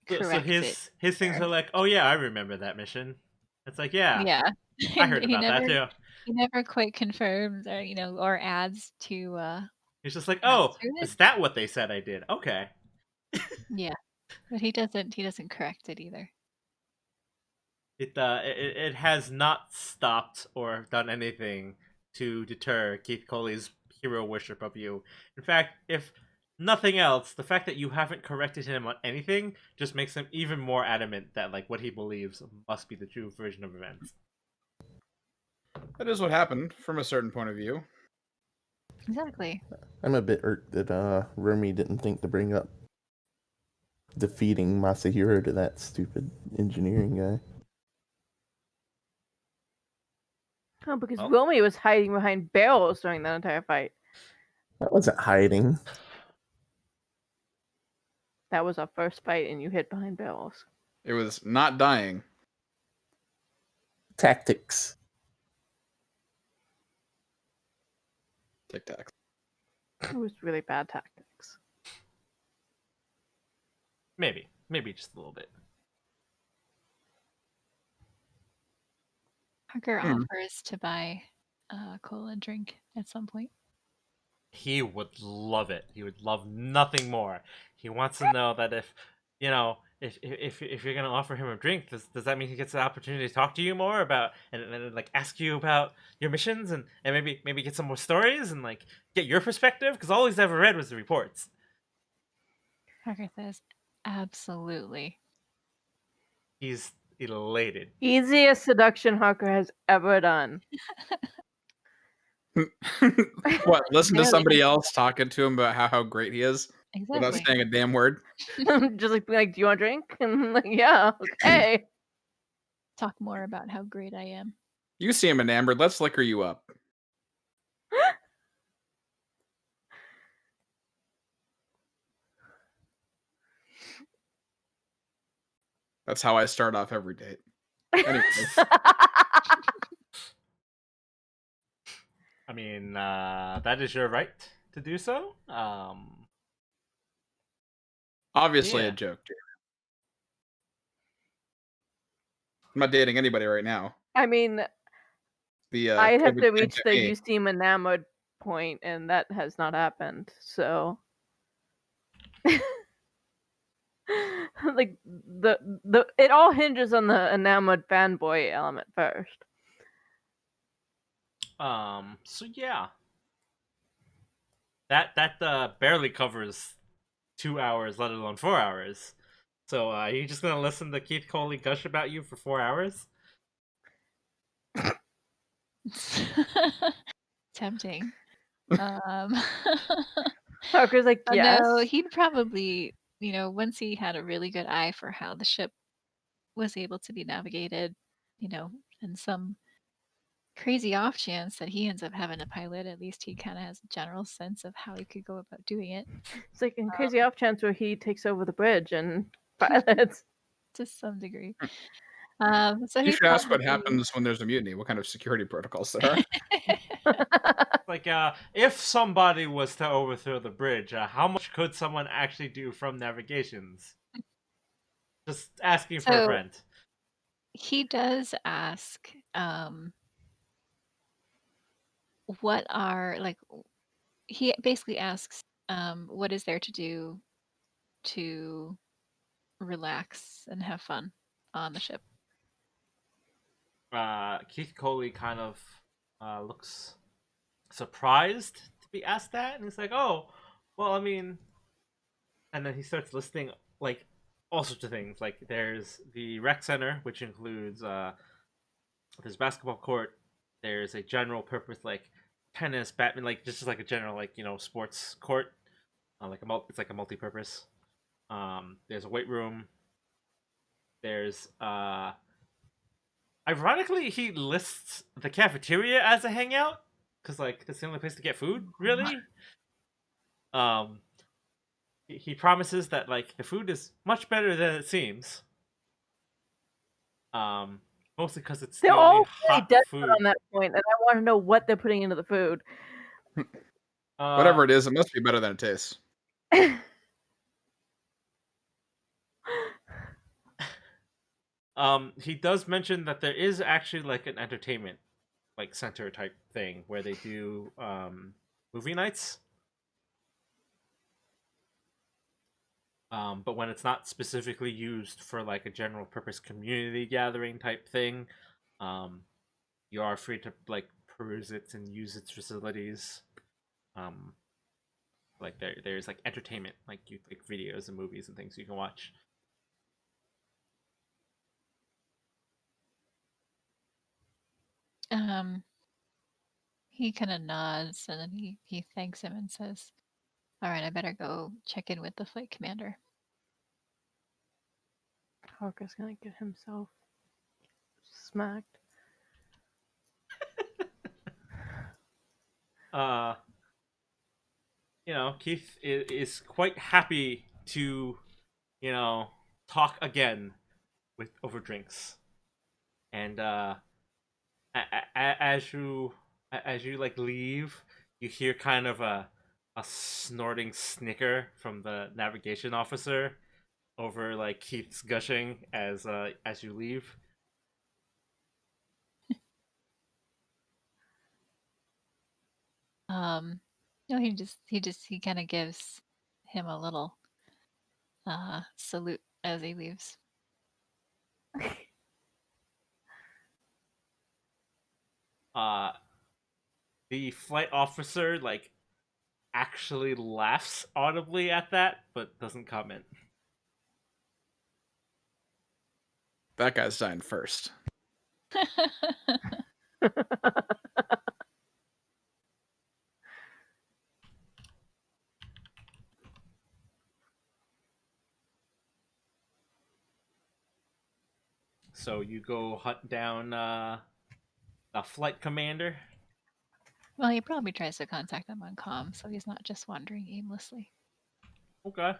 correct it. His things are like, oh yeah, I remember that mission. It's like, yeah, I heard about that too. He never quite confirms or or adds to He's just like, adds oh, to it. is that what they said I did? Okay. Yeah. But he doesn't correct it either. It has not stopped or done anything to deter Keith Coley's hero worship of you. In fact, if nothing else, the fact that you haven't corrected him on anything just makes him even more adamant that like what he believes must be the true version of events. That is what happened from a certain point of view. Exactly. I'm a bit irked that Romy didn't think to bring up defeating Masahiro to that stupid engineering guy. Oh, because Oh. Romy was hiding behind barrels during that entire fight. That wasn't hiding. That was our first fight, and you hid behind barrels. It was not dying. Tactics. Tic Tac. It was really bad tactics. Maybe just a little bit. Parker offers to buy a cola drink at some point. He would love it. He would love nothing more. He wants to know that if you're gonna offer him a drink, does that mean he gets the opportunity to talk to you more about and like ask you about your missions and maybe get some more stories and like get your perspective? Because all he's ever read was the reports. Parker says, absolutely. He's elated. Easiest seduction Harker has ever done. What? Listen to somebody else talking to him about how great he is without Exactly. saying a damn word. Just like, do you want a drink? And like, yeah, okay. Talk more about how great I am. You seem enamored. Let's liquor you up. That's how I start off every date. Anyways. I mean, that is your right to do so. Obviously Yeah. a joke, Jamie. I'm not dating anybody right now. I mean, The I'd have COVID to reach the pandemic. you seem enamored point, and that has not happened. So, like the it all hinges on the enamored fanboy element first. So yeah, that barely covers 2 hours, let alone 4 hours. So are you just gonna listen to Keith Coley gush about you for 4 hours? Tempting. Parker's like, yes. No, he'd probably, once he had a really good eye for how the ship was able to be navigated, and some crazy off chance that he ends up having a pilot, at least he kind of has a general sense of how he could go about doing it. It's like in crazy off chance where he takes over the bridge and pilots. To some degree. You So should ask what happens when there's a mutiny. What kind of security protocols there are? Like, if somebody was to overthrow the bridge, how much could someone actually do from navigations? Just asking for a friend. He does ask, what are, like, he basically asks, what is there to do to relax and have fun on the ship? Keith Coley kind of looks surprised to be asked that, and he's like, "Oh, well, I mean," and then he starts listing like all sorts of things. Like there's the rec center, which includes there's basketball court. There's a general purpose like tennis, badminton, like just like a general like sports court, it's like a multi-purpose. There's a weight room. There's ironically, he lists the cafeteria as a hangout because like that's the only place to get food, really. He promises that like the food is much better than it seems. Mostly because it's They're the only all really hot desperate food. on that point, and I want to know what they're putting into the food. Whatever it is, it must be better than it tastes. He does mention that there is actually like an entertainment like center type thing where they do movie nights. But when it's not specifically used for like a general purpose community gathering type thing, you are free to like peruse it and use its facilities. Like there's like entertainment, like videos and movies and things you can watch. He kind of nods and then he thanks him and says, "All right, I better go check in with the flight commander." Parker's gonna get himself smacked. Keith is quite happy to, talk again with over drinks, and as you like leave, you hear kind of a snorting snicker from the navigation officer over like Keith's gushing as you leave. No, he kind of gives him a little salute as he leaves. The flight officer like actually laughs audibly at that, but doesn't comment. That guy's dying first. So you go hunt down a flight commander. Well, he probably tries to contact them on comm, so he's not just wandering aimlessly. Okay.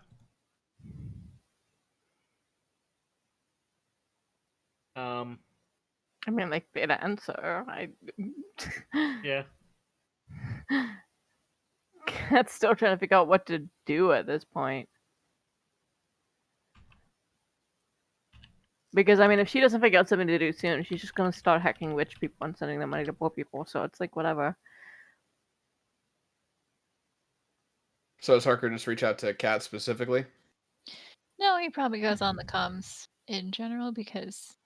I mean, like, they'd answer. Yeah. Cat's still trying to figure out what to do at this point. Because, I mean, if she doesn't figure out something to do soon, she's just going to start hacking rich people and sending them money to poor people. So it's like, whatever. So does Harker just reach out to Kat specifically? No, he probably goes on the comms in general because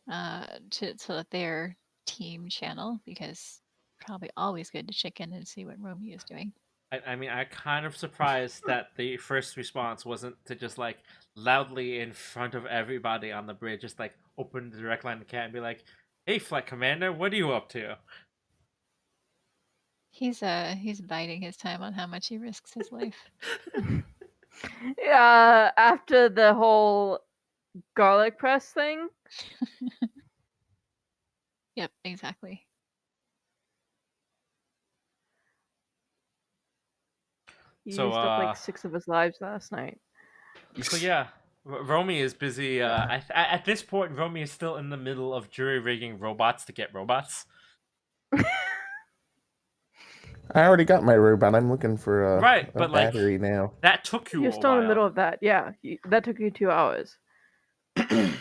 to their team channel, because probably always good to check in and see what Romy is doing. I mean, I'm kind of surprised that the first response wasn't to just like loudly in front of everybody on the bridge, just like open the direct line to Cat and be like, "Hey, flight commander, what are you up to?" He's biding his time on how much he risks his life. Yeah, after the whole garlic press thing. Yep, exactly. He So, used up like 6 of his lives last night. So yeah, Romy is busy. At this point, Romy is still in the middle of jury rigging robots to get robots. I already got my robot. I'm looking for a but battery now. That took you You're a still while. in the middle of that. Yeah, that took you 2 hours. The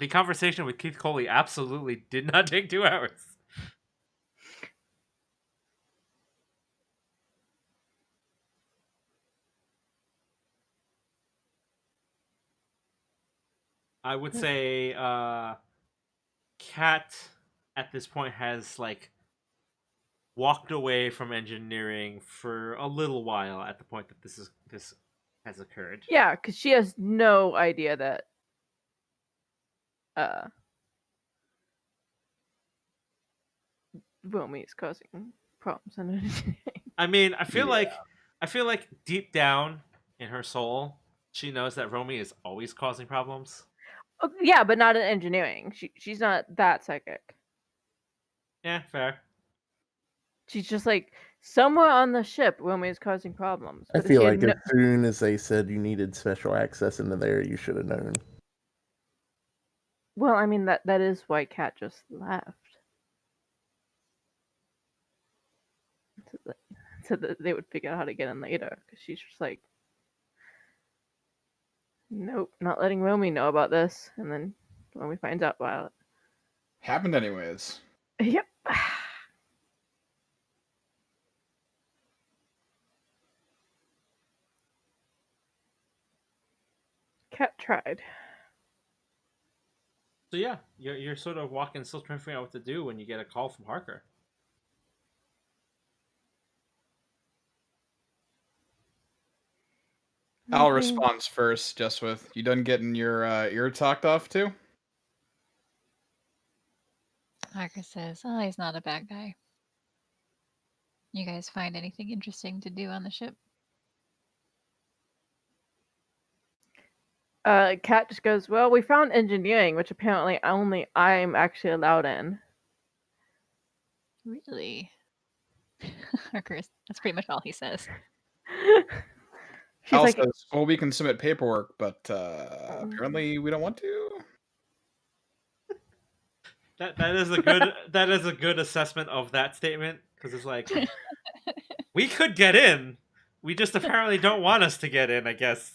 conversation with Keith Coley absolutely did not take 2 hours. I would say Kat at this point has like walked away from engineering for a little while at the point that this has occurred. Yeah, because she has no idea that Romy is causing problems in engineering. I mean, I feel like deep down in her soul, she knows that Romy is always causing problems. Yeah, but not in engineering. She's not that psychic. Yeah, fair. She's just like somewhere on the ship, Romy is causing problems. I feel like as soon as they said you needed special access into there, you should have known. Well, I mean that is why Kat just left. So that they would figure out how to get in later, because she's just like, nope, not letting Romy know about this, and then Romy finds out about it. Happened anyways. Yep. Kat tried. So yeah, you're sort of walking, still trying to figure out what to do when you get a call from Harker. Al responds first, just with, "You done getting your ear talked off too?" Harker says, "Oh, he's not a bad guy. You guys find anything interesting to do on the ship?" Kat just goes, well, we found engineering, which apparently only I'm actually allowed in. Really? Harker, that's pretty much all he says. She's Al like, says, well, we can submit paperwork, but apparently we don't want to. That is a good assessment of that statement, because it's like we could get in, we just apparently don't want us to get in, I guess.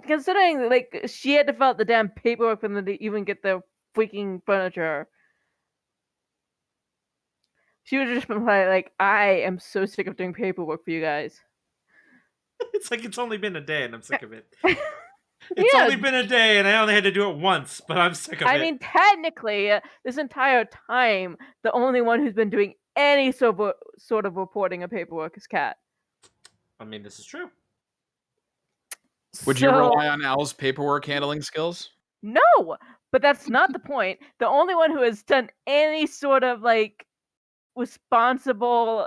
considering like she had to fill out the damn paperwork for them to even get the freaking furniture. She would just been like, I am so sick of doing paperwork for you guys. It's like it's only been a day and I'm sick of it. It's only been a day and I only had to do it once, but I'm sick of it. I mean, technically, this entire time, the only one who's been doing any sort of reporting of paperwork is Kat. I mean, this is true. Would you rely on Al's paperwork handling skills? No, but that's not the point. The only one who has done any sort of like responsible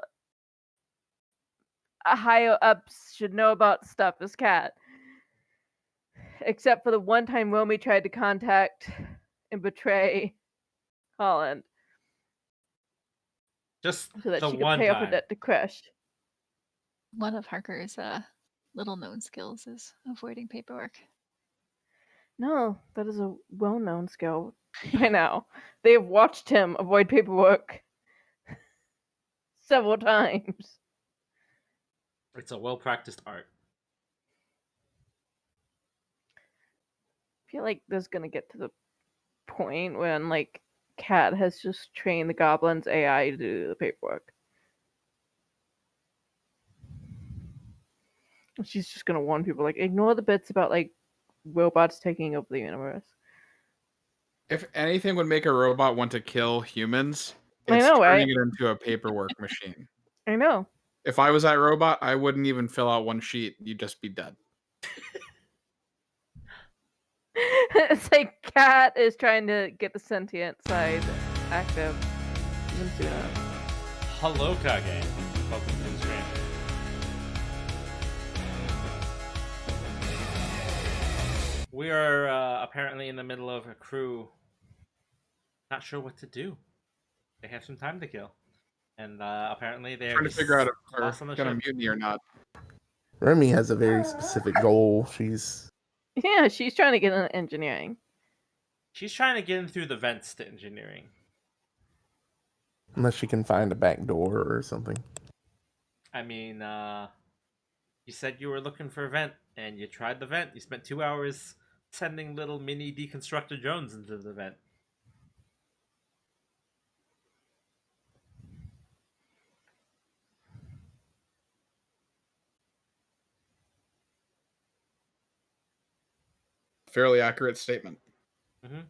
higher ups should know about stuff is Kat. Except for the one time Romy tried to contact and betray Holland. Just so that the she could one pay time. off her debt to Crush. One of Harker's little known skills is avoiding paperwork. No, that is a well known skill by now. They have watched him avoid paperwork several times. It's a well practiced art. I feel like there's gonna get to the point when like Kat has just trained the goblin's AI to do the paperwork. She's just gonna warn people like ignore the bits about like robots taking over the universe. If anything would make a robot want to kill humans, it's I know, turning right? it into a paperwork machine. I know. If I was that robot, I wouldn't even fill out one sheet. You'd just be dead. It's like Kat is trying to get the sentient side active even sooner. Hello, Kage. Welcome to the stream. We are apparently in the middle of a crew. Not sure what to do. They have some time to kill. And apparently they're trying to figure out if on they're the going to ship. mutiny or not. Romy has a very specific goal. She's trying to get into engineering. She's trying to get in through the vents to engineering. Unless she can find a back door or something. I mean, you said you were looking for a vent, and you tried the vent. You spent 2 hours sending little mini deconstructor drones into the vent. Fairly accurate statement. Mm-hmm.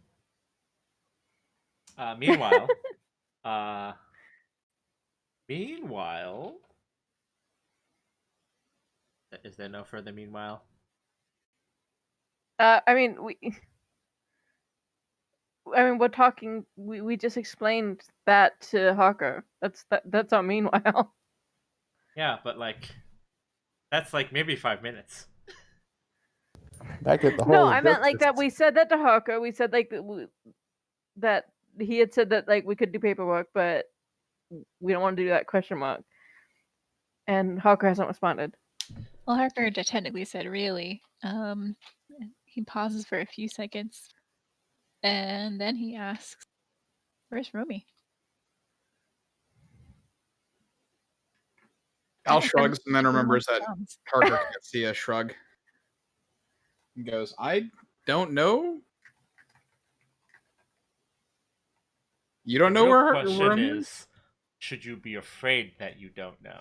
Meanwhile, is there no further meanwhile? I mean, we're talking. We just explained that to Hawker. That's our meanwhile. Yeah, but like, that's like maybe 5 minutes. Back at the whole. No, I meant like that. We said that to Hawker. We said like that he had said that like we could do paperwork, but we don't want to do that question mark. And Hawker hasn't responded. Well, Harker technically said really. He pauses for a few seconds, and then he asks, "Where's Romy?" Al shrugs and then remembers that Harker can't see a shrug. He goes, I don't know. You don't know where the question Romy is, should you be afraid that you don't know?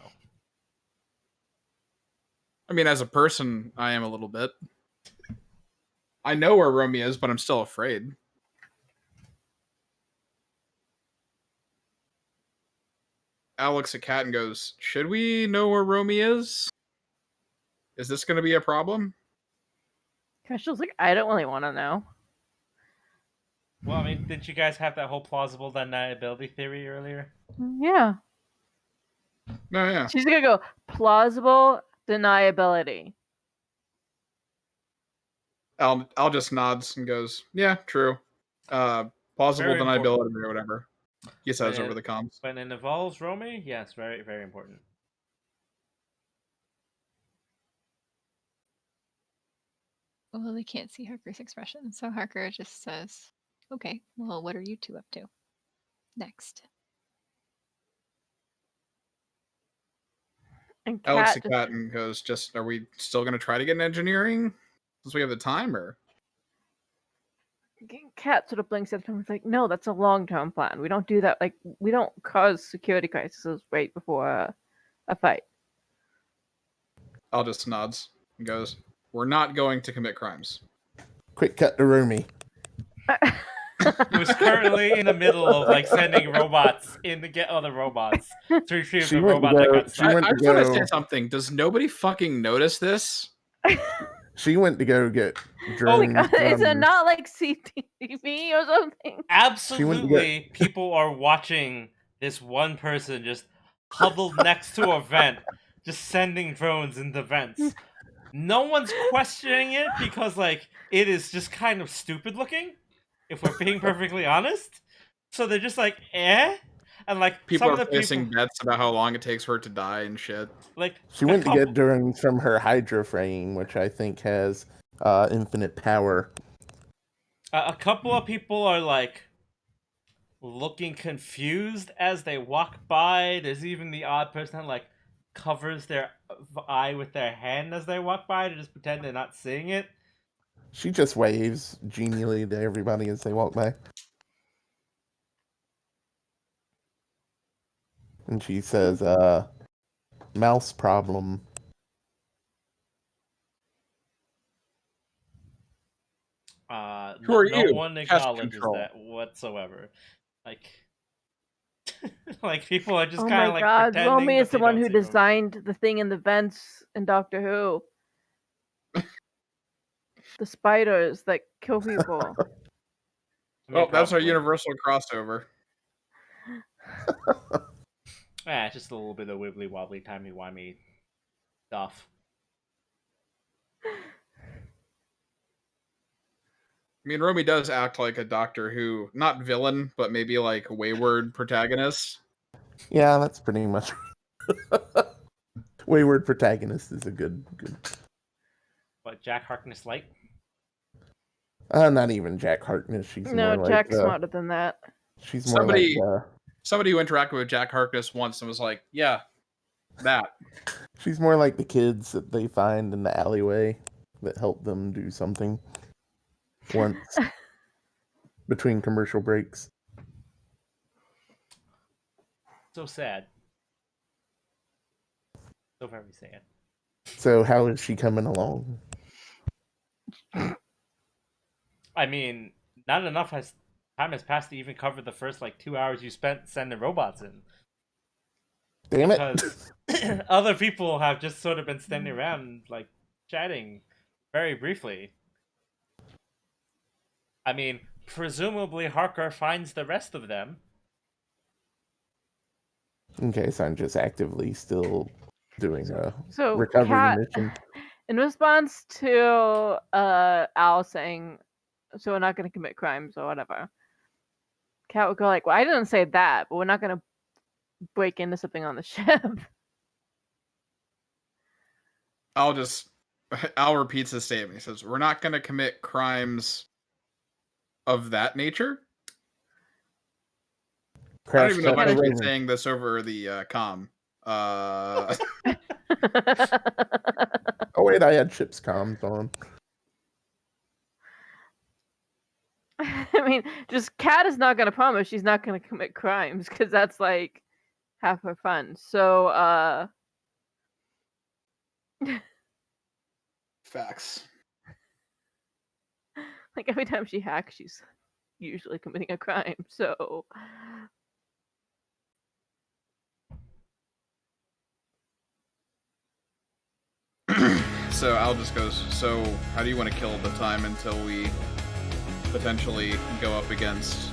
I mean, as a person, I am a little bit. I know where Romy is, but I'm still afraid. Al looks at Kat and goes, should we know where Romy is? Is this going to be a problem? Crystal's like, I don't really want to know. Well, I mean, didn't you guys have that whole plausible deniability theory earlier? Yeah. No, yeah. She's going to go, plausible deniability. Al just nods and goes, yeah, true. Plausible Very deniability important. or whatever. He says over the comms. When it involves Romy, yes, very, very important. Well, they can't see Harker's expression, so Harker just says, okay, well, what are you two up to? Next. And Alex Kat the cat and goes, are we still going to try to get an engineering? Since we have the time, or? Kat sort of blinks at him and is like, no, that's a long-term plan. We don't do that. Like, we don't cause security crises right before a fight. Al just nods and goes, we're not going to commit crimes. Quick cut to Rumi. Who's currently in the middle of like sending robots in to get other robots to retrieve the robot that got stuck. I just want to say something. Does nobody fucking notice this? She went to go get drones. Is it not like CTV or something? Absolutely, people are watching this one person just huddled next to a vent, just sending drones into vents. No one's questioning it because, like, it is just kind of stupid looking, if we're being perfectly honest. So they're just like, eh? And, like, people some are of the placing people... bets about how long it takes for it to die and shit. Like, she went to get drones from her Hydra frame, which I think has infinite power. A couple of people are, like, looking confused as they walk by. There's even the odd person that, like, covers their eye with their hand as they walk by to just pretend they're not seeing it. She just waves genially to everybody as they walk by. And she says, mouse problem. Who are you? No one acknowledges that whatsoever. Like, like people are just kind of like God, pretending. Romy is the one who Romy. designed the thing in the vents in Doctor Who. The spiders that kill people. Well, that's our universal crossover. Yeah, it's just a little bit of wibbly wobbly, timey wimey stuff. I mean, Romy does act like a Doctor Who, not villain, but maybe like wayward protagonist. Yeah, that's pretty much. Wayward protagonist is a good. What, Jack Harkness light? Not even Jack Harkness. She's no, more Jack's like, smarter than that. She's more like somebody who interacted with Jack Harkness once and was like, "Yeah, that." She's more like the kids that they find in the alleyway that help them do something once between commercial breaks. So sad. So very sad. So how is she coming along? I mean, not enough time has passed to even cover the first like 2 hours you spent sending robots in. Damn it! Because other people have just sort of been standing around like chatting very briefly. I mean, presumably Harker finds the rest of them. Okay, so I'm just actively still doing a So recovery Kat, mission. in response to Al saying, "So we're not going to commit crimes or whatever," Kat would go like, "Well, I didn't say that, but we're not going to break into something on the ship." Al repeats his statement. He says, "We're not going to commit crimes of that nature." I don't even know if I should be saying this over the comm. Oh wait, I had Chip's comms on. I mean, just Kat is not going to promise she's not going to commit crimes because that's like half her fun. So, facts. Like every time she hacks, she's usually committing a crime. So, so Al just goes, "So how do you want to kill the time until we potentially go up against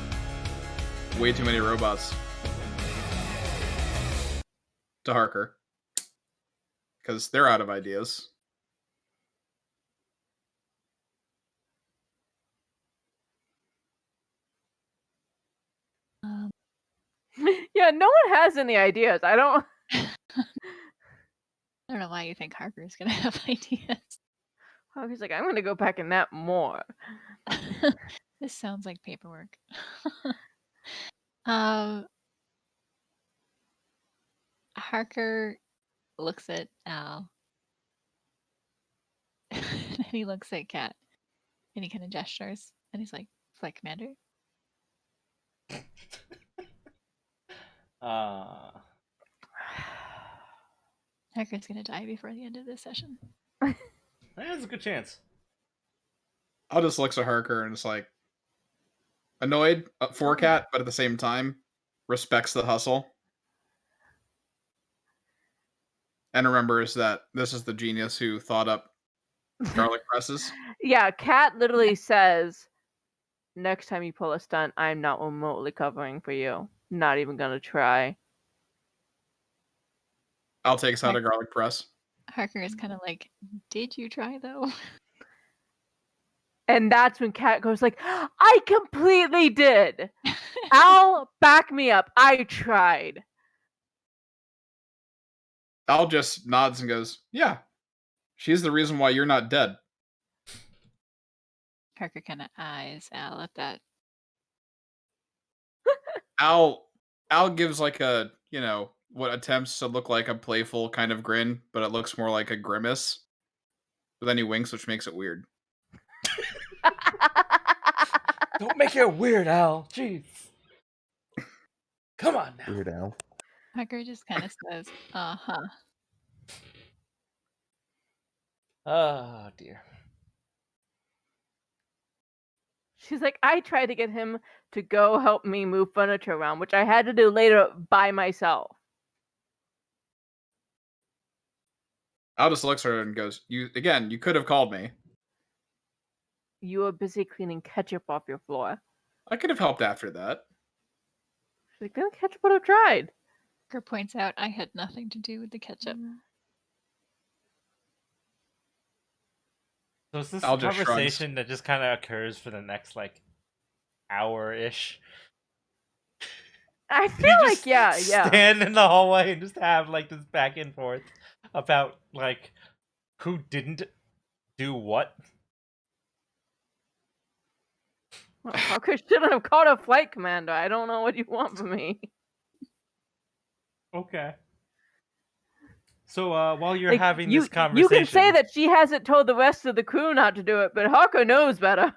way too many robots?" To Harker. Because they're out of ideas. Yeah, no one has any ideas. I don't know why you think Harker's gonna have ideas. Harker's like, I'm gonna go back and nap more. This sounds like paperwork. Harker looks at Al. And he looks at Kat. And he kind of gestures. And he's like, Flight Commander? Harker's gonna die before the end of this session. There's a good chance. I'll just look at Harker and it's like annoyed for Kat, but at the same time respects the hustle. And remembers that this is the genius who thought up garlic presses. Yeah, Kat literally says, next time you pull a stunt, I'm not remotely covering for you. Not even gonna try. Al takes out a garlic press. Harker is kind of like, did you try though? And that's when Kat goes like, I completely did. Al, back me up. I tried. Al just nods and goes, yeah, she's the reason why you're not dead. Harker kind of eyes Al at that. Al gives like a, what attempts to look like a playful kind of grin, but it looks more like a grimace. But then he winks, which makes it weird. Don't make it weird, Al. Jeez. Come on now. Weird Al. Harker just kind of says, uh-huh. Oh, dear. She's like, I tried to get him to go help me move furniture around, which I had to do later by myself. Al just looks at her and goes, you could have called me. You were busy cleaning ketchup off your floor. I could have helped after that. She's like, then ketchup would have tried. Harker points out, I had nothing to do with the ketchup. So is this conversation that just kind of occurs for the next, hour-ish? I feel like, yeah. Stand in the hallway and just have, this back and forth about, who didn't do what? Well, Harker shouldn't have called a flight commander. I don't know what you want from me. Okay. So while you're having this conversation... You can say that she hasn't told the rest of the crew not to do it, but Harker knows better.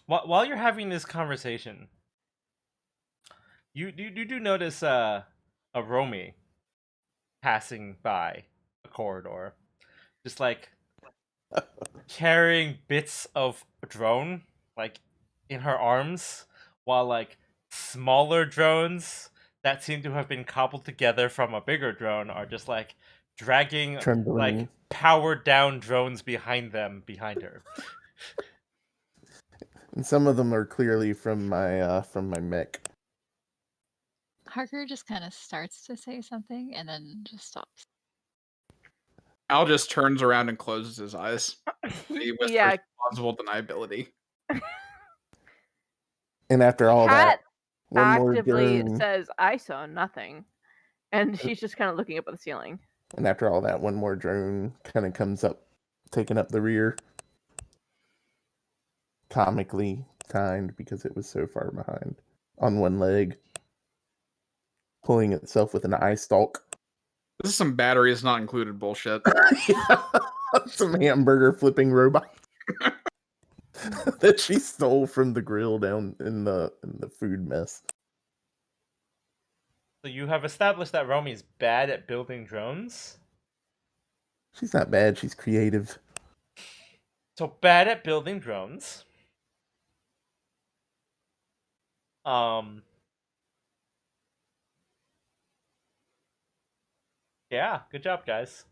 While you're having this conversation, you do notice a Romy passing by a corridor. Just, carrying bits of drone, in her arms, while, smaller drones that seem to have been cobbled together from a bigger drone are just, dragging trembling, powered down drones behind her. And some of them are clearly from my mech. Harker just kind of starts to say something and then just stops. Al just turns around and closes his eyes. He whispers plausible deniability. And after all that, one actively more says, I saw nothing. And she's just kind of looking up at the ceiling. And after all that, one more drone kind of comes up, taking up the rear. Comically timed because it was so far behind. On one leg. Pulling itself with an eye stalk. This is some batteries not included bullshit. Some hamburger flipping robot. That she stole from the grill down in the food mess. So you have established that Romy's bad at building drones? She's not bad, she's creative. So bad at building drones. Yeah, good job, guys.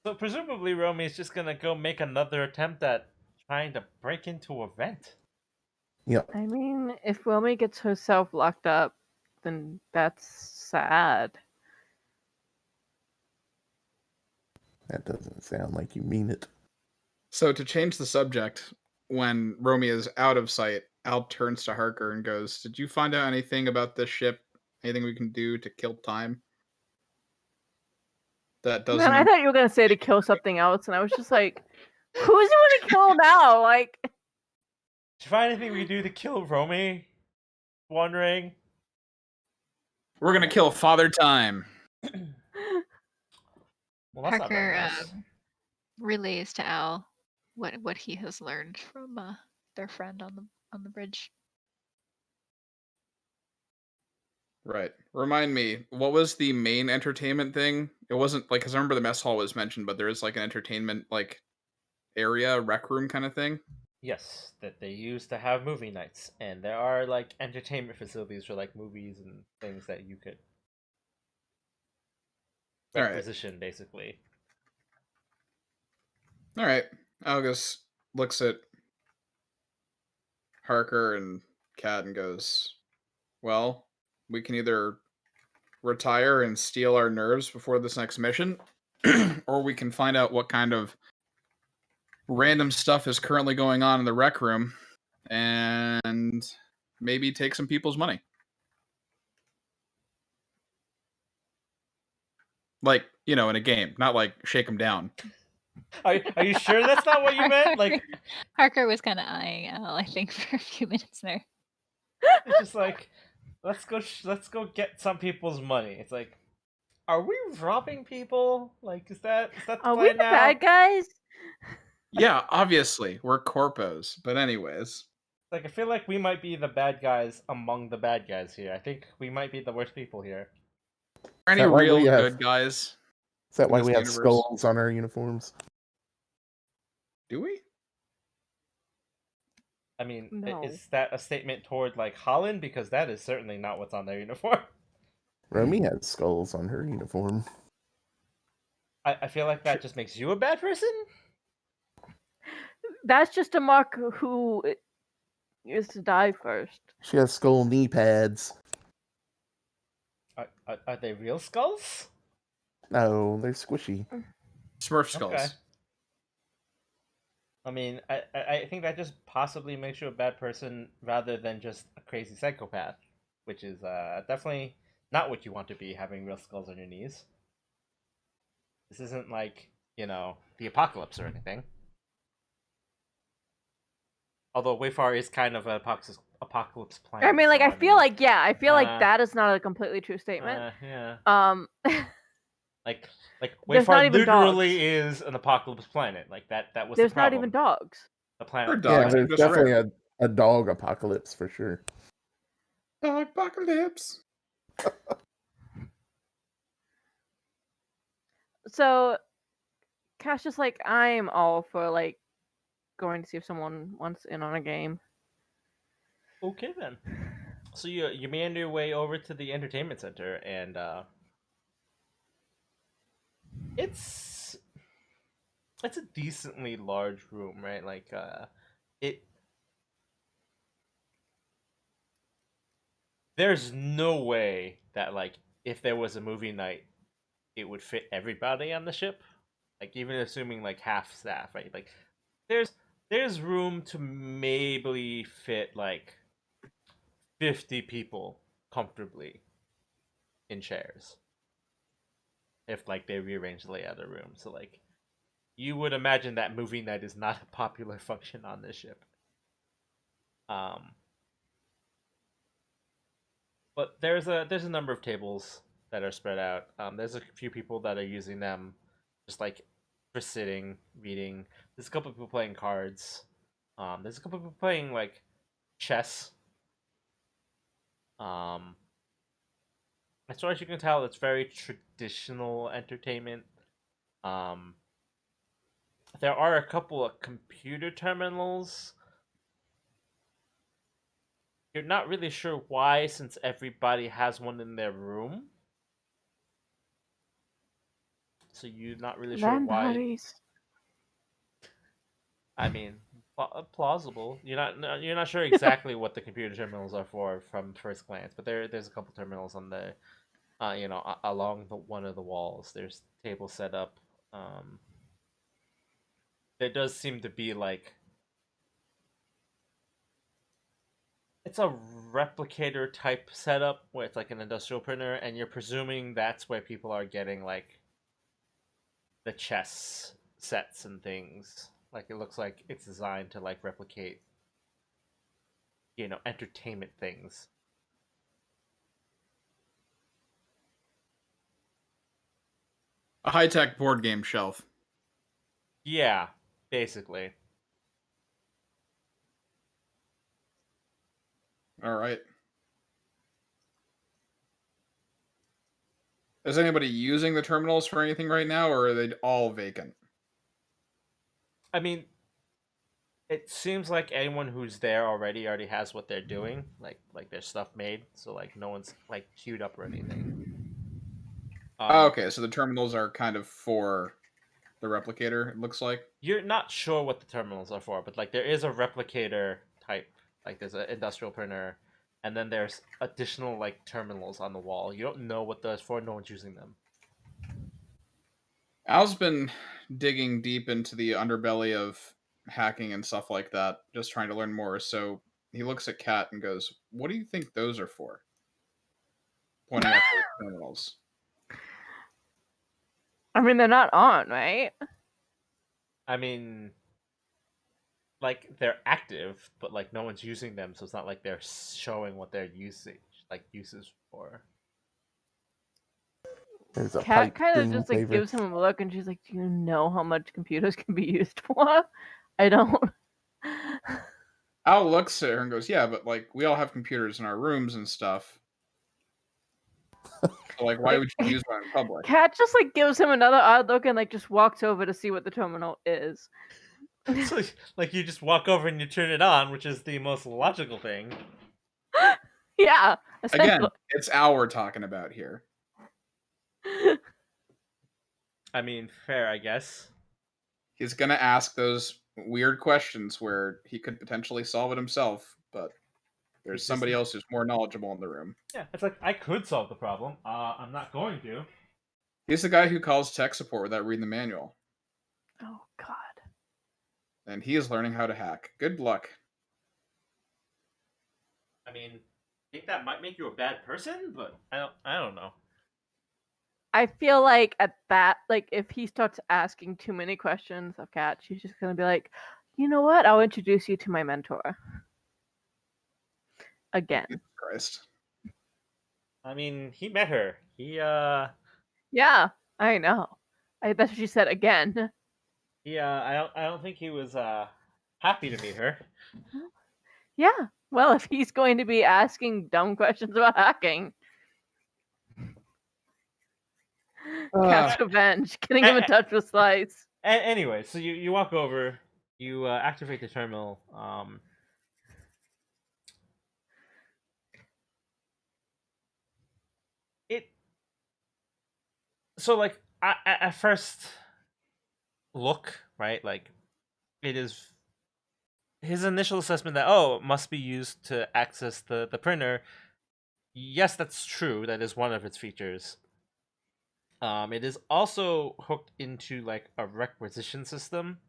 So presumably Romy's just gonna go make another attempt at trying to break into a vent. Yep. I mean, if Romy gets herself locked up, then that's sad. That doesn't sound like you mean it. So to change the subject, when Romy is out of sight, Al turns to Harker and goes, "Did you find out anything about this ship? Anything we can do to kill time? That Man, doesn't." I thought you were gonna say to kill something else, and I was just like, who's you want to kill now? Like, Did you find anything we can do to kill Romy? Wondering. We're gonna kill Father Time. Well, that's not very Parker nice. relays to Al what he has learned from their friend on the bridge. Right. Remind me, what was the main entertainment thing? It wasn't like, because I remember the mess hall was mentioned, but there is like an entertainment like area, rec room kind of thing. Yes, that they use to have movie nights, and there are like entertainment facilities for like movies and things that you could All right. requisition, basically. All right. Algus looks at Harker and Kat and goes, "Well, we can either retire and steal our nerves before this next mission, or we can find out what kind of random stuff is currently going on in the rec room and maybe take some people's money." Like, in a game, not like shake them down. Are you sure that's not what you meant? Like, Harker was kind of eyeing Al, I think, for a few minutes there. it's just like, let's go get some people's money. It's like, are we robbing people? Like, is that the are plan we the now? bad guys? Yeah, obviously, we're corpos. But anyways. Like, I feel like we might be the bad guys among the bad guys here. I think we might be the worst people here. Are any real good guys? Is that why we have skulls on our uniforms? Do we? I mean, No. is that a statement toward like Holland? Because that is certainly not what's on their uniform. Romy has skulls on her uniform. I feel like that just makes you a bad person. That's just to mark who is to die first. She has skull knee pads. Are they real skulls? No, they're squishy. Smurf skulls. Okay. I mean, I think that just possibly makes you a bad person rather than just a crazy psychopath, which is definitely not what you want to be, having real skulls on your knees. This isn't like, the apocalypse or anything. Although Wayfar is kind of an apocalypse planet. I mean, like, I feel like that is not a completely true statement. Yeah. Like Wayfar literally is an apocalypse planet. Like that was there's the problem. not even dogs. The planet. Yeah, there's definitely a dog apocalypse for sure. Dog apocalypse. So, Cash is like, I'm all for like going to see if someone wants in on a game. Okay then. So you meander your way over to the entertainment center, and it's a decently large room, right? Like there's no way that like if there was a movie night, it would fit everybody on the ship. Like even assuming like half staff, right? Like there's room to maybe fit like 50 people comfortably in chairs. If like they rearrange the layout of the room. So like you would imagine that movie night is not a popular function on this ship. But there's a number of tables that are spread out. There's a few people that are using them just like for sitting, reading. There's a couple of people playing cards. There's a couple of people playing like chess. As far as you can tell, it's very traditional entertainment. There are a couple of computer terminals. You're not really sure why, since everybody has one in their room. So you're not really sure why. I mean, plausible. You're not sure exactly what the computer terminals are for from first glance, but there's a couple terminals on the, along one of the walls. There's tables set up. There does seem to be like It's a replicator type setup where it's like an industrial printer, and you're presuming that's where people are getting like the chess sets and things. Like it looks like it's designed to like replicate, entertainment things. A high-tech board game shelf. Yeah, basically. All right. Is anybody using the terminals for anything right now, or are they all vacant? I mean, it seems like anyone who's there already has what they're doing, like their stuff made, so like no one's like queued up or anything. Okay, so the terminals are kind of for the replicator, it looks like. You're not sure what the terminals are for, but like there is a replicator type, like there's an industrial printer, and then there's additional like terminals on the wall. You don't know what those for, no one's using them. Al's been digging deep into the underbelly of hacking and stuff like that, just trying to learn more. So he looks at Kat and goes, "What do you think those are for?" Pointing at the terminals. I mean, they're not on, right? I mean, like they're active, but like no one's using them, so it's not like they're showing what their uses for. There's a Kat pipe kind of just like screensaver. gives him a look, and she's like, "Do you know how much computers can be used for?" I don't. Al looks at her and goes, "Yeah, but like we all have computers in our rooms and stuff. So like, why would you use one in public?" Kat just like gives him another odd look and like just walks over to see what the terminal is. So like you just walk over and you turn it on, which is the most logical thing. Yeah. Again, it's Al we're talking about here. I mean, fair, I guess. He's gonna ask those weird questions where he could potentially solve it himself, but there's somebody else who's more knowledgeable in the room. Yeah, it's like I could solve the problem. I'm not going to. He's the guy who calls tech support without reading the manual. Oh God. And he is learning how to hack. Good luck. I mean, I think that might make you a bad person, but I don't know. I feel like at that, like if he starts asking too many questions of Kat, she's just gonna be like, "You know what? I'll introduce you to my mentor." Again. Jesus Christ. I mean, he met her. Yeah, I know. That's what she said again. Yeah, I don't think he was happy to meet her. Yeah. Well, if he's going to be asking dumb questions about hacking. Cat's revenge. Getting him in touch with Slice. Anyway, so you walk over, you activate the terminal. So like at first look, right? Like it is his initial assessment that it must be used to access the printer. Yes, that's true. That is one of its features. It is also hooked into like a requisition system.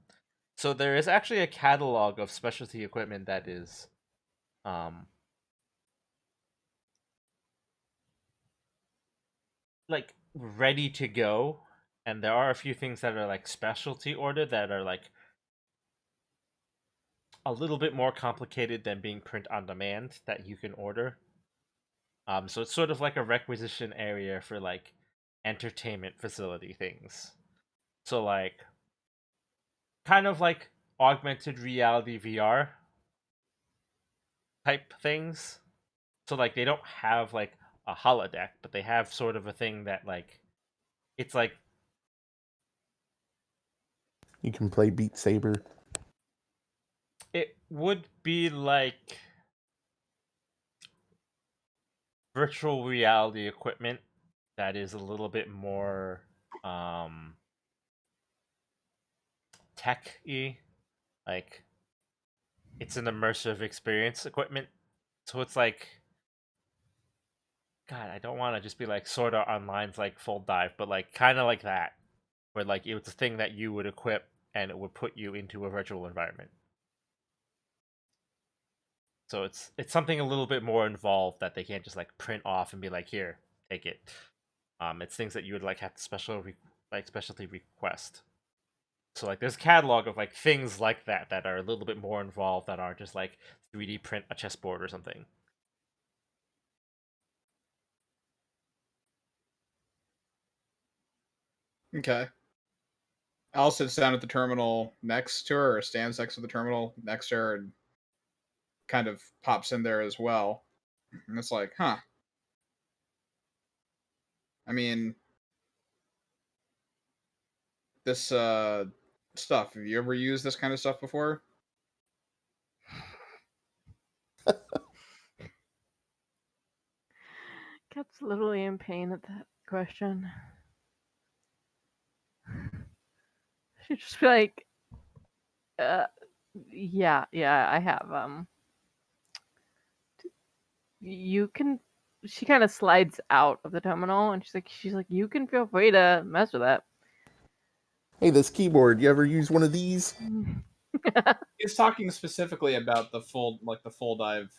So there is actually a catalog of specialty equipment that is like ready to go, and there are a few things that are like specialty order that are like a little bit more complicated than being print on demand that you can order. So it's sort of like a requisition area for like entertainment facility things. So like kind of like augmented reality VR type things. So like they don't have like a holodeck, but they have sort of a thing that like it's like you can play Beat Saber. It would be like virtual reality equipment that is a little bit more tech-y. Like it's an immersive experience equipment. So it's like God, I don't want to just be like Sword Art Online's like full dive, but like kind of like that. Where like it was a thing that you would equip and it would put you into a virtual environment. So it's something a little bit more involved that they can't just like print off and be like, here, take it. It's things that you would like have to specialty request. So like there's a catalog of like things like that are a little bit more involved that aren't just like 3D print a chessboard or something. Okay. Al sits down at the terminal next to her, or stands next to the terminal next to her, and kind of pops in there as well. And it's like, huh. I mean, this stuff, have you ever used this kind of stuff before? Cat's literally in pain at that question. She'd just be like, yeah, I have. You can. She kind of slides out of the terminal, and she's like, you can feel free to mess with that. Hey, this keyboard, you ever use one of these? He's talking specifically about the full dive,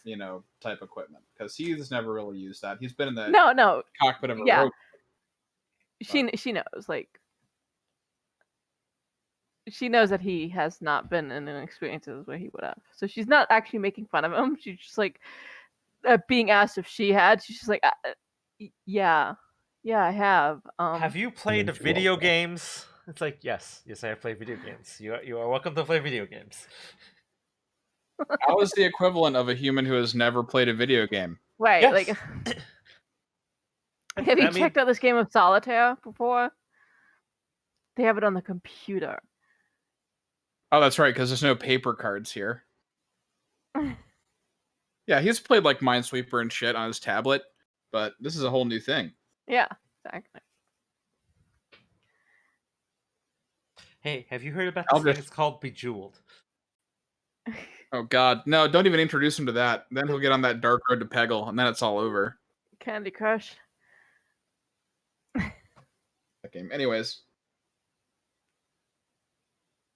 type equipment, because he's never really used that. He's been in the no cockpit of a yeah. robot. She knows, like, she knows that he has not been in an experiences where he would have. So she's not actually making fun of him. She's just like being asked if she had. She's just like, yeah, I have. Have you played video games? It's like, yes, I have played video games. You are welcome to play video games. How is the equivalent of a human who has never played a video game? Right, yes. like, have you checked out this game of solitaire before? They have it on the computer. Oh, that's right, because there's no paper cards here. Yeah, he's played like Minesweeper and shit on his tablet, but this is a whole new thing. Yeah, exactly. Hey, have you heard about this thing? It's called Bejeweled. Oh god, no, don't even introduce him to that. Then he'll get on that dark road to Peggle, and then it's all over. Candy Crush. That game. Anyways.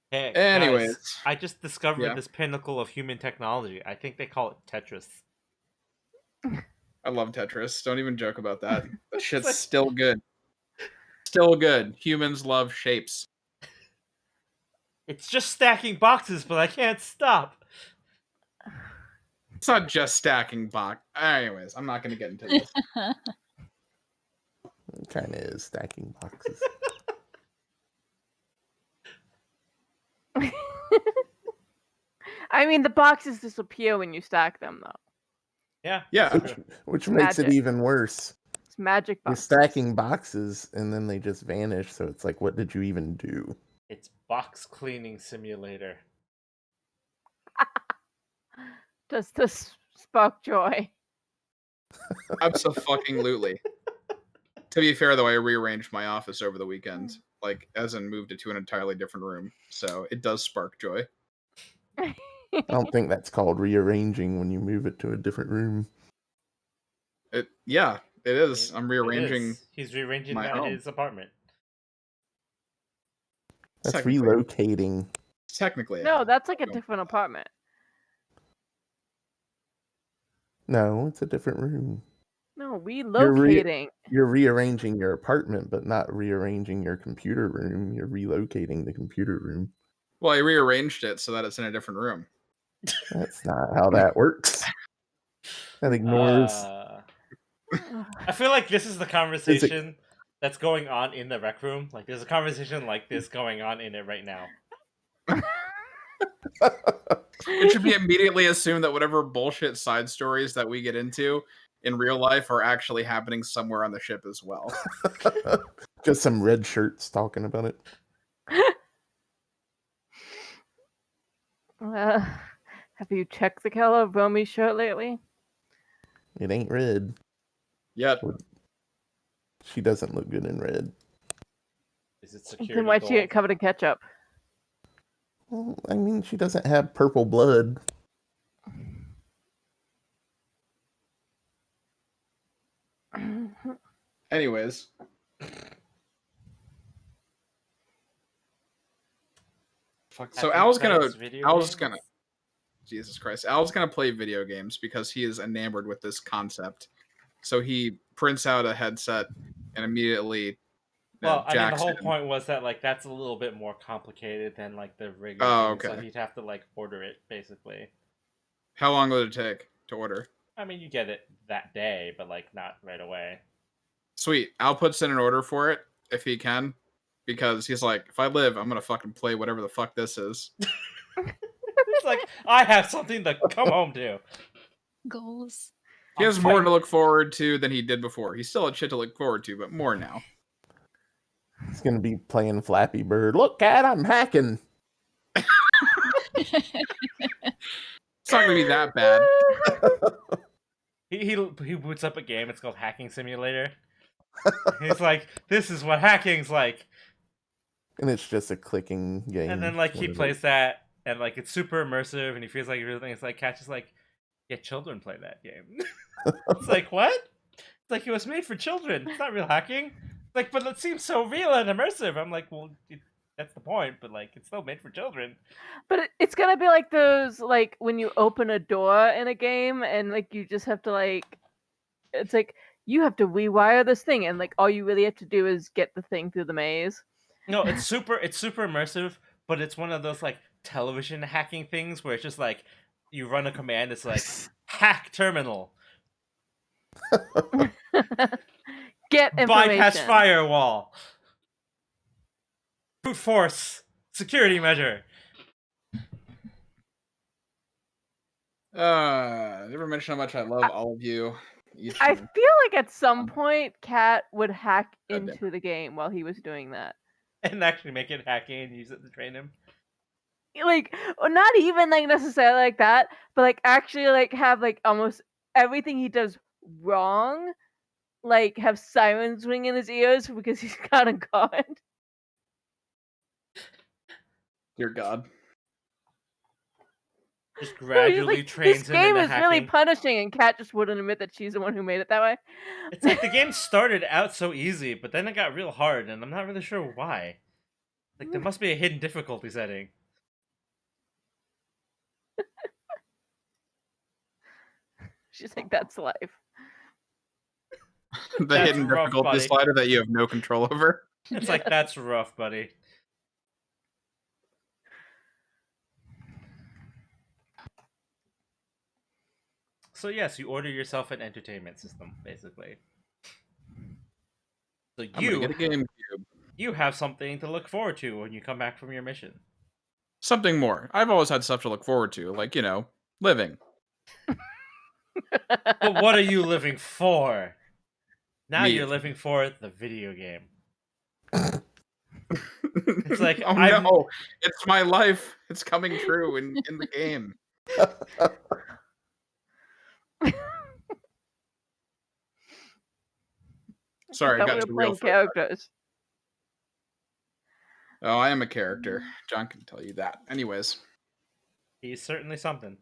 Hey, anyways. Guys, I just discovered this pinnacle of human technology. I think they call it Tetris. I love Tetris. Don't even joke about that. That shit's still good. Still good. Humans love shapes. It's just stacking boxes, but I can't stop. It's not just stacking box. Anyways, I'm not going to get into this. It kind of is stacking boxes. I mean, the boxes disappear when you stack them, though. Yeah. Which makes it even worse. It's magic boxes. You're stacking boxes, and then they just vanish, so it's like, what did you even do? It's box cleaning simulator. Does this spark joy? Absolutely. To be fair, though, I rearranged my office over the weekend, like as in moved it to an entirely different room, so it does spark joy. I don't think that's called rearranging when you move it to a different room. Yeah, it is. I'm rearranging. He's rearranging his apartment. That's relocating. Technically. No, that's like a different apartment. No, it's a different room. No, relocating. You're rearranging your apartment, but not rearranging your computer room. You're relocating the computer room. Well, I rearranged it so that it's in a different room. That's not how that works. That ignores. I feel like this is the conversation that's going on in the rec room. Like, there's a conversation like this going on in it right now. It should be immediately assumed that whatever bullshit side stories that we get into in real life are actually happening somewhere on the ship as well. Just some red shirts talking about it. Have you checked the color of Romy's shirt lately? It ain't red. Yet. She doesn't look good in red. Is it security? Then why'd she get covered in ketchup? Well, I mean, she doesn't have purple blood. Anyways. Fuck. So Al's gonna. Jesus Christ. Al's going to play video games because he is enamored with this concept. So he prints out a headset and immediately Well, I mean, the jacks whole in. point was that like that's a little bit more complicated than like the regular Oh, game, so okay. he'd have to like order it basically. How long would it take to order? I mean, you get it that day, but like not right away. Sweet. Al puts in an order for it if he can, because he's like, if I live, I'm gonna fucking play whatever the fuck this is. It's like I have something to come home to. Goals. He has more to look forward to than he did before. He still had shit to look forward to, but more now. He's gonna be playing Flappy Bird. Look, Cat, I'm hacking. It's not gonna be that bad. He boots up a game. It's called Hacking Simulator. He's like, this is what hacking's like. And it's just a clicking game. And then like he plays that, and like it's super immersive, and he feels like everything. It's like Catch is like, yeah, children play that game. It's like, what? It's like it was made for children. It's not real hacking. It's like, but it seems so real and immersive. I'm like, well, that's the point, but like it's still made for children. But it's gonna be like those, like when you open a door in a game and like you just have to like, it's like you have to rewire this thing, and like all you really have to do is get the thing through the maze. No, it's super immersive, but it's one of those like television hacking things where it's just like you run a command. It's like hack terminal, Get information. bypass firewall, brute force security measure. Never mention how much I love all of you. I feel like at some point Cat would hack Goddamn. into the game while he was doing that. And actually make it hacking and use it to train him. Like, or not even like necessarily like that, but like actually like have like almost everything he does wrong, like have sirens ring in his ears because he's kind of God. Dear God. Just gradually trains this him game into is hacking. really punishing, and Kat just wouldn't admit that she's the one who made it that way. It's like the game started out so easy, but then it got real hard, and I'm not really sure why. Like there must be a hidden difficulty setting. She's like, that's life. The That's hidden rough, difficulty buddy. slider that you have no control over. It's like, that's rough, buddy. So yes, you order yourself an entertainment system, basically. So I'm gonna get a GameCube. you have something to look forward to when you come back from your mission. Something more. I've always had stuff to look forward to, like, you know, living. But what are you living for? Now Me. you're living for the video game. It's like, oh no, it's my life. It's coming true in the game. Sorry, I got too real for characters. Oh, I am a character. John can tell you that. Anyways. He's certainly something.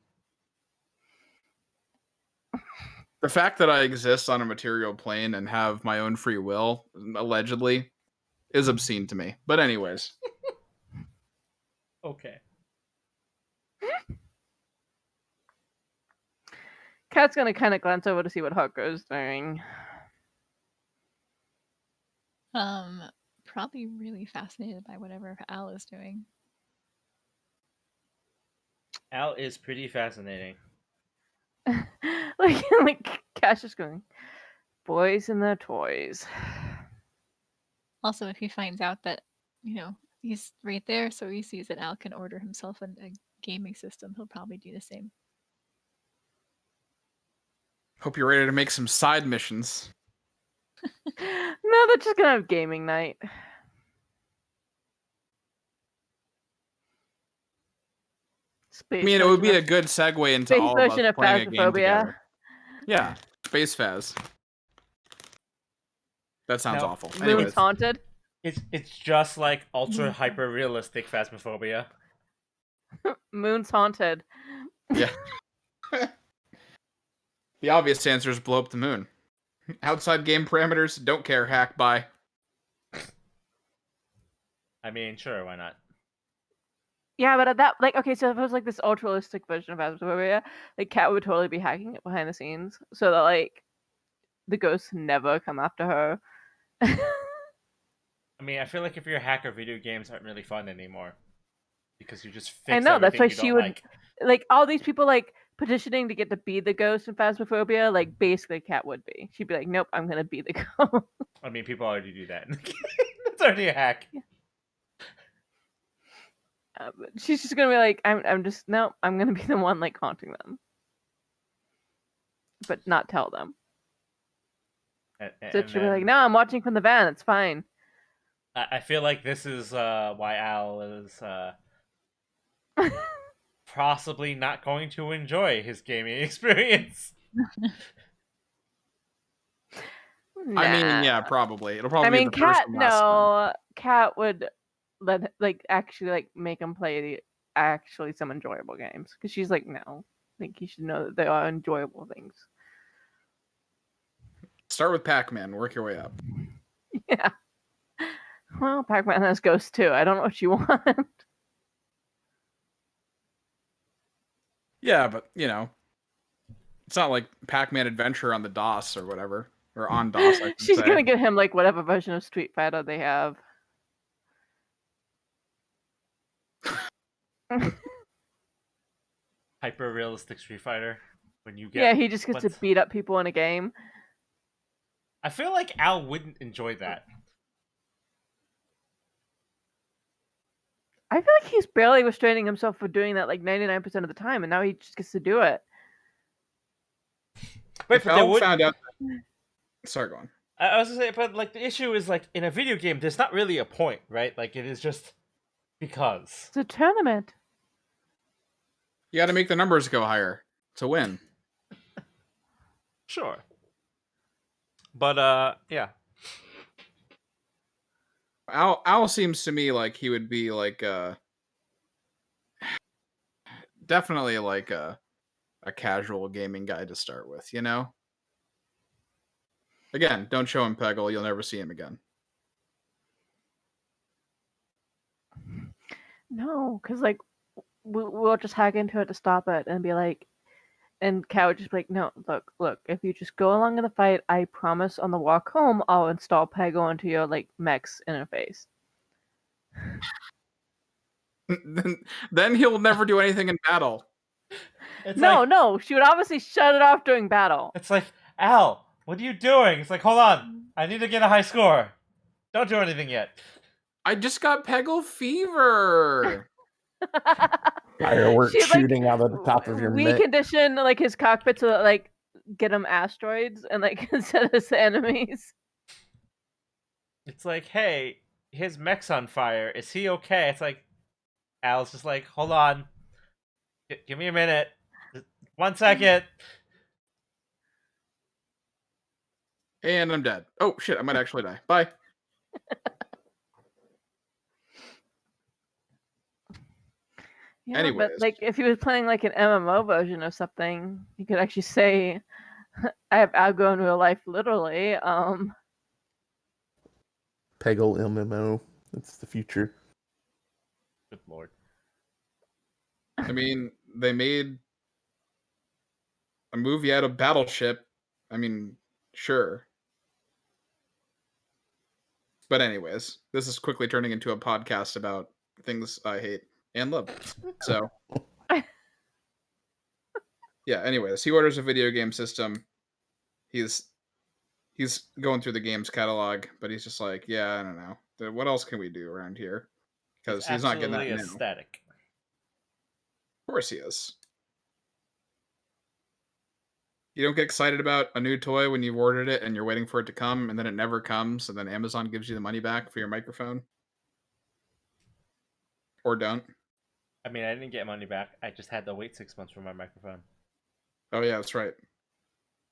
The fact that I exist on a material plane and have my own free will, allegedly, is obscene to me. But anyways. Okay. Kat's gonna kind of glance over to see what Hako's doing. Probably really fascinated by whatever Al is doing. Al is pretty fascinating. like Cash is going, boys and their toys. Also, if he finds out that, you know, he's right there, so he sees that Al can order himself a gaming system, he'll probably do the same. Hope you're ready to make some side missions. No, they're just gonna have gaming night. I mean, it would be a good segue into all of us playing a game together. Yeah, Space Phaz. That sounds awful. Moon's Haunted. It's just like ultra hyper realistic Phasmophobia. Moon's Haunted. Yeah. The obvious answer is blow up the moon. Outside game parameters, don't care, hack, bye. I mean, sure, why not? Yeah, but at that, like, okay, so if it was like this ultra-realistic version of Phasmophobia, like, Cat would totally be hacking it behind the scenes so that, like, the ghosts never come after her. I mean, I feel like if you're a hacker, video games aren't really fun anymore because you just I fix know, that's everything why you she don't would, like. all these people, like, petitioning to get to be the ghost in Phasmophobia, like, basically Cat would be. She'd be like, nope, I'm gonna be the ghost. I mean, people already do that. That's already a hack. But she's just gonna be like, I'm just, no, I'm gonna be the one, like, haunting them. But not tell them. So she'll be like, no, I'm watching from the van, it's fine. I feel like this is why Al is possibly not going to enjoy his gaming experience. Nah. I mean, yeah, probably. It'll probably be the Cat, first and last time. Cat would let, like, actually, like, make him play actually some enjoyable games. Because she's like, no, I think you should know that they are enjoyable things. Start with Pac-Man, work your way up. Yeah. Well, Pac-Man has ghosts too. I don't know what you want. Yeah, but, you know, it's not like Pac-Man Adventure on the DOS or whatever. Or on DOS, I should She's say. gonna get him, like, whatever version of Street Fighter they have. Hyper realistic Street Fighter. When you get Yeah, he just gets to beat up people in a game. I feel like Al wouldn't enjoy that. I feel like he's barely restraining himself for doing that like 99% of the time, and now he just gets to do it. Wait, if Al found out... Sorry, go on. I was gonna say, but like the issue is like in a video game, there's not really a point, right? Like it is just because it's a tournament. You got to make the numbers go higher to win. Sure, but yeah. Al seems to me like he would be like definitely like a casual gaming guy to start with, you know? Again, don't show him Peggle, you'll never see him again. No, because like we'll just hack into it to stop it and be like, and Cat would just be like, no, look, if you just go along in the fight, I promise on the walk home I'll install Peggle into your like mech's interface. Then he'll never do anything in battle. No, she would obviously shut it off during battle. It's like, Al, what are you doing? It's like, hold on, I need to get a high score. Don't do anything yet. I just got Peggle fever. Fireworks shooting out of the top of your mech. Recondition like his cockpit to like get him asteroids and like instead of enemies. It's like, hey, his mech's on fire. Is he okay? It's like, Al's just like, hold on. Give me a minute. 1 second. And I'm dead. Oh, shit, I might actually die. Bye. Yeah, anyways. but like if he was playing like an MMO version of something, he could actually say, I have Algo in real life, literally. Peggle MMO. It's the future. Good lord. I mean, they made a movie out of Battleship. I mean, sure. But anyways, this is quickly turning into a podcast about things I hate and love. So, yeah, anyways, he orders a video game system. He's going through the game's catalog, but he's just like, yeah, I don't know. What else can we do around here? Because he's not getting that now. Ecstatic. Of course he is. You don't get excited about a new toy when you've ordered it and you're waiting for it to come, and then it never comes, and then Amazon gives you the money back for your microphone? Or don't? I mean, I didn't get money back. I just had to wait 6 months for my microphone. Oh, yeah, that's right.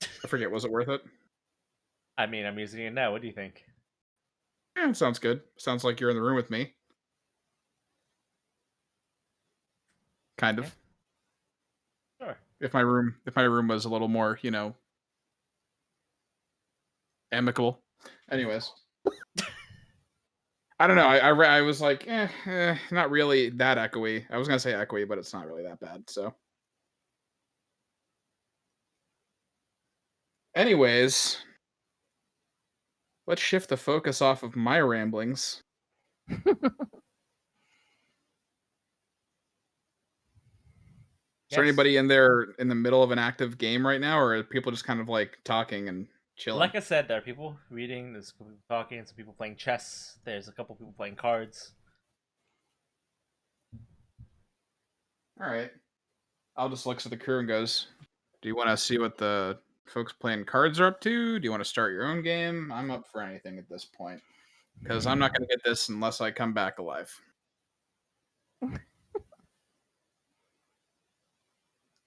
I forget, was it worth it? I mean, I'm using it now. What do you think? Yeah, it sounds good. Sounds like you're in the room with me. Kind of. Yeah. Sure. If my room was a little more, you know, amicable. Anyways. I don't know. I was like, not really that echoey. I was gonna say echoey, but it's not really that bad. So, anyways, let's shift the focus off of my ramblings. Is there anybody in there in the middle of an active game right now, or are people just kind of like talking and chilling? Like I said, there are people reading, there's people talking, some people playing chess, there's a couple people playing cards. Alright. Al just looks at the crew and goes, do you want to see what the folks playing cards are up to? Do you want to start your own game? I'm up for anything at this point. Because I'm not going to get this unless I come back alive.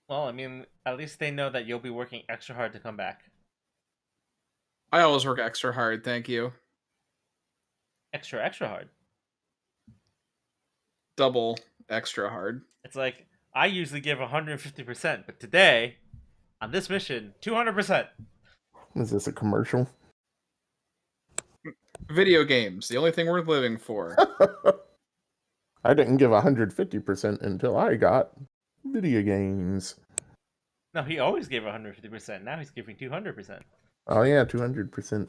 Well, I mean, at least they know that you'll be working extra hard to come back. I always work extra hard, thank you. Extra hard. Double extra hard. It's like, I usually give 150%, but today, on this mission, 200%. Is this a commercial? Video games, the only thing worth living for. I didn't give 150% until I got video games. No, he always gave 150%. Now he's giving 200%. Oh yeah, 200%.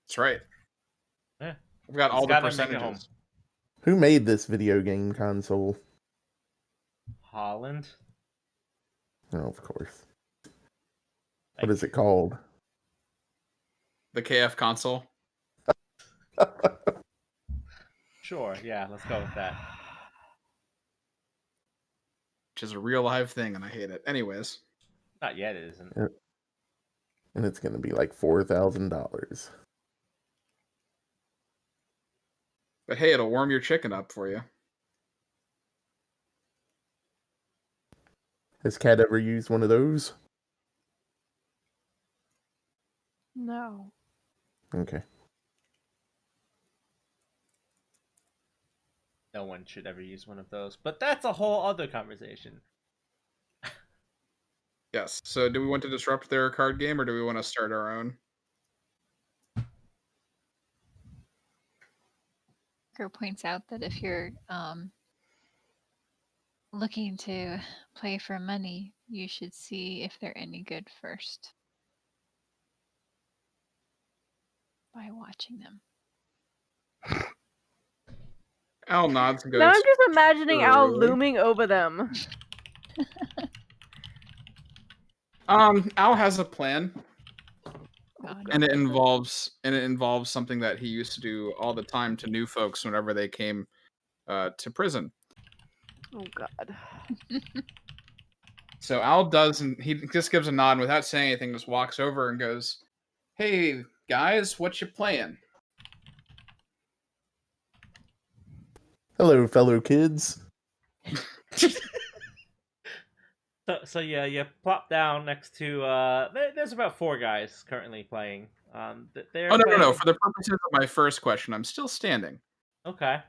That's right. Yeah. We've got all the percentages. Who made this video game console? Holland. Oh, of course. What is it called? The KF console. Sure, yeah, let's go with that. Which is a real live thing, and I hate it. Anyways. Not yet, it isn't. And it's going to be like $4,000. But hey, it'll warm your chicken up for you. Has Cat ever used one of those? No. Okay. No one should ever use one of those. But that's a whole other conversation. Yes. So do we want to disrupt their card game, or do we want to start our own? Parker points out that if you're looking to play for money, you should see if they're any good first by watching them. Al nods and goes, Now I'm just imagining Al "Really?" looming over them. Al has a plan, God. and it involves something that he used to do all the time to new folks whenever they came to prison. Oh God. So Al does, and he just gives a nod and without saying anything, just walks over and goes, "Hey guys, what you playing?" Hello, fellow kids. So yeah, you plop down next to there's about 4 guys currently playing. They're No. For the purposes of my first question, I'm still standing. Okay.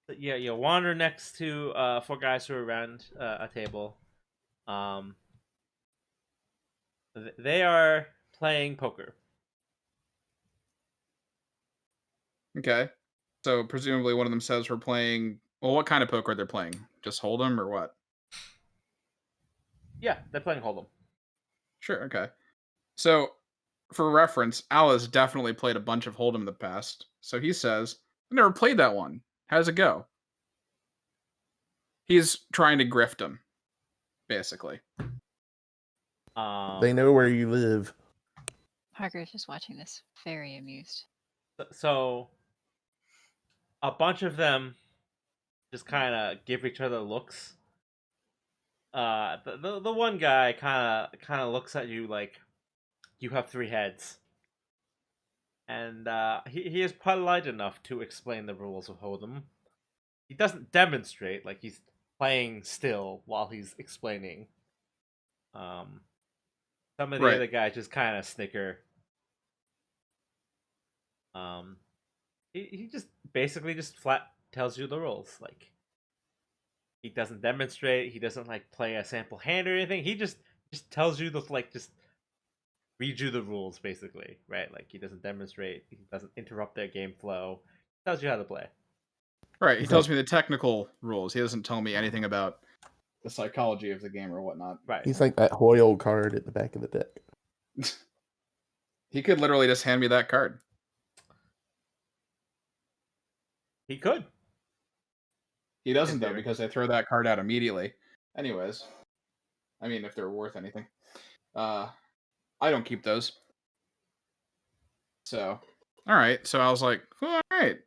So, yeah, you wander next to 4 guys who are around a table. They are playing poker. Okay. So presumably one of them says we're playing. Well, what kind of poker they're playing? Just Hold'em or what? Yeah, they're playing Hold'em. Sure. Okay. So, for reference, Al has definitely played a bunch of Hold'em in the past. So he says, "I never played that one. How's it go?" He's trying to grift him, basically. They know where you live. Parker is just watching this, very amused. So, a bunch of them just kind of give each other looks. The one guy kind of looks at you like you have 3 heads, and he is polite enough to explain the rules of Hold'em. He doesn't demonstrate, like he's playing still while he's explaining. Some of the other guys just kind of snicker. He just basically just flat tells you the rules. Like, he doesn't demonstrate. He doesn't like play a sample hand or anything. He just tells you the just read you the rules, basically, right? Like, he doesn't demonstrate, he doesn't interrupt their game flow, tells you how to play. Right, he tells me the technical rules. He doesn't tell me anything about the psychology of the game or whatnot. Right. He's like that Hoyle card at the back of the deck. He could literally just hand me that card. He could. He doesn't, though, because I throw that card out immediately. Anyways. I mean, if they're worth anything. I don't keep those. So, alright. So I was like, well, alright.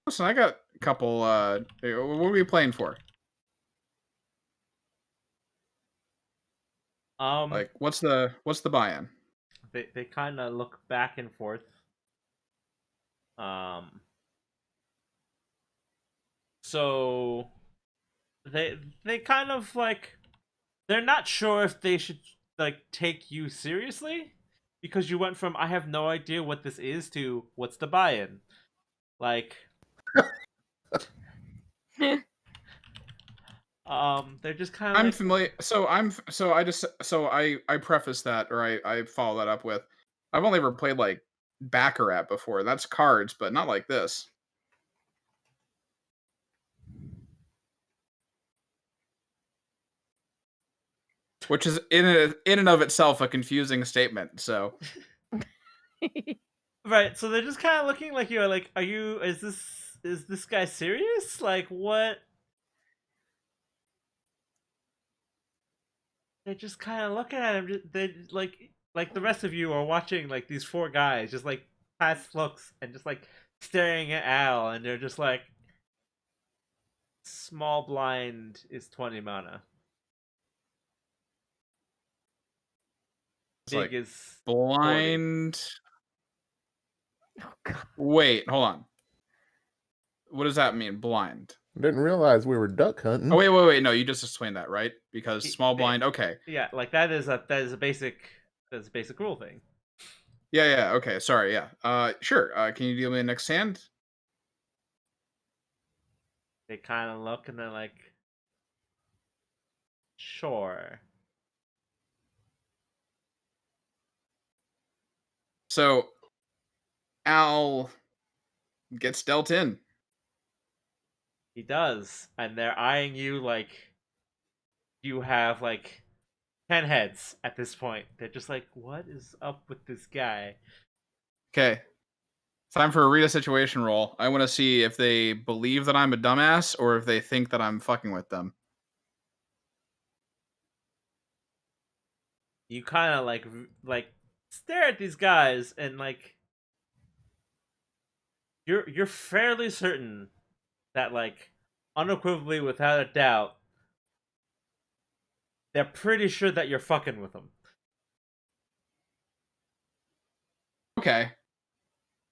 Listen, I got a couple, what are we playing for? Like, what's the buy-in? They kind of look back and forth. So they kind of like, they're not sure if they should like take you seriously, because you went from I have no idea what this is to what's the buy-in. Like they're just kind of I'm like, familiar. I preface that, or I follow that up with, I've only ever played like Baccarat before. That's cards, but not like this. Which is in and of itself a confusing statement. So right, so they're just kind of looking like you're like, is this guy serious? Like, what? They're just kind of looking at him. They like the rest of you are watching like these four guys just like pass looks and just like staring at Al, and they're just like, small blind is 20 mana. it's Big like is blind. 40. Oh god. Wait, hold on. What does that mean? Blind. Didn't realize we were duck hunting. Oh wait. No, you just explained that, right? Because small blind. Okay. Yeah, like that is a basic rule thing. Yeah. Okay. Sorry. Yeah. Sure. Can you deal me the next hand? They kind of look and they're like, sure. So Al gets dealt in. He does, and they're eyeing you like you have like 10 heads at this point. They're just like, what is up with this guy? Okay. Time for a read a situation roll. I want to see if they believe that I'm a dumbass or if they think that I'm fucking with them. You kind of like stare at these guys and like you're fairly certain that like unequivocally, without a doubt, they're pretty sure that you're fucking with them. Okay.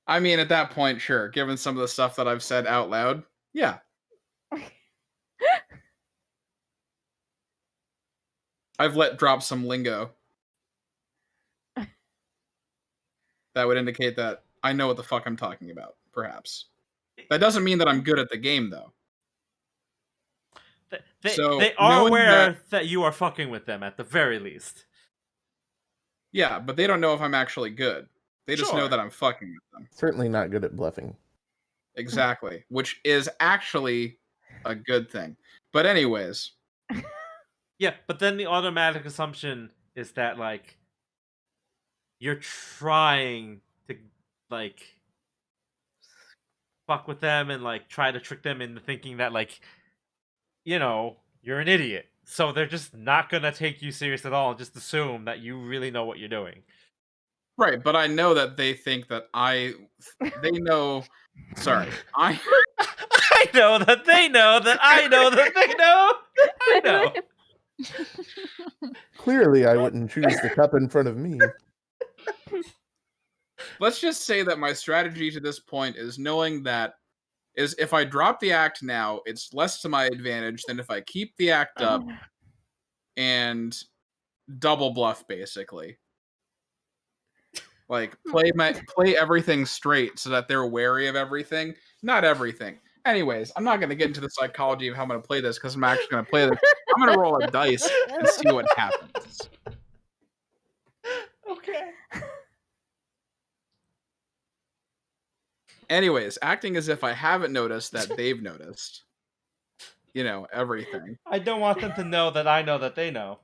I mean, at that point, sure. Given some of the stuff that I've said out loud, yeah. I've let drop some lingo. That would indicate that I know what the fuck I'm talking about, perhaps. That doesn't mean that I'm good at the game, though. They are aware that you are fucking with them, at the very least. Yeah, but they don't know if I'm actually good. They just know that I'm fucking with them. Certainly not good at bluffing. Exactly. Which is actually a good thing. But anyways. Yeah, but then the automatic assumption is that, like, you're trying to, like, fuck with them and, like, try to trick them into thinking that, like, you know, you're an idiot. So they're just not gonna take you serious at all and just assume that you really know what you're doing. Right, but I know that they think that they know. Sorry, I know that they know that I know that they know that I know. Clearly, I wouldn't choose the cup in front of me. Let's just say that my strategy to this point is knowing that if I drop the act now, it's less to my advantage than if I keep the act up and double bluff, basically. Like, play everything straight so that they're wary of everything. Not everything. Anyways, I'm not going to get into the psychology of how I'm going to play this, because I'm actually going to play this. I'm going to roll a dice and see what happens. Okay. Anyways, acting as if I haven't noticed that they've noticed. Everything. I don't want them to know that I know that they know.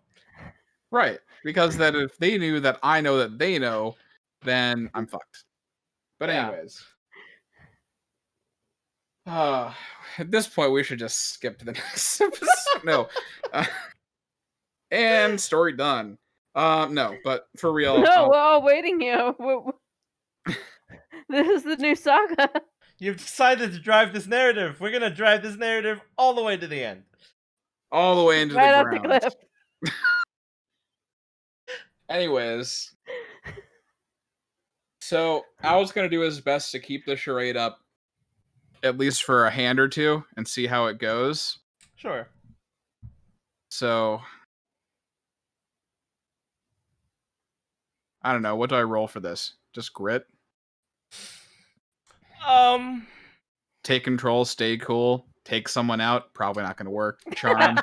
Right. Because then if they knew that I know that they know, then I'm fucked. But Yeah. anyways. At this point, we should just skip to the next episode. No. And story done. No, but for real. No, we're all waiting here. This is the new saga. You've decided to drive this narrative. We're gonna drive this narrative all the way to the end. All the way into Right the off ground. the cliff. Anyways. So, Al's going to do his best to keep the charade up at least for a hand or two and see how it goes. Sure. So, I don't know. What do I roll for this? Just grit? Take control, stay cool, take someone out. Probably not going to work. Charm.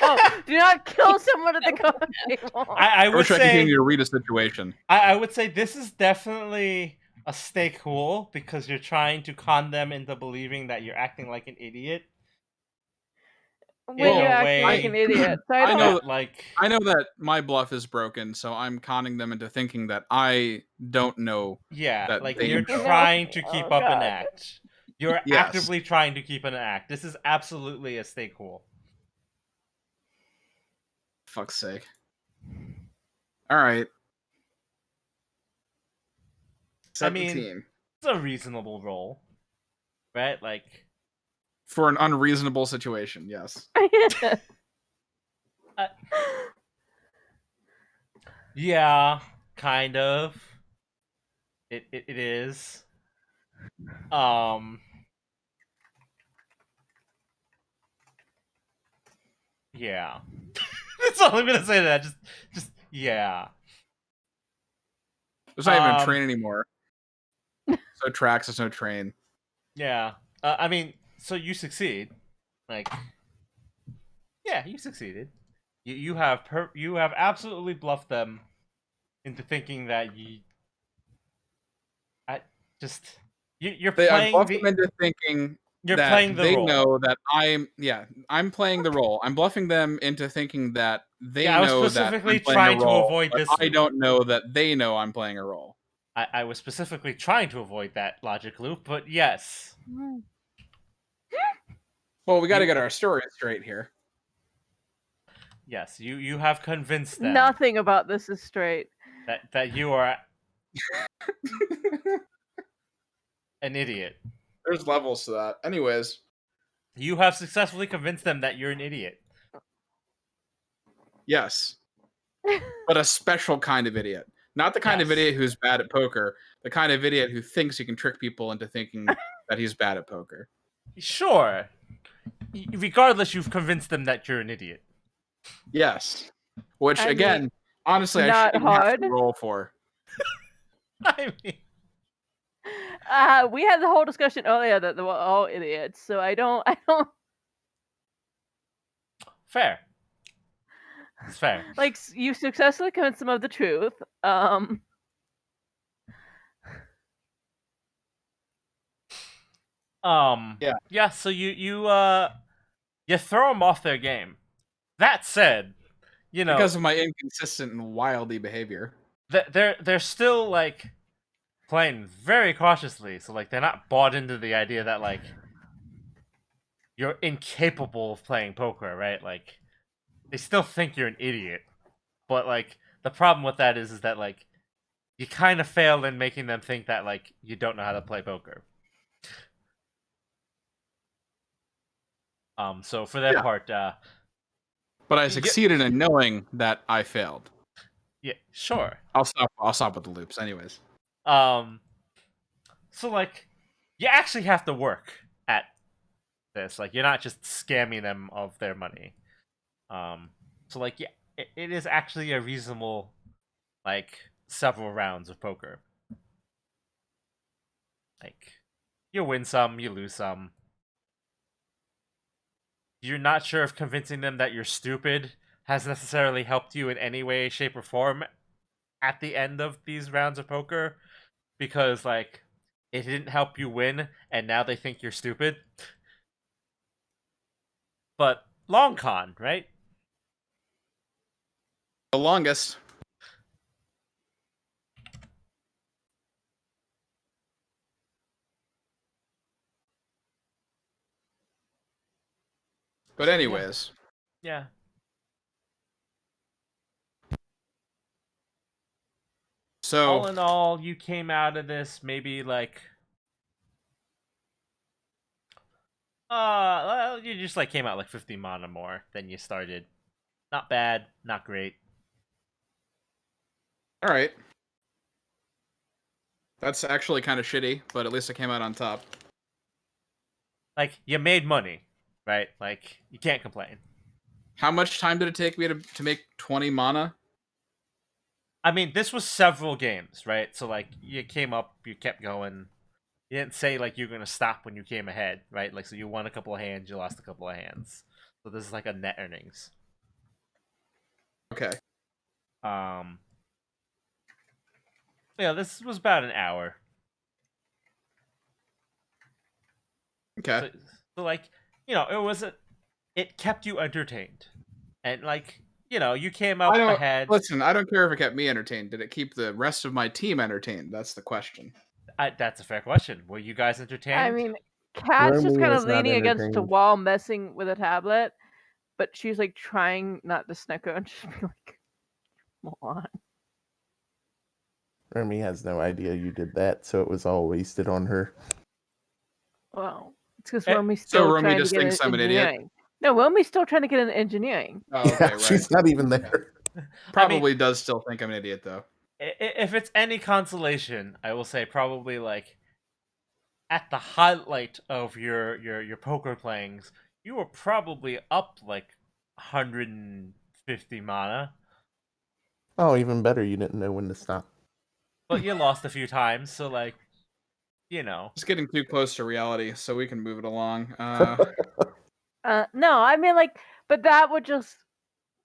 No, do not kill someone at the card table. I Or would should I say continue to read a situation? I would say this is definitely a stay cool because you're trying to con them into believing that you're acting like an idiot. When in you're a acting like way an idiot. So I know that, like I know that my bluff is broken, so I'm conning them into thinking that I don't know. yeah, that like they you're know. trying to keep Oh, up an God. act. You're Yes. actively trying to keep an act. This is absolutely a stay cool. Fuck's sake. Alright. I mean- 17. It's a reasonable role, right? Like For an unreasonable situation, yes. yeah, kind of. It is. Yeah. That's all I'm gonna say to that. Just yeah. There's not even a train anymore. So tracks, there's no train. Yeah. I mean, so you succeed. Like, yeah, you succeeded. You have absolutely bluffed them into thinking that you're I playing bluffed the them into thinking you're that playing the they role. know that I'm playing the role. I'm bluffing them into thinking that they Yeah, I was know that I'm specifically playing trying a to role, avoid but this I loop. don't know that they know I'm playing a role. I was specifically trying to avoid that logic loop, but yes. Well, we got to get our story straight here. Yes, you have convinced them Nothing about this is straight. that you are an idiot. There's levels to that. Anyways, You have successfully convinced them that you're an idiot. yes. But a special kind of idiot. Not the kind of Yes. idiot who's bad at poker, the kind of idiot who thinks he can trick people into thinking that he's bad at poker. Sure. Regardless, you've convinced them that you're an idiot. Yes. Which, I mean, again, honestly, I not shouldn't have hard. to roll for. I mean, We had the whole discussion earlier that they were all idiots, so I don't fair. It's fair. like you successfully convinced them of the truth. Yeah. So you throw them off their game. That said, you know, Because of my inconsistent and wildy behavior. they're still like playing very cautiously, so like they're not bought into the idea that like you're incapable of playing poker, right? Like they still think you're an idiot, but like the problem with that is that like you kind of fail in making them think that like you don't know how to play poker. So for their part, But I succeeded in knowing that I failed. yeah, sure. I'll stop with the loops, anyways. So like, you actually have to work at this. Like, you're not just scamming them of their money. So like, yeah, it is actually a reasonable, like, several rounds of poker. Like, you win some, you lose some. You're not sure if convincing them that you're stupid has necessarily helped you in any way, shape, or form at the end of these rounds of poker because like it didn't help you win and now they think you're stupid. But long con, right? The longest. But anyways. Yeah. So all in all, you came out of this maybe like well, you just like came out like 50 mana more than you started. Not bad, not great. All right. That's actually kind of shitty, but at least I came out on top. Like you made money, right? Like you can't complain. How much time did it take me to make 20 mana? I mean, this was several games, right? So like you came up, you kept going. You didn't say like you're gonna stop when you came ahead, right? Like so you won a couple of hands, you lost a couple of hands. So this is like a net earnings. Okay. Yeah, this was about an hour. Okay. So like, it kept you entertained. And like, you came up ahead. Listen, I don't care if it kept me entertained. Did it keep the rest of my team entertained? That's the question. That's a fair question. Were you guys entertained? I mean, Kat's just Romy kind was of not leaning against the entertained. wall, messing with a tablet, but she's like trying not to snicker and just be like, "Come on." Romy has no idea you did that, so it was all wasted on her. Well, it's because Romy's still So Romy trying to just get thinks I'm an engineering. idiot? No, Romy's still trying to get an engineering. Oh, okay, Yeah, right. she's not even there. Probably does still think I'm an idiot, though. If it's any consolation, I will say probably like at the highlight of your poker playings, you were probably up like 150 mana. Oh, even better, you didn't know when to stop. But you lost a few times, so like, It's getting too close to reality, so we can move it along. No, I mean like, but that would just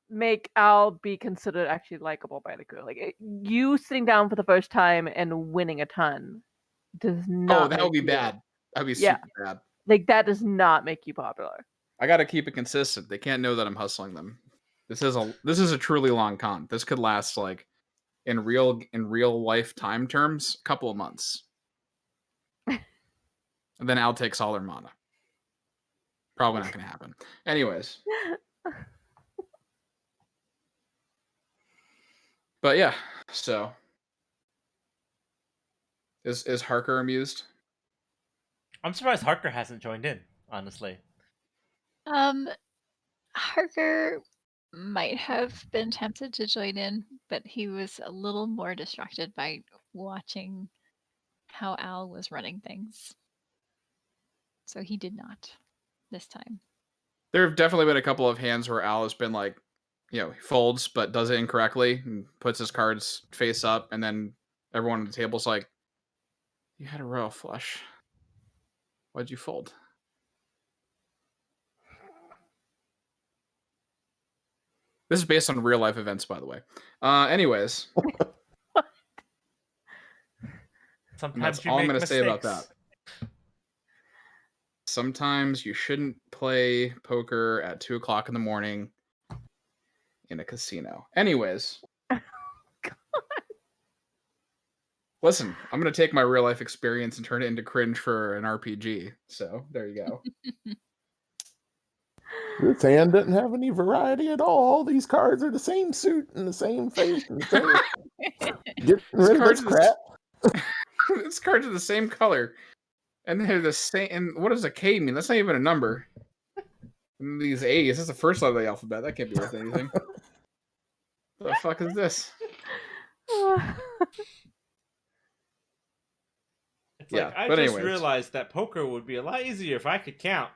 make Al be considered actually likable by the crew. Like you sitting down for the first time and winning a ton does not. Oh, that would be bad. That'd be super bad. Like that does not make you popular. I got to keep it consistent. They can't know that I'm hustling them. This is a truly long con. This could last like in real life time terms, a couple of months. And then Al takes all their mana. Probably not going to happen. Anyways. But yeah, so is Harker amused? I'm surprised Harker hasn't joined in, honestly. Harker might have been tempted to join in, but he was a little more distracted by watching how Al was running things. So he did not this time. There have definitely been a couple of hands where Al has been like, he folds but does it incorrectly and puts his cards face up, and then everyone at the table's like, "You had a royal flush. Why'd you fold?" This is based on real life events, by the way. Anyways. Sometimes that's all I'm going to say about mistakes. that. Sometimes you shouldn't play poker at 2:00 in the morning in a casino. Anyways. Listen, I'm going to take my real life experience and turn it into cringe for an RPG. So there you go. This hand doesn't have any variety at all. All these cards are the same suit and the same face. And the same... Get rid of this crap. These cards are the same color. And they're the same. And what does a K mean? That's not even a number. And these A's, that's the first letter of the alphabet. That can't be worth anything. What the fuck is this? It's like, Yeah, I but just anyways. realized that poker would be a lot easier if I could count.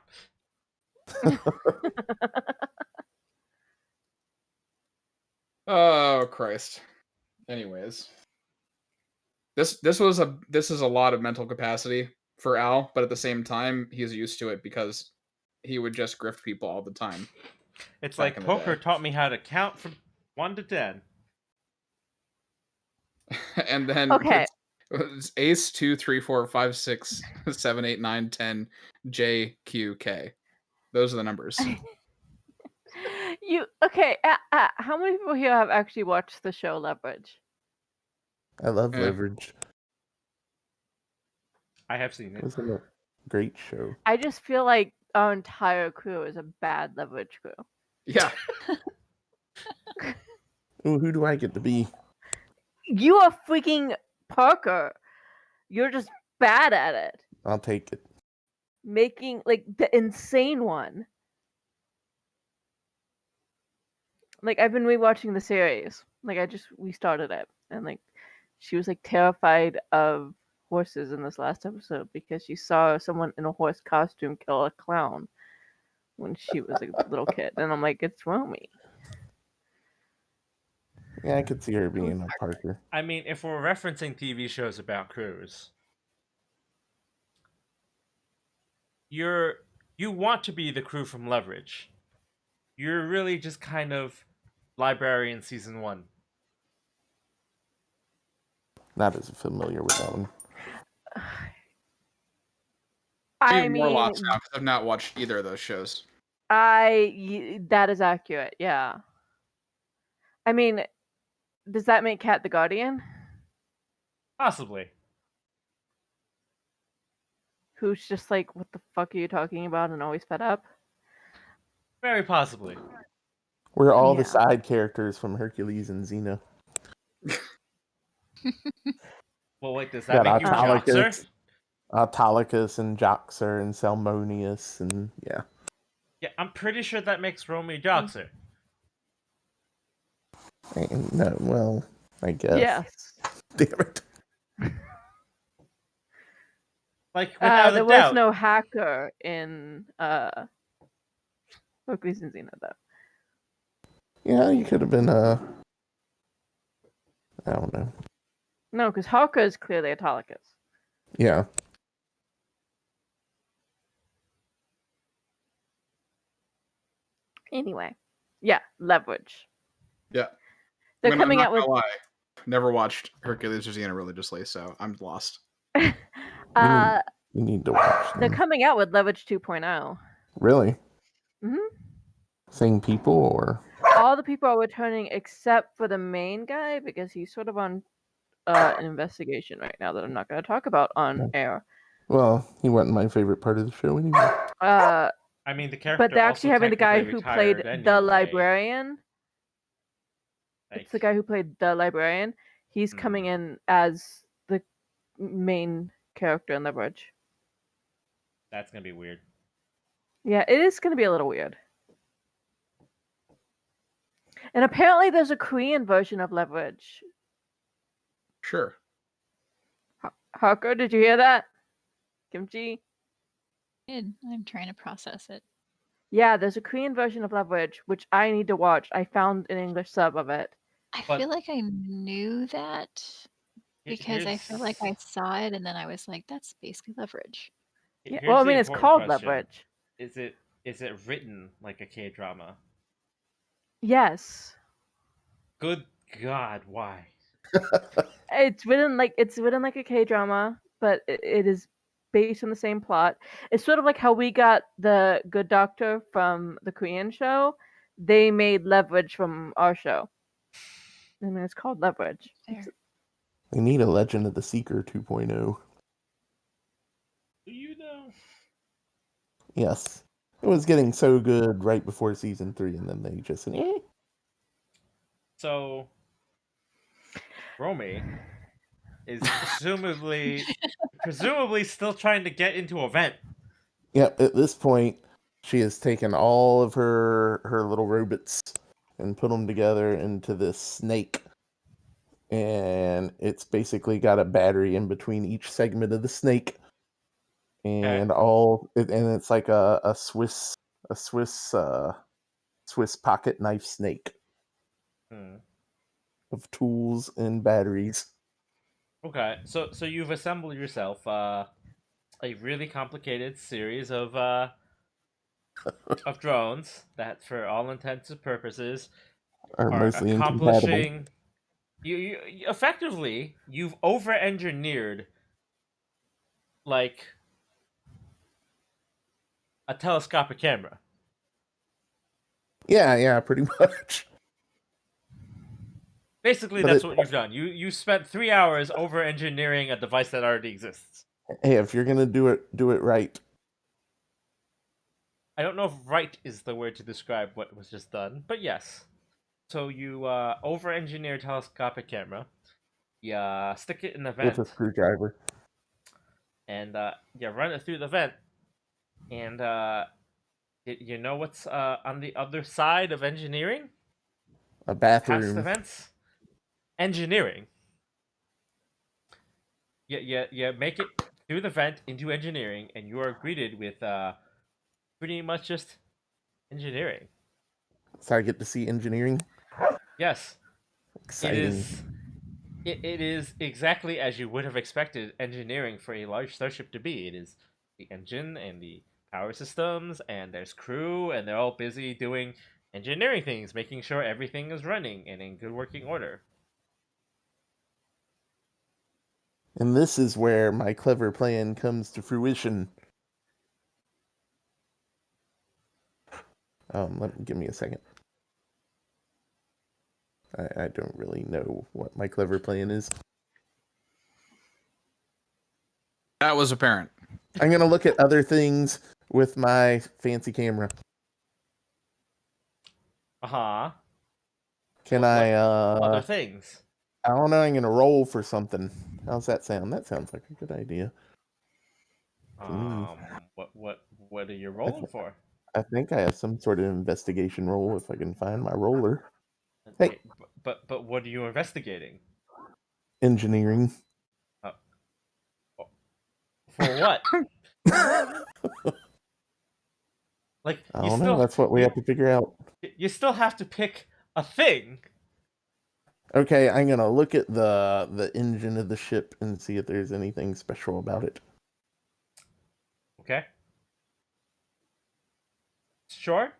Oh Christ. Anyways. This is a lot of mental capacity for Al, but at the same time, he's used to it because he would just grift people all the time. It's like poker taught me how to count from 1 to 10. And then Okay. it's Ace 2, 3, 4, 5, 6, 7, 8, 9, 10, J, Q, K. Those are the numbers. How many people here have actually watched the show Leverage? I love Eh. Leverage. I have seen It it. was a great show. I just feel like our entire crew is a bad Leverage crew. Yeah. Ooh, who do I get to be? You are freaking Parker. You're just bad at it. I'll take it. Making like the insane one. Like I've been rewatching the series. Like we started it, and like she was like terrified of horses in this last episode because she saw someone in a horse costume kill a clown when she was a little kid, and I'm like, it's Romy. Yeah, I could see her being a Parker. I mean, if we're referencing TV shows about crews, you want to be the crew from Leverage. You're really just kind of Librarian season 1. Not as familiar with that one. I Even more mean, lost now because I've not watched either of those shows. that is accurate. Yeah. I mean, does that make Cat the Guardian? Possibly. Who's just like, what the fuck are you talking about, and always fed up? Very possibly. We're all the Yeah. side characters from Hercules and Xena. Well, wait, does that Got make you Joxer? Autolycus and Joxer and Salmonius and yeah. Yeah, I'm pretty sure that makes Romy Joxer. No, well, I guess. Yes. Damn it. Like, without there a doubt. was no hacker in Hercules and Xena, though. Yeah, you could have been I don't know. No, because Hacker is clearly Autolycus. Yeah. Anyway, yeah, Leverage. Yeah. They're coming out with. Lie. Never watched Hercules or Xena religiously, so I'm lost. You need to watch them. They're coming out with Leverage 2.0. Really? Mm-hmm. Same people or? All the people are returning except for the main guy because he's sort of on an investigation right now that I'm not going to talk about on air. Well, he wasn't my favorite part of the show anyway. I mean, the character. But they're actually having the guy who played the librarian. Like, it's the guy who played the librarian. He's coming in as the main character in Leverage. That's gonna be weird. Yeah, it is gonna be a little weird. And apparently, there's a Korean version of Leverage. Sure. Hako, did you hear that? Kimchi? I'm trying to process it. Yeah, there's a Korean version of Leverage, which I need to watch. I found an English sub of it. I feel like I knew that because I feel like I saw it and then I was like, that's basically Leverage. Yeah, well, I mean, it's called Leverage. Is it written like a K-drama? Yes. Good God, why? It's written like a K-drama, but it is based on the same plot. It's sort of like how we got the Good Doctor from the Korean show. They made Leverage from our show. And it's called Leverage. They need a Legend of the Seeker 2.0. Do you know? Yes. It was getting so good right before season 3, and then they just So, Romy is presumably still trying to get into a vent. Yep, at this point, she has taken all of her little robots and put them together into this snake. And it's basically got a battery in between each segment of the snake. And it's like a Swiss pocket knife snake of tools and batteries. Okay, so you've assembled yourself a really complicated series of drones that, for all intents and purposes, are mostly accomplishing You effectively you've over-engineered like a telescopic camera. Yeah, pretty much. Basically, But that's what you've done. You spent 3 hours over-engineering a device that already exists. hey, if you're gonna do it right. I don't know if right is the word to describe what was just done, but yes. So you over-engineer a telescopic camera. You stick it in a With a vent, screwdriver. and you run it through the vent. And you know what's on the other side of engineering? A Past the bathroom. vents? Engineering. You make it through the vent into engineering, and you are greeted with pretty much just engineering. So I get to see engineering. Yes, Exciting. it is exactly as you would have expected engineering for a large starship to be. It is the engine and the power systems, and there's crew, and they're all busy doing engineering things, making sure everything is running and in good working order. And this is where my clever plan comes to fruition. Give me a second. I don't really know what my clever plan is. That was apparent. I'm gonna look at other things with my fancy camera. Uh-huh. Can What I other things? I don't know, I'm gonna roll for something. How's that sound? That sounds like a good idea. To me. What are you rolling for? I think I have some sort of investigation roll if I can find my roller. Hey. Okay, but what are you investigating? Engineering. For what? Like I you don't know. still That's what we have to figure out. you still have to pick a thing. Okay, I'm gonna look at the engine of the ship and see if there's anything special about it. Okay. Sure.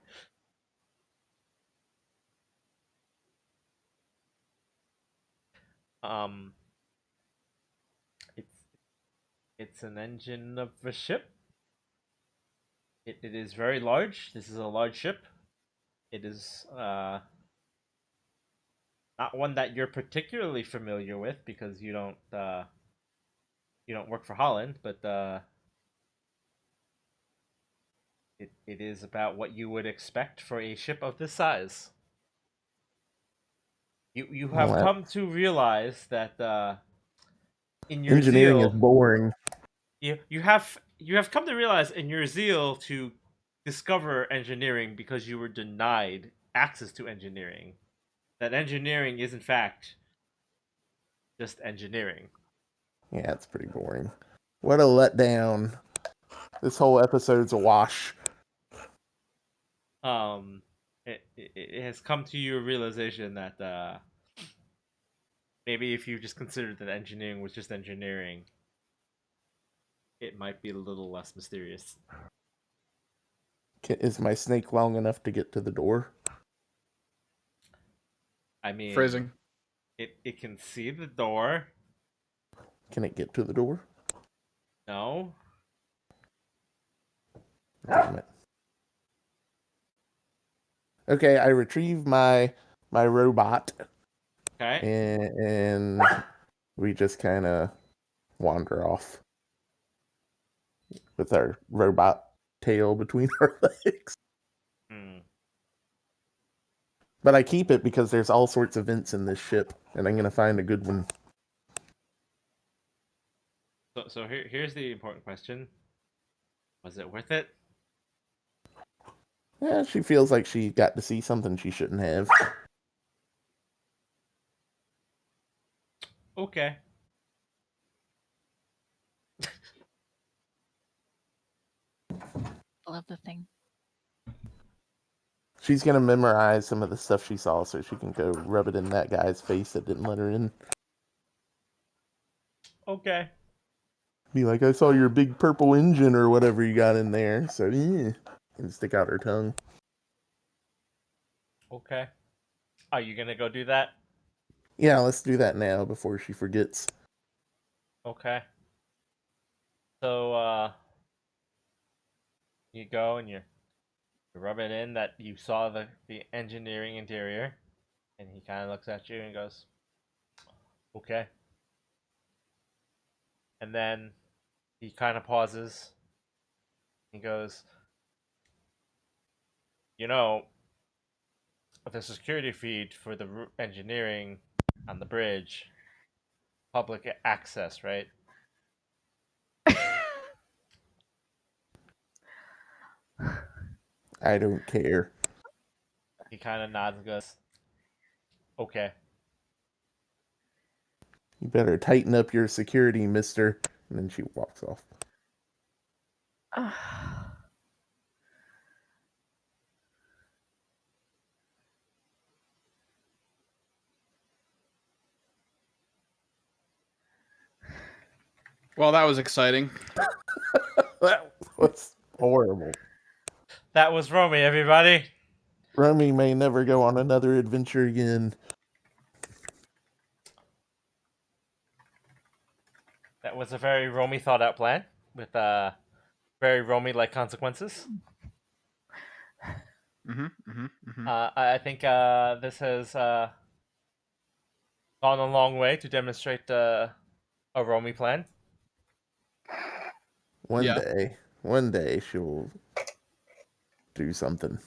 Um, it's it's an engine of a ship. It is very large. This is a large ship. It is not one that you're particularly familiar with because you don't work for Holland, but it is about what you would expect for a ship of this size. You have Well, come to realize that in your engineering is zeal, boring. you have come to realize in your zeal to discover engineering because you were denied access to engineering, that engineering is in fact just engineering. Yeah, it's pretty boring. What a letdown. This whole episode's a wash. It has come to your realization that maybe if you just considered that engineering was just engineering, it might be a little less mysterious. Is my snake long enough to get to the door? I mean, Phrasing. It can see the door. Can it get to the door? No. Damn it. Okay, I retrieve my robot. Okay. And we just kind of wander off with our robot tail between our legs. Hmm. But I keep it because there's all sorts of vents in this ship, and I'm gonna find a good one. So here's the important question: was it worth it? Yeah, she feels like she got to see something she shouldn't have. Okay. I love the thing. She's gonna memorize some of the stuff she saw so she can go rub it in that guy's face that didn't let her in. Okay. Be like, I saw your big purple engine or whatever you got in there. So yeah, and stick out her tongue. Okay. Are you gonna go do that? Yeah, let's do that now before she forgets. Okay. So, you go and you rub it in that you saw the engineering interior, and he kind of looks at you and goes, okay. And then he kind of pauses. He goes, you know, the security feed for the engineering on the bridge, public access, right? I don't care. He kind of nods and goes, okay. You better tighten up your security, mister. And then she walks off. Well, that was exciting. That was horrible. That was Romy, everybody. Romy may never go on another adventure again. That was a very Romy thought out plan with very Romy like consequences. I think this has gone a long way to demonstrate a Romy plan. One day she'll do something.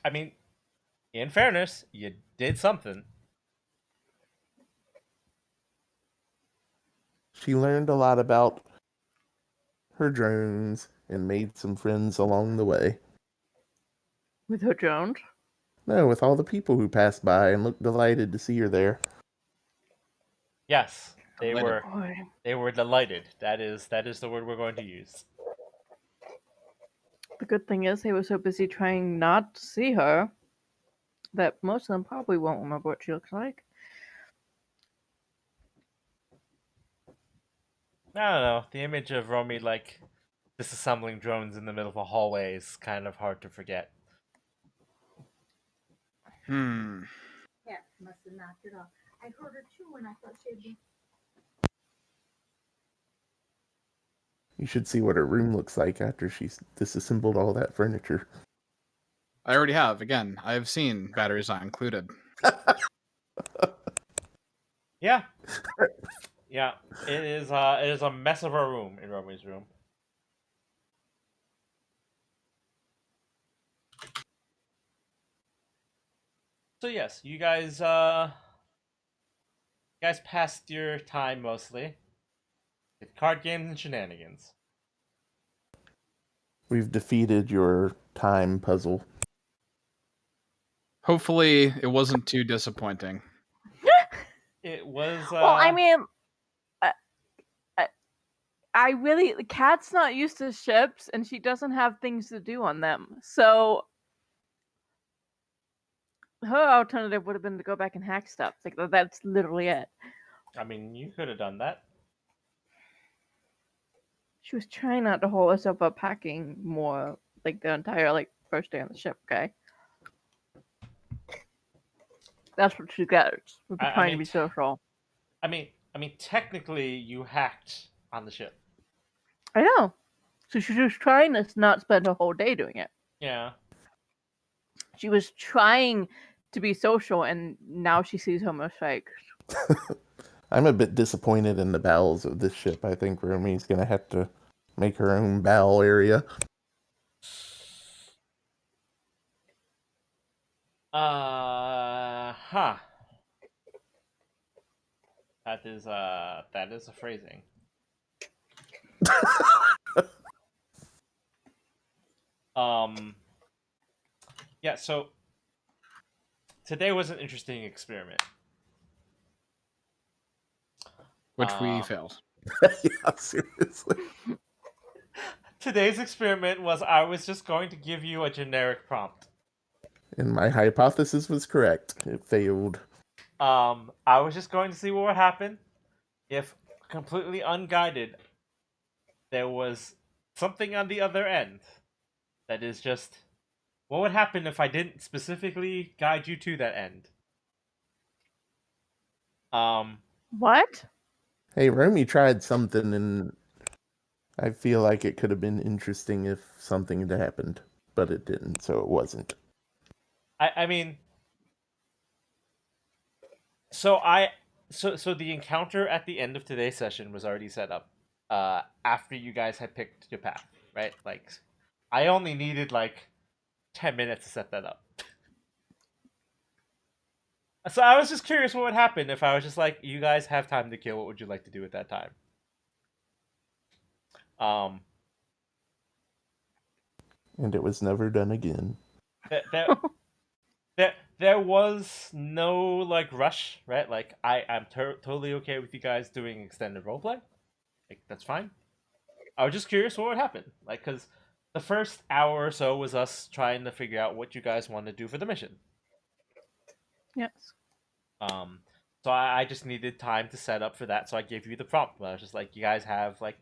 I mean, in fairness, you did something. She learned a lot about her drones and made some friends along the way. With her drones? No, with all the people who passed by and looked delighted to see her there. Yes, they Delighted. were. They were delighted. That is the word we're going to use. The good thing is they were so busy trying not to see her that most of them probably won't remember what she looks like. I don't know. The image of Romy like disassembling drones in the middle of a hallway is kind of hard to forget. Hmm. Cat must have knocked it off. I heard her too, and I thought she'd be. You should see what her room looks like after she's disassembled all that furniture. I already have. Again, I have seen batteries not included. Yeah. Yeah. It is a mess of a room in Romy's room. So yes, you guys passed your time mostly with card games and shenanigans. We've defeated your time puzzle. Hopefully, it wasn't too disappointing. It was. Well, I mean, I really, the cat's not used to ships, and she doesn't have things to do on them. So her alternative would have been to go back and hack stuff. Like that's literally it. I mean, you could have done that. She was trying not to hold herself up packing more, like the entire first day on the ship. Okay, that's what she gets for trying to be social. I mean, technically, you hacked on the ship. I know. So she was trying to not spend a whole day doing it. Yeah. She was trying to be social, and now she sees her mistakes. I'm a bit disappointed in the bowels of this ship. I think Romy's gonna have to make her own bowel area. Huh. That is a phrasing. Yeah, so today was an interesting experiment. Which we failed. Yeah, seriously. Today's experiment was I was just going to give you a generic prompt. And my hypothesis was correct. It failed. I was just going to see what would happen if, completely unguided, there was something on the other end that is just what would happen if I didn't specifically guide you to that end? What? Hey, Romy tried something, and I feel like it could have been interesting if something had happened, but it didn't, so it wasn't. I mean, so the encounter at the end of today's session was already set up after you guys had picked your path, right? Like, I only needed like 10 minutes to set that up. So I was just curious what would happen if I was just like, you guys have time to kill, what would you like to do at that time? And it was never done again. There was no like rush, right? Like I'm totally okay with you guys doing extended roleplay. Like that's fine. I was just curious what would happen, like because the first hour or so was us trying to figure out what you guys want to do for the mission. Yes. So I just needed time to set up for that, so I gave you the prompt. I was just like, you guys have like,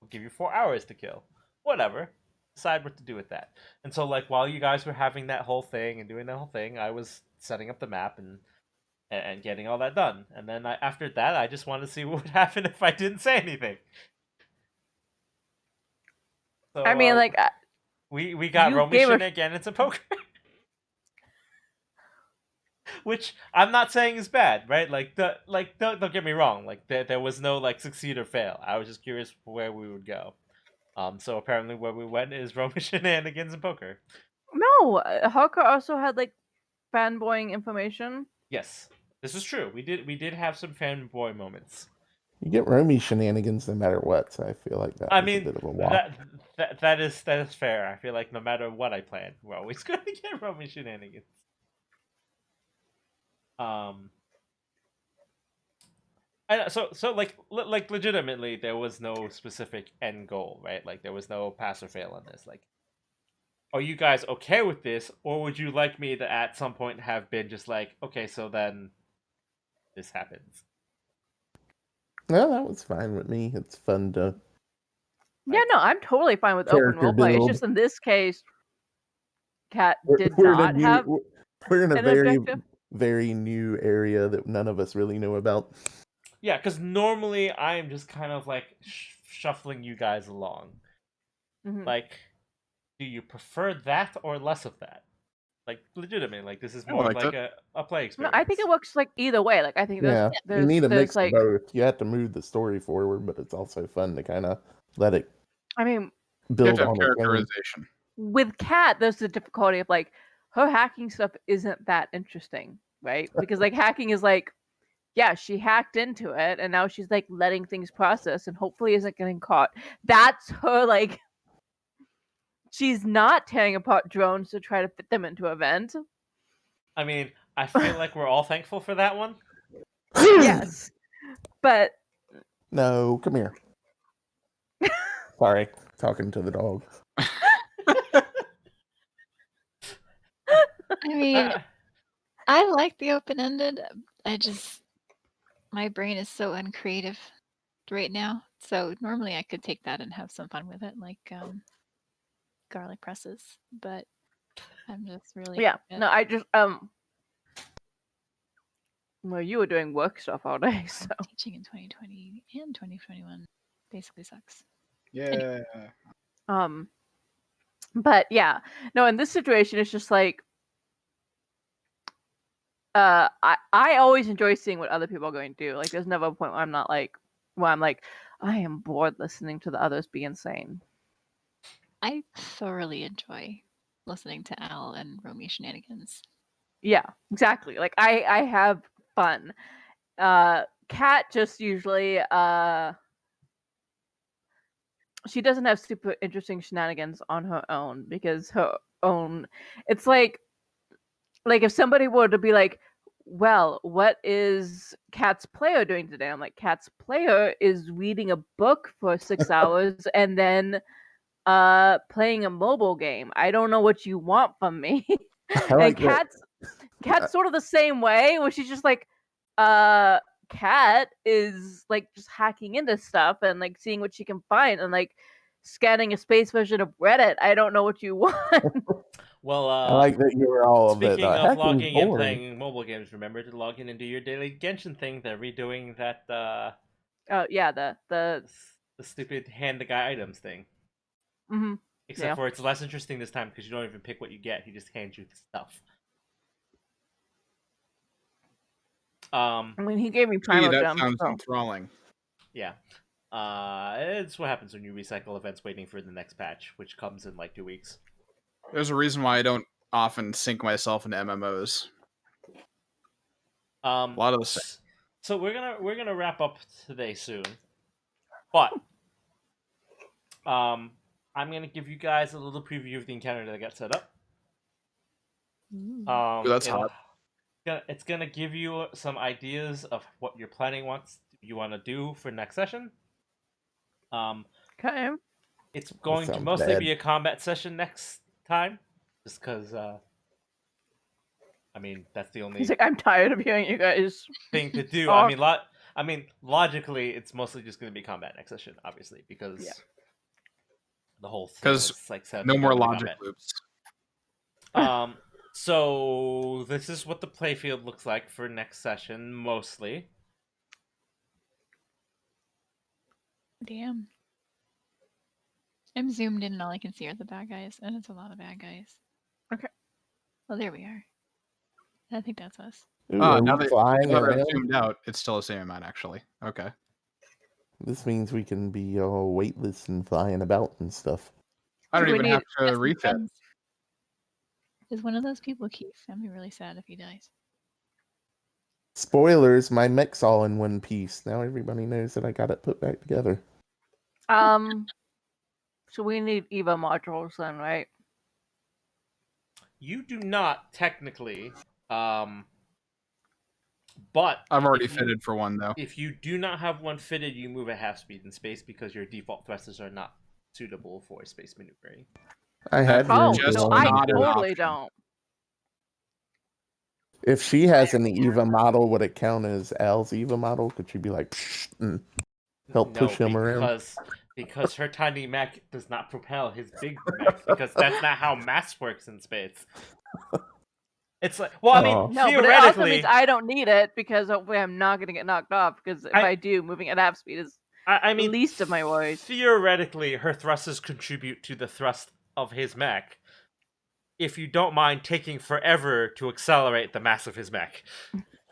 we'll give you 4 hours to kill, whatever. Decide what to do with that. And so like while you guys were having that whole thing and doing that whole thing, I was setting up the map and getting all that done. And then after that, I just wanted to see what would happen if I didn't say anything. So, I mean, like we got Romy shenanigans and poker, which I'm not saying is bad, right? Like don't get me wrong. Like there was no like succeed or fail. I was just curious where we would go. So apparently where we went is Romy shenanigans and poker. No, Hawker also had like fanboying information. Yes, this is true. We did have some fanboy moments. You get Romy shenanigans no matter what, so I feel like that was a bit of a wop. That is fair. I feel like no matter what I plan, we're always going to get Romy shenanigans. And so like legitimately, there was no specific end goal, right? Like there was no pass or fail on this. Like, are you guys okay with this, or would you like me to at some point have been just like, okay, so then this happens? No, that was fine with me. It's fun to. Yeah, no, I'm totally fine with open roleplay. It's just in this case, Kat did not have. We're in a very, very new area that none of us really know about. Yeah, because normally I am just kind of like shuffling you guys along. Mm-hmm. Like, do you prefer that or less of that? Like, legitimately, like this is more like a play experience. No, I think it works like either way. Like I think there's you need a mix of both. You have to move the story forward, but it's also fun to kind of let it. I mean, build on characterization. With Kat, there's the difficulty of like her hacking stuff isn't that interesting, right? Because like hacking is like, yeah, she hacked into it, and now she's like letting things process, and hopefully isn't getting caught. That's her like. She's not tearing apart drones to try to fit them into a vent. I mean, I feel like we're all thankful for that one. Yes, but no, come here. Sorry, talking to the dog. I mean, I like the open-ended. My brain is so uncreative right now. So normally I could take that and have some fun with it, like garlic presses. But I'm just really No, I just well, you were doing work stuff all day, so teaching in 2020 and 2021 basically sucks. Yeah. Anyway. But yeah, no, in this situation, it's just like, I always enjoy seeing what other people are going to do. Like, there's never a point where I'm like, I am bored listening to the others be insane. I thoroughly enjoy listening to Al and Romy shenanigans. Yeah, exactly. Like, I have fun. Kat just usually, she doesn't have super interesting shenanigans on her own because her own, it's like if somebody were to be like, well, what is Kat's player doing today? I'm like, Kat's player is reading a book for 6 hours and then playing a mobile game. I don't know what you want from me. And Kat's sort of the same way, where she's just like, Kat is like just hacking into stuff and like seeing what she can find, and like scanning a space version of Reddit. I don't know what you want. Well, I like that you were all of it. speaking of Hacking's logging and boring. playing mobile games, remember to log in and do your daily Genshin thing. They're redoing that Oh yeah, the the stupid hand the guy items thing. mhm. Except Yeah. for it's less interesting this time because you don't even pick what you get. He just hands you the stuff. I mean, he gave me Gee, primal that gems. sounds So. enthralling. Yeah. It's what happens when you recycle events waiting for the next patch, which comes in like 2 weeks. There's a reason why I don't often sink myself into MMOs. A lot of the same. So we're gonna wrap up today soon, but I'm gonna give you guys a little preview of the encounter that I got set up. Ooh. Ooh, that's hot. It's gonna give you some ideas of what your planning you want to do for next session. Okay. It's going to sounds mostly bad. be a combat session next time, just because. I mean, that's the only He's like, I'm tired of hearing you guys. thing to do. talk. I mean, logically, it's mostly just going to be combat next session, obviously, because the whole thing Because is like set up no to more go into logic combat. loops. So this is what the playfield looks like for next session, mostly. Damn. I'm zoomed in and all I can see are the bad guys, and it's a lot of bad guys. Okay. Well, there we are. I think that's us. Ooh, are Now we that flying I've around? zoomed out, it's still the same amount, actually. Okay. This means we can be all weightless and flying about and stuff. I don't We even need- have to Best of refit. friends. Is one of those people Keith? I'd be really sad if he dies. Spoilers, my mech's all in one piece. Now everybody knows that I got it put back together. So we need EVA modules then, right? You do not technically, but I've already if you- fitted for one, though. If you do not have one fitted, you move at half speed in space because your default thrusters are not suitable for space maneuvering. I had Oh, room just no, for I not an totally option. don't. If she has an EVA model, would it count as Al's EVA model? Could she be like, psh, and help push him around? Because her tiny mech does not propel his big mech, because that's not how mass works in space. It's like, well, I mean, Oh. No, but it also theoretically, means I don't need it because hopefully I'm not going to get knocked off. Because if I do, moving at half speed is I mean, the least of my worries. Theoretically, her thrusters contribute to the thrust of his mech. If you don't mind taking forever to accelerate the mass of his mech.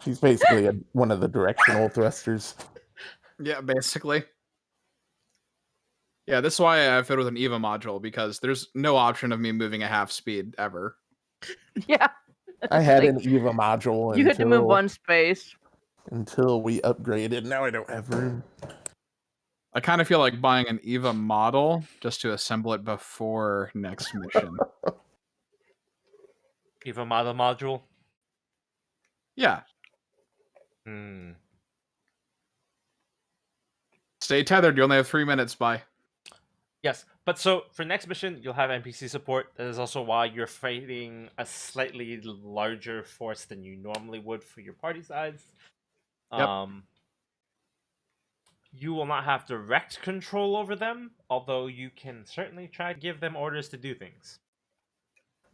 She's basically one of the directional thrusters. Yeah, basically. Yeah, this is why I fit with an EVA module, because there's no option of me moving at half speed ever. Yeah. I had Like, an EVA module you had to move one space. until we upgraded. Now I don't have room. I kind of feel like buying an EVA model just to assemble it before next mission. EVA model module? Yeah. Hmm. Stay tethered. You only have 3 minutes, bye. Yes, but so for next mission, you'll have NPC support. That is also why you're fighting a slightly larger force than you normally would for your party size. Yep. You will not have direct control over them, although you can certainly try to give them orders to do things.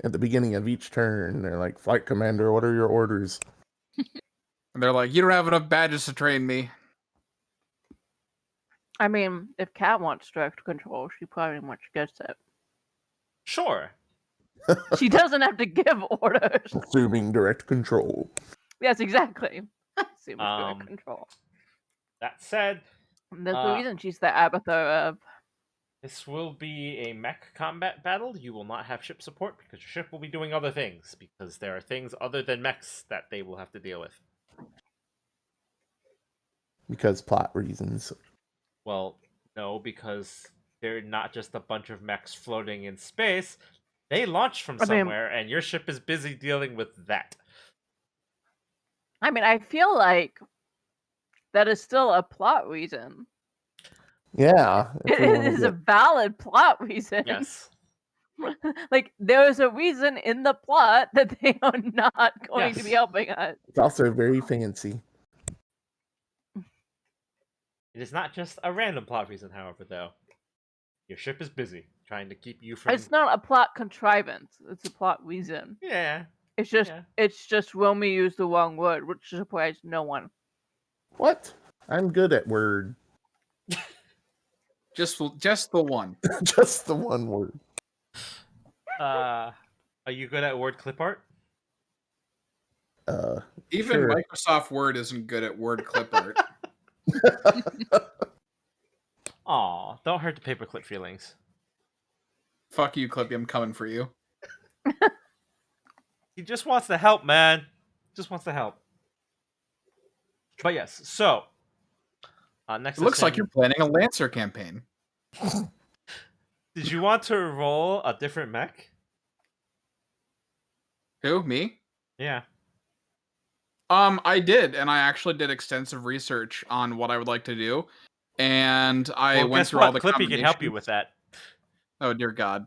At the beginning of each turn, they're like, Flight Commander, what are your orders? And they're like, you don't have enough badges to train me. I mean, if Kat wants direct control, she pretty much gets it. Sure. She doesn't have to give orders. Assuming direct control. Yes, exactly. Assuming direct Um, control. That said, And that's the reason she's the Abathur of. this will be a mech combat battle. You will not have ship support because your ship will be doing other things, because there are things other than mechs that they will have to deal with. Because plot reasons. Well, no, because they're not just a bunch of mechs floating in space. They launch from somewhere, and your ship is busy dealing with that. I mean, I feel like that is still a plot reason. Yeah. It is a valid plot reason. Yes. Like, there is a reason in the plot that they are not going to be helping us. It's also very fancy. It is not just a random plot reason, however, though. Your ship is busy, trying to keep you from. It's not a plot contrivance. It's a plot reason. Yeah. It's just Romy used the wrong word, which surprised no one. What? I'm good at word. Just the one. Just the one word. Are you good at word clip art? Even sure. Microsoft Word isn't good at word clip art. Aw, don't hurt the paperclip feelings. Fuck you, Clippy. I'm coming for you. He just wants to help, man. Just wants to help. But yes, so next. It looks like you're planning a Lancer campaign. Did you want to roll a different mech? Who? Me? Yeah. I did, and I actually did extensive research on what I would like to do, and I went through all the Clippy can help you with that. Oh dear God.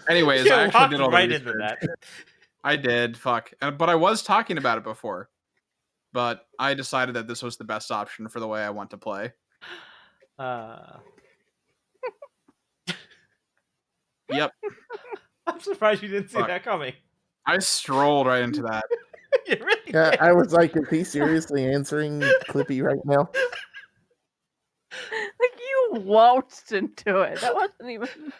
Anyways, You I actually walked did all the right research. into that. I did. Fuck. But I was talking about it before, but I decided that this was the best option for the way I want to play. Yep. I'm surprised you didn't see that coming. I strolled right into that. You really Yeah, did. I was like, is he seriously answering Clippy right now? Like you waltzed into it. That wasn't even.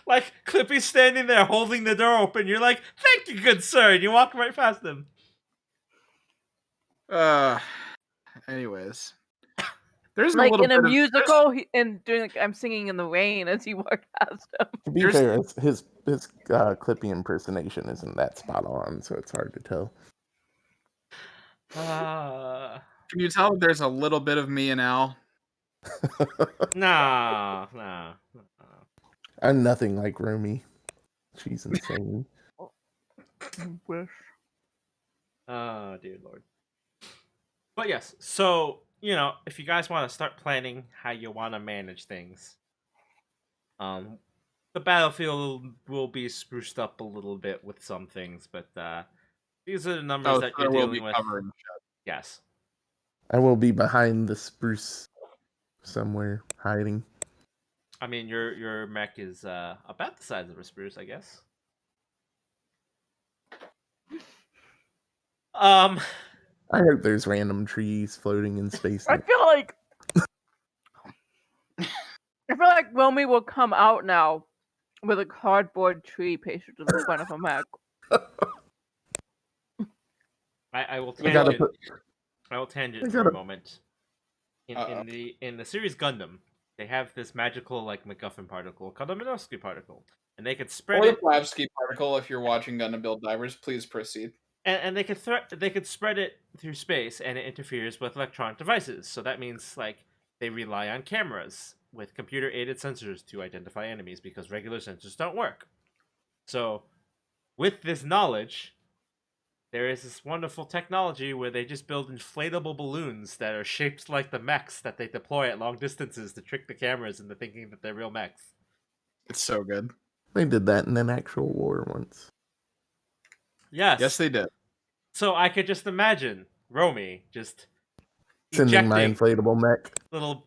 Like Clippy's standing there holding the door open. You're like, "Thank you, good sir," and you walk right past him. Anyways, there's like a little in a bit musical and doing like I'm singing in the rain as he walked past him. To be fair, his Clippy impersonation isn't that spot on, so it's hard to tell. Can you tell that there's a little bit of me and Al? Nah. I'm nothing like Romy. She's insane. Wish. Oh, dear Lord. But yes, so, if you guys want to start planning how you want to manage things, the battlefield will be spruced up a little bit with some things, but these are the numbers that you're dealing with. Yes. I will be behind the spruce somewhere, hiding. I mean, your mech is about the size of a spruce, I guess. I hope there's random trees floating in space. I feel like Romy will come out now with a cardboard tree pasted to the front of a mech. I will tangent. I will tangent for a moment. In the series Gundam, they have this magical like MacGuffin particle called a Minovsky particle, and they could spread it. Or the Plavsky particle. If you're watching Gundam Build Divers, please proceed. And they could spread it through space, and it interferes with electronic devices. So that means like they rely on cameras with computer-aided sensors to identify enemies because regular sensors don't work. So, with this knowledge, there is this wonderful technology where they just build inflatable balloons that are shaped like the mechs that they deploy at long distances to trick the cameras into thinking that they're real mechs. It's so good. They did that in an actual war once. Yes, they did. So I could just imagine Romy just sending my inflatable mech. Little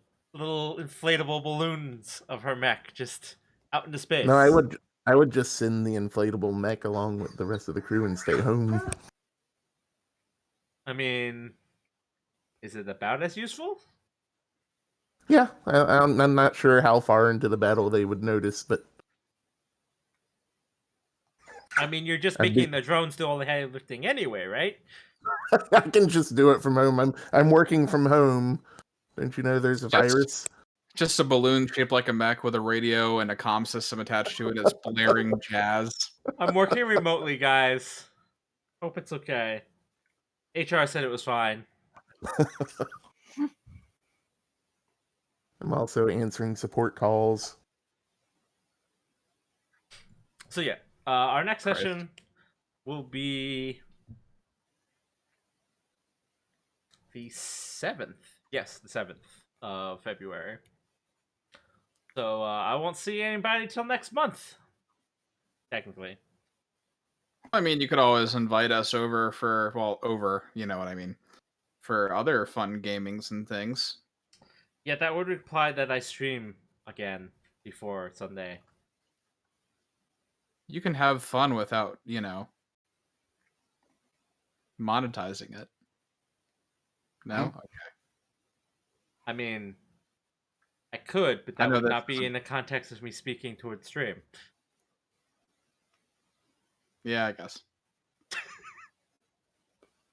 inflatable balloons of her mech just out into space. No, I would just send the inflatable mech along with the rest of the crew and stay home. I mean, is it about as useful? Yeah, I'm not sure how far into the battle they would notice, but I mean, you're just making the drones do all the heavy lifting anyway, right? I can just do it from home. I'm working from home. Don't you know there's a virus? Just a balloon shaped like a mech with a radio and a comm system attached to it as blaring jazz. I'm working remotely, guys. Hope it's okay. HR said it was fine. I'm also answering support calls. So yeah, our next session will be the 7th. Yes, the 7th of February. So I won't see anybody till next month. Technically. I mean, you could always invite us over for, you know what I mean, for other fun gamings and things. Yeah, that would imply that I stream again before Sunday. You can have fun without, monetizing it. No? Okay. I mean, I could, but I that know would that not be doesn't- in the context of me speaking towards stream. Yeah, I guess.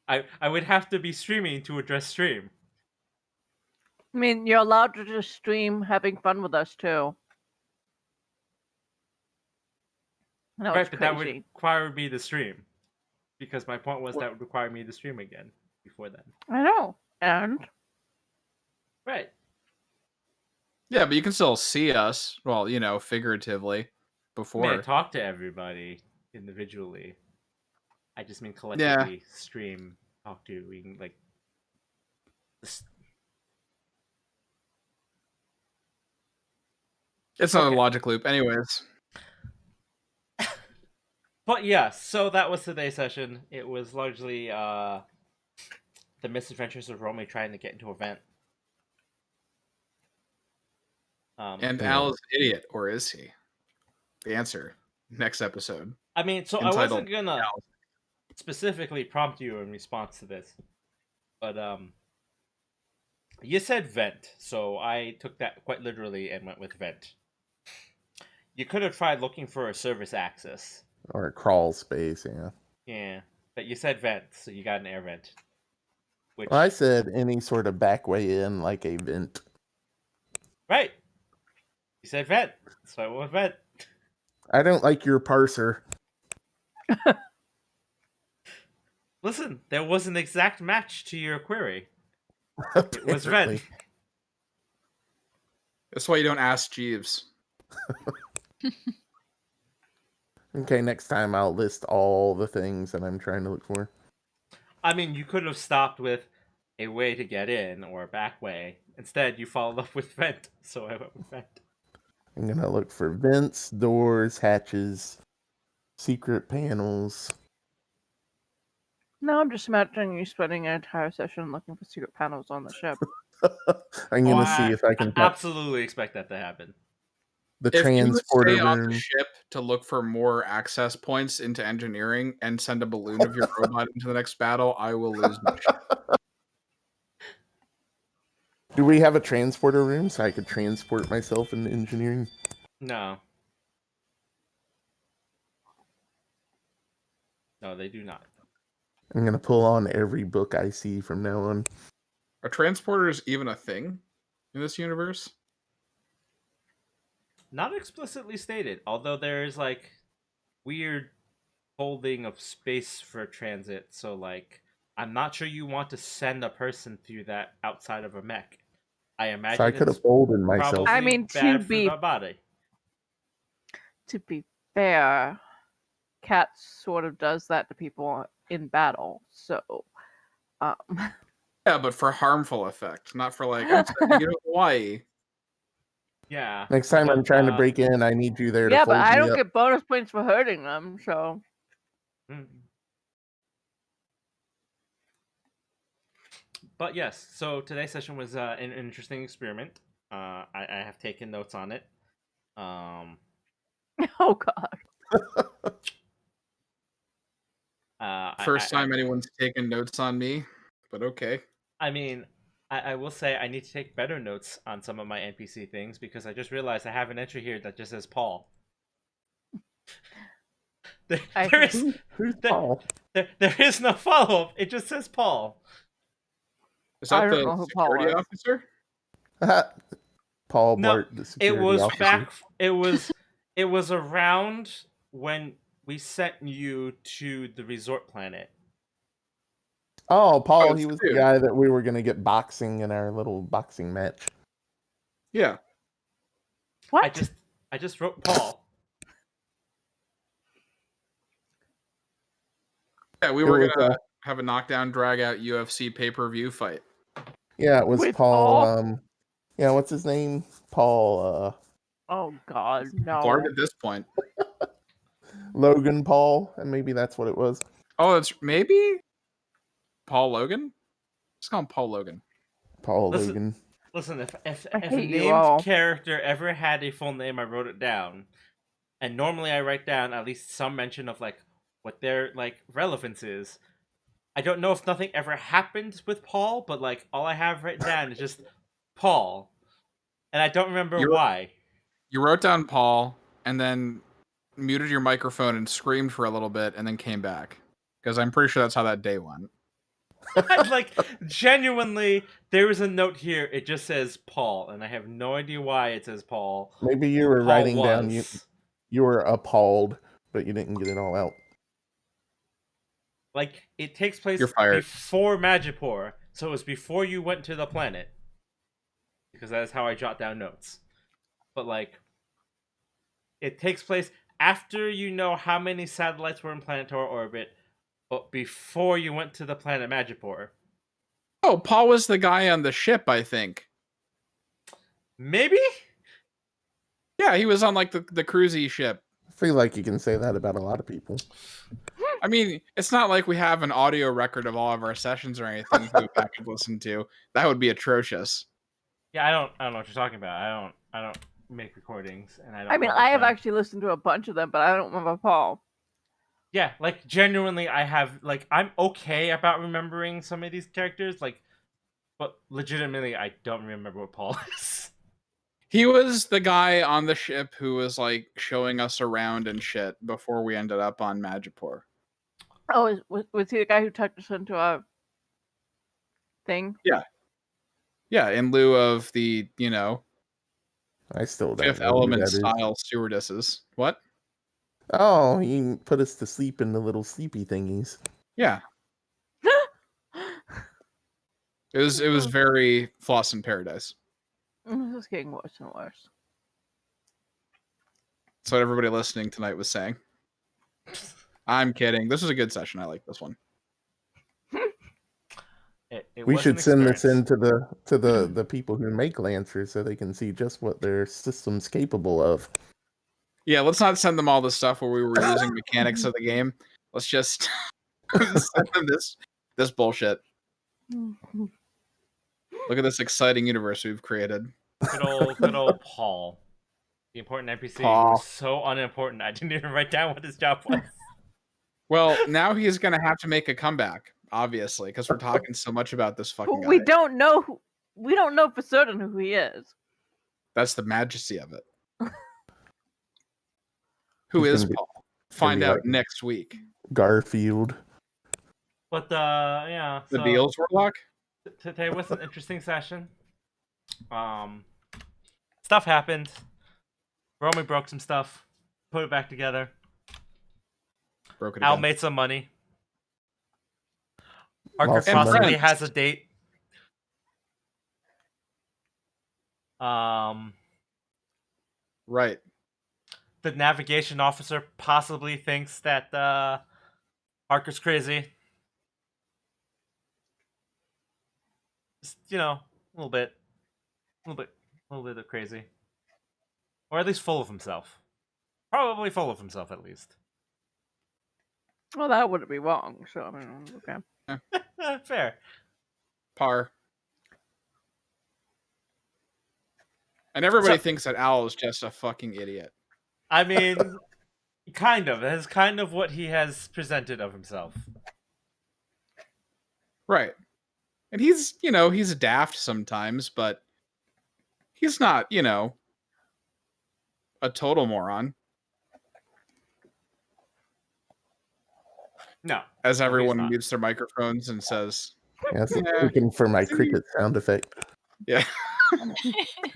I would have to be streaming to address stream. I mean, you're allowed to just stream having fun with us too. No, Right, it's but crazy. that would require me to stream. Because my point was that would require me to stream again before then. I know. And Right. Yeah, but you can still see us. Well, figuratively before. I mean, I talk to everybody individually. I just mean collectively stream, talk to, we can like. It's not a logic loop, anyways. But yeah, so that was today's session. It was largely the misadventures of Romy trying to get into a vent. And Al is an idiot, or is he? The answer next episode. I mean, so I wasn't gonna specifically prompt you in response to this, but you said vent, so I took that quite literally and went with vent. You could have tried looking for a service access. Or a crawl space, yeah. Yeah, but you said vent, so you got an air vent. Which... Well, I said any sort of back way in, like a vent. Right. You said vent, so I went with vent. I don't like your parser. Listen, there was an exact match to your query. It was vent. That's why you don't ask Jeeves. Okay, next time I'll list all the things that I'm trying to look for. I mean, you could have stopped with a way to get in or a back way. Instead, you followed up with vent, so I went with vent. I'm gonna look for vents, doors, hatches, secret panels. no, I'm just imagining you spending an entire session looking for secret panels on the ship. I'm gonna see if I can absolutely expect that to happen. The if transporter you would stay room. on the ship to look for more access points into engineering and send a balloon of your robot into the next battle, I will lose my ship. Do we have a transporter room so I could transport myself into engineering? No. No, they do not. I'm gonna pull on every book I see from now on. Are transporters even a thing in this universe? Not explicitly stated, although there is like weird holding of space for transit, so like I'm not sure you want to send a person through that outside of a mech. I imagine So I could have folded myself. I mean, bad for the body. To be fair, Cat sort of does that to people in battle, so Yeah, but for harmful effect, not for like I'm sending you to Hawaii. Yeah. Next time I'm trying to break in, I need you there to yeah, fold but I me don't up. get bonus points for hurting them, so. But yes, so today's session was an interesting experiment. I have taken notes on it. Oh God. First time anyone's taken notes on me, but okay. I mean, I will say I need to take better notes on some of my NPC things because I just realized I have an entry here that just says Paul. Who's Paul? There is no follow-up. It just says Paul. Is that the security officer? Paul No, Bart, the security it was officer. back. It was around when we sent you to the resort planet. Oh, Paul, he was the guy that we were going to get boxing in our little boxing match. Yeah. What? I just wrote Paul. Yeah, we were going to have a knockdown, drag out UFC pay-per-view fight. Yeah, it was Paul. Yeah, what's his name? Paul. Oh God, no. Bart at this point. Logan Paul, and maybe that's what it was. Oh, that's maybe Paul Logan. Let's call him Paul Logan. Logan. Listen, if I a hate you named all. character ever had a full name, I wrote it down. And normally I write down at least some mention of like what their like relevance is. I don't know if nothing ever happened with Paul, but like all I have written down is just Paul. And I don't remember why. You wrote down Paul and then muted your microphone and screamed for a little bit and then came back. Because I'm pretty sure that's how that day went. Like, genuinely, there is a note here. It just says Paul, and I have no idea why it says Paul. Maybe you were Paul writing was. down you were appalled, but you didn't get it all out. Like, it takes place You're fired. before Magipur, so it was before you went to the planet. Because that is how I jot down notes. But, like, it takes place after you know how many satellites were in planetary orbit, but before you went to the planet Magipur. Oh, Paul was the guy on the ship, I think. Maybe? Yeah, he was on like the cruisy ship. I feel like you can say that about a lot of people. I mean, it's not like we have an audio record of all of our sessions or anything to go back and listen to. That would be atrocious. Yeah, I don't know what you're talking about. I don't make recordings, and I don't. I mean, I have actually listened to a bunch of them, but I don't remember Paul. Yeah, like genuinely, I have like I'm okay about remembering some of these characters, like, but legitimately, I don't remember what Paul is. He was the guy on the ship who was like showing us around and shit before we ended up on Magipur. Oh, was he the guy who tucked us into a thing? Yeah, in lieu of the, I still don't Fifth know who Element that is. style stewardesses. What? Oh, he put us to sleep in the little sleepy thingies. Yeah. It was very Floss in Paradise. This is getting worse and worse. That's what everybody listening tonight was saying. I'm kidding. This was a good session. I like this one. We should send this in to the people who make Lancers so they can see just what their system's capable of. Yeah, let's not send them all the stuff where we were using mechanics of the game. Let's just send them this bullshit. Look at this exciting universe we've created. Good old Paul. The important NPC Paul. was so unimportant, I didn't even write down what his job was. Well, now he's going to have to make a comeback, obviously, because we're talking so much about this fucking guy. We don't know for certain who he is. That's the majesty of it. Who is Paul? Find out like next week. Garfield. But yeah. The Deals Warlock? Today was an interesting session. Stuff happened. Romy broke some stuff. Put it back together. Broke it Al again. made some money. Parker possibly has a date. Right. The navigation officer possibly thinks that Parker's crazy. Just, a little bit of crazy. Or at least full of himself. Probably full of himself, at least. Well, that wouldn't be wrong, so I mean, okay. Fair. Par. And everybody thinks that Al is just a fucking idiot. I mean, kind of. That's kind of what he has presented of himself. Right. And he's, he's daft sometimes, but he's not, a total moron. No. As everyone mutes their microphones and says, "Yeah, I'm looking for my cricket sound effect." Yeah.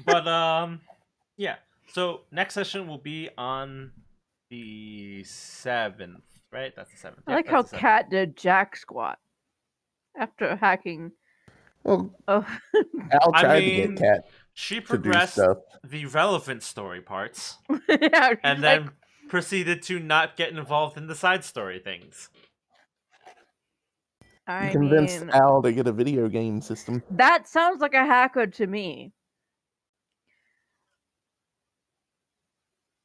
But yeah. So next session will be on the 7th, right? That's the 7th. I like how Kat did jack squat after hacking. Well, Al tried to get Kat. She progressed the relevant story parts, yeah, and then proceeded to not get involved in the side story things. You convinced Al to get a video game system. That sounds like a hacker to me.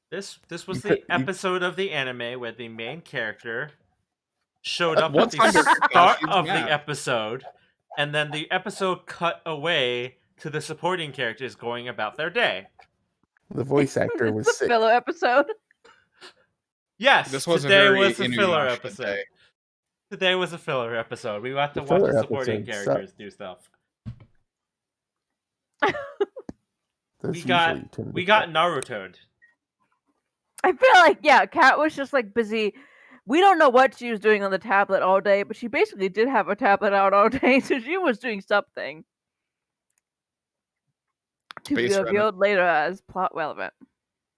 This was the episode of the anime where the main character showed up at the start of the episode, and then the episode cut away to the supporting characters going about their day. The voice actor was It's a sick. filler episode. Yes, This was today a very was a filler Inuyasha episode. day. Today was a filler episode. We got to The watch the filler supporting episodes characters do stuff. Those We got usually tend to we got suck. Naruto'd. I feel like, yeah, Kat was just like busy. We don't know what she was doing on the tablet all day, but she basically did have a tablet out all day, so she was doing something. To be Space Reddit. revealed later as plot relevant.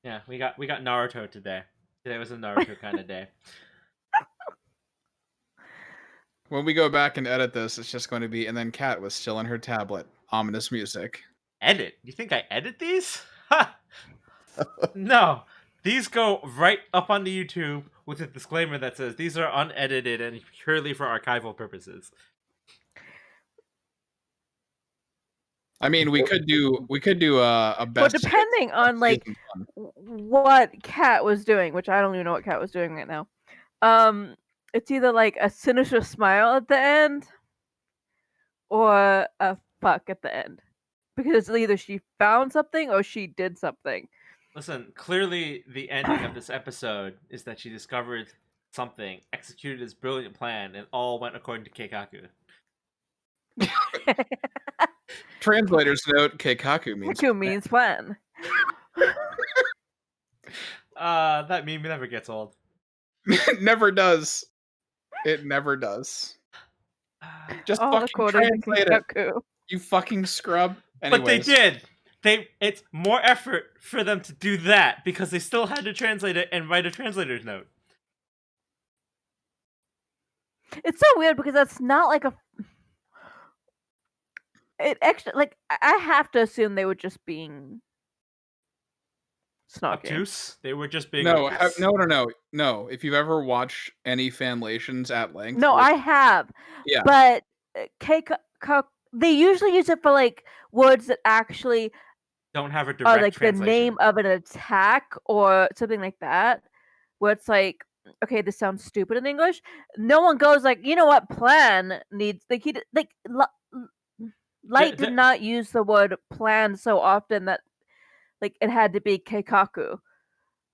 Yeah, we got Naruto today. Today was a Naruto kind of day. When we go back and edit this, it's just going to be, and then Kat was still in her tablet. Ominous music. Edit? You think I edit these? Ha! No. These go right up on the YouTube with a disclaimer that says these are unedited and purely for archival purposes. I mean, we could do a best. Well, depending on like season one. what Kat was doing, which I don't even know what Kat was doing right now. It's either like a sinister smile at the end or a fuck at the end. Because either she found something or she did something. Listen, clearly the ending of this episode is that she discovered something, executed this brilliant plan, and all went according to Keikaku. Translator's note: Keikaku means. Keikaku means plan. That meme never gets old. Never does. It never does. Just All fucking according to translate it. Keikaku. You fucking scrub. But they Anyways. did. It's more effort for them to do that because they still had to translate it and write a translator's note. It's so weird because that's not like a. It actually like I have to assume they were just being snarky. Obtuse. They were just being No, obtuse. no. If you've ever watched any fanlations at length, No, I have. Yeah. But they usually use it for like words that actually Don't have a direct are like translation. the name of an attack or something like that, where it's like, okay, this sounds stupid in English. No one goes like, you know what, plan needs like Light did not use the word plan so often that like it had to be keikaku.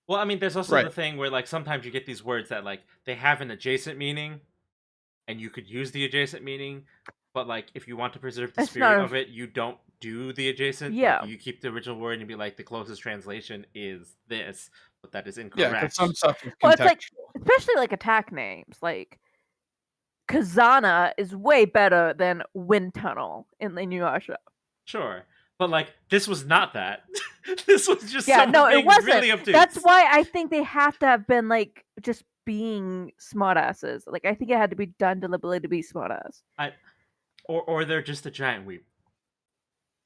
Well, I mean, there's also Right. the thing where like sometimes you get these words that like they have an adjacent meaning, and you could use the adjacent meaning, but like if you want to preserve the It's spirit not of it, you don't do the adjacent. Yeah. Like, you keep the original word and you be like, the closest translation is this, but that is Yeah, incorrect. because some stuff is Well, it's like, contextual. especially like attack names, like Kazana is way better than Wind Tunnel in Inuyasha. Sure, but like this was not that. This was just Yeah, someone no, being it wasn't. really obtuse. That's why I think they have to have been like just being smartasses. Like I think it had to be done deliberately to be smartass. Or they're just a giant weep.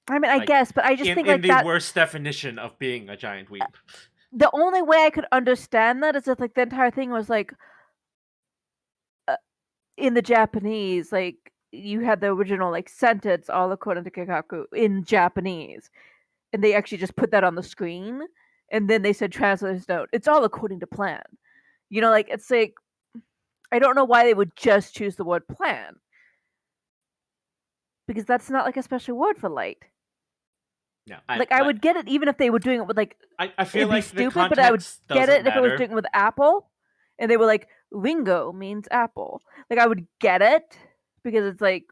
I mean, I Like, guess, but I just think in like the that. worst definition of being a giant weep. The only way I could understand that is if like the entire thing was like in the Japanese, like you had the original like sentence all according to Keikaku in Japanese, and they actually just put that on the screen, and then they said translator's note. It's all according to plan. You know, like it's like I don't know why they would just choose the word plan because that's not like a special word for light. No, I would get it even if they were doing it with like I feel it'd be like the stupid, but I would context get doesn't it if it was matter. doing it with apple, and they were like lingo means apple. Like I would get it because it's like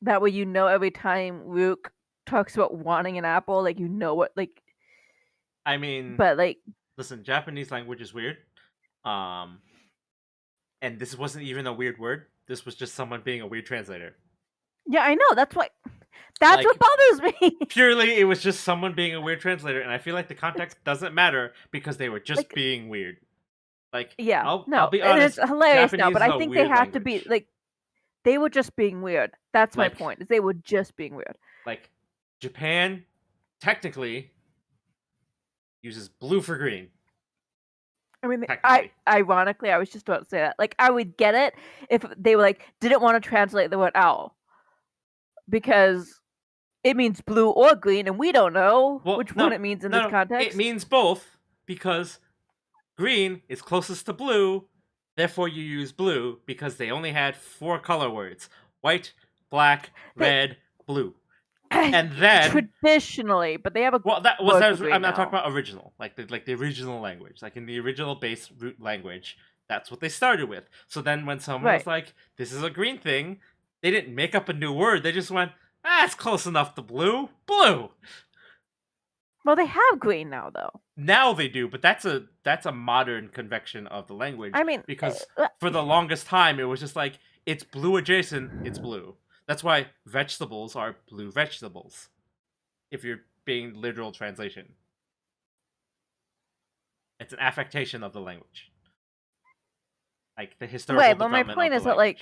that way you know every time Rook talks about wanting an apple, like you know what like. I mean, But like, listen, Japanese language is weird. And this wasn't even a weird word. This was just someone being a weird translator. yeah, I know. That's why. That's Like, what bothers me. Purely, it was just someone being a weird translator, and I feel like the context doesn't matter because they were just Like- being weird. Like, Yeah, I'll no, be and honest. it's hilarious Japanese now. But is I a think they weird have to be language. like, they were just being weird. That's my Like- point. Is they were just being weird. Like, Japan technically uses blue for green. I mean, Technically. ironically, I was just about to say that. Like, I would get it if they were like didn't want to translate the word owl because it means blue or green, and we don't know Well, which no, one it means in no, this context. It means both because green is closest to blue, therefore you use blue because they only had 4 color words: white, black, They- red, blue. And then traditionally, but they have a I'm not talking about original, like the original language, like in the original base root language. That's what they started with. So then when someone was like, "This is a green thing," they didn't make up a new word. They just went, it's close enough to blue. Blue. Well, they have green now, though. Now they do, but that's a modern convection of the language. I mean, because for the longest time it was just like, it's blue adjacent, it's blue. That's why vegetables are blue vegetables, if you're being literal translation. It's an affectation of the language. Like the historical development. Right, but my point is that like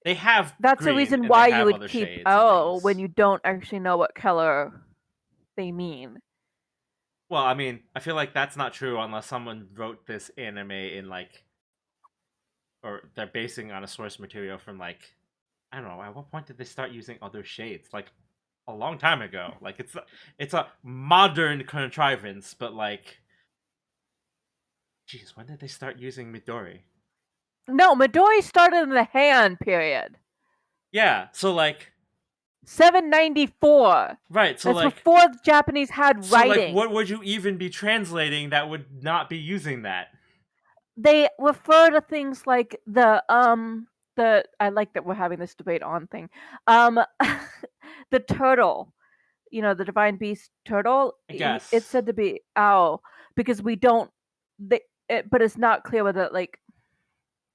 they have that's the reason why you would keep when you don't actually know what color they mean. Well, I mean, I feel like that's not true unless someone wrote this anime in like, or they're basing on a source material from like, I don't know, at what point did they start using other shades? Like a long time ago. Like it's a modern contrivance, but like, jeez, when did they start using Midori? No, Midori started in the Heian period. Yeah, so like 794. Right, so that's like before the Japanese had writing. So like, what would you even be translating that would not be using that? They refer to things like the I like that we're having this debate on thing. The turtle, the divine beast turtle. I guess it's said to be owl because we don't. But it's not clear whether like.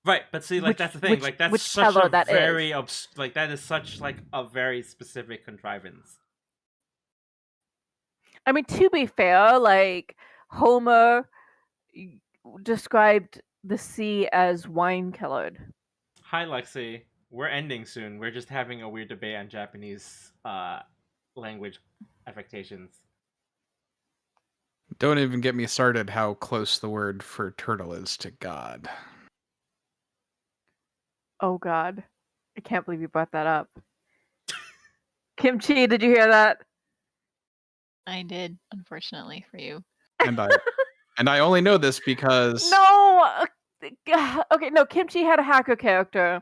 Right, but see, like that's the thing. Like that's such a very like that is such like a very specific contrivance. I mean, to be fair, like Homer described the sea as wine-colored. Hi, Lexi. We're ending soon. We're just having a weird debate on Japanese language affectations. Don't even get me started how close the word for turtle is to God. Oh, God. I can't believe you brought that up. Kimchi, did you hear that? I did, unfortunately for you. And I only know this because... No! Okay, no, Kimchi had a hacker character.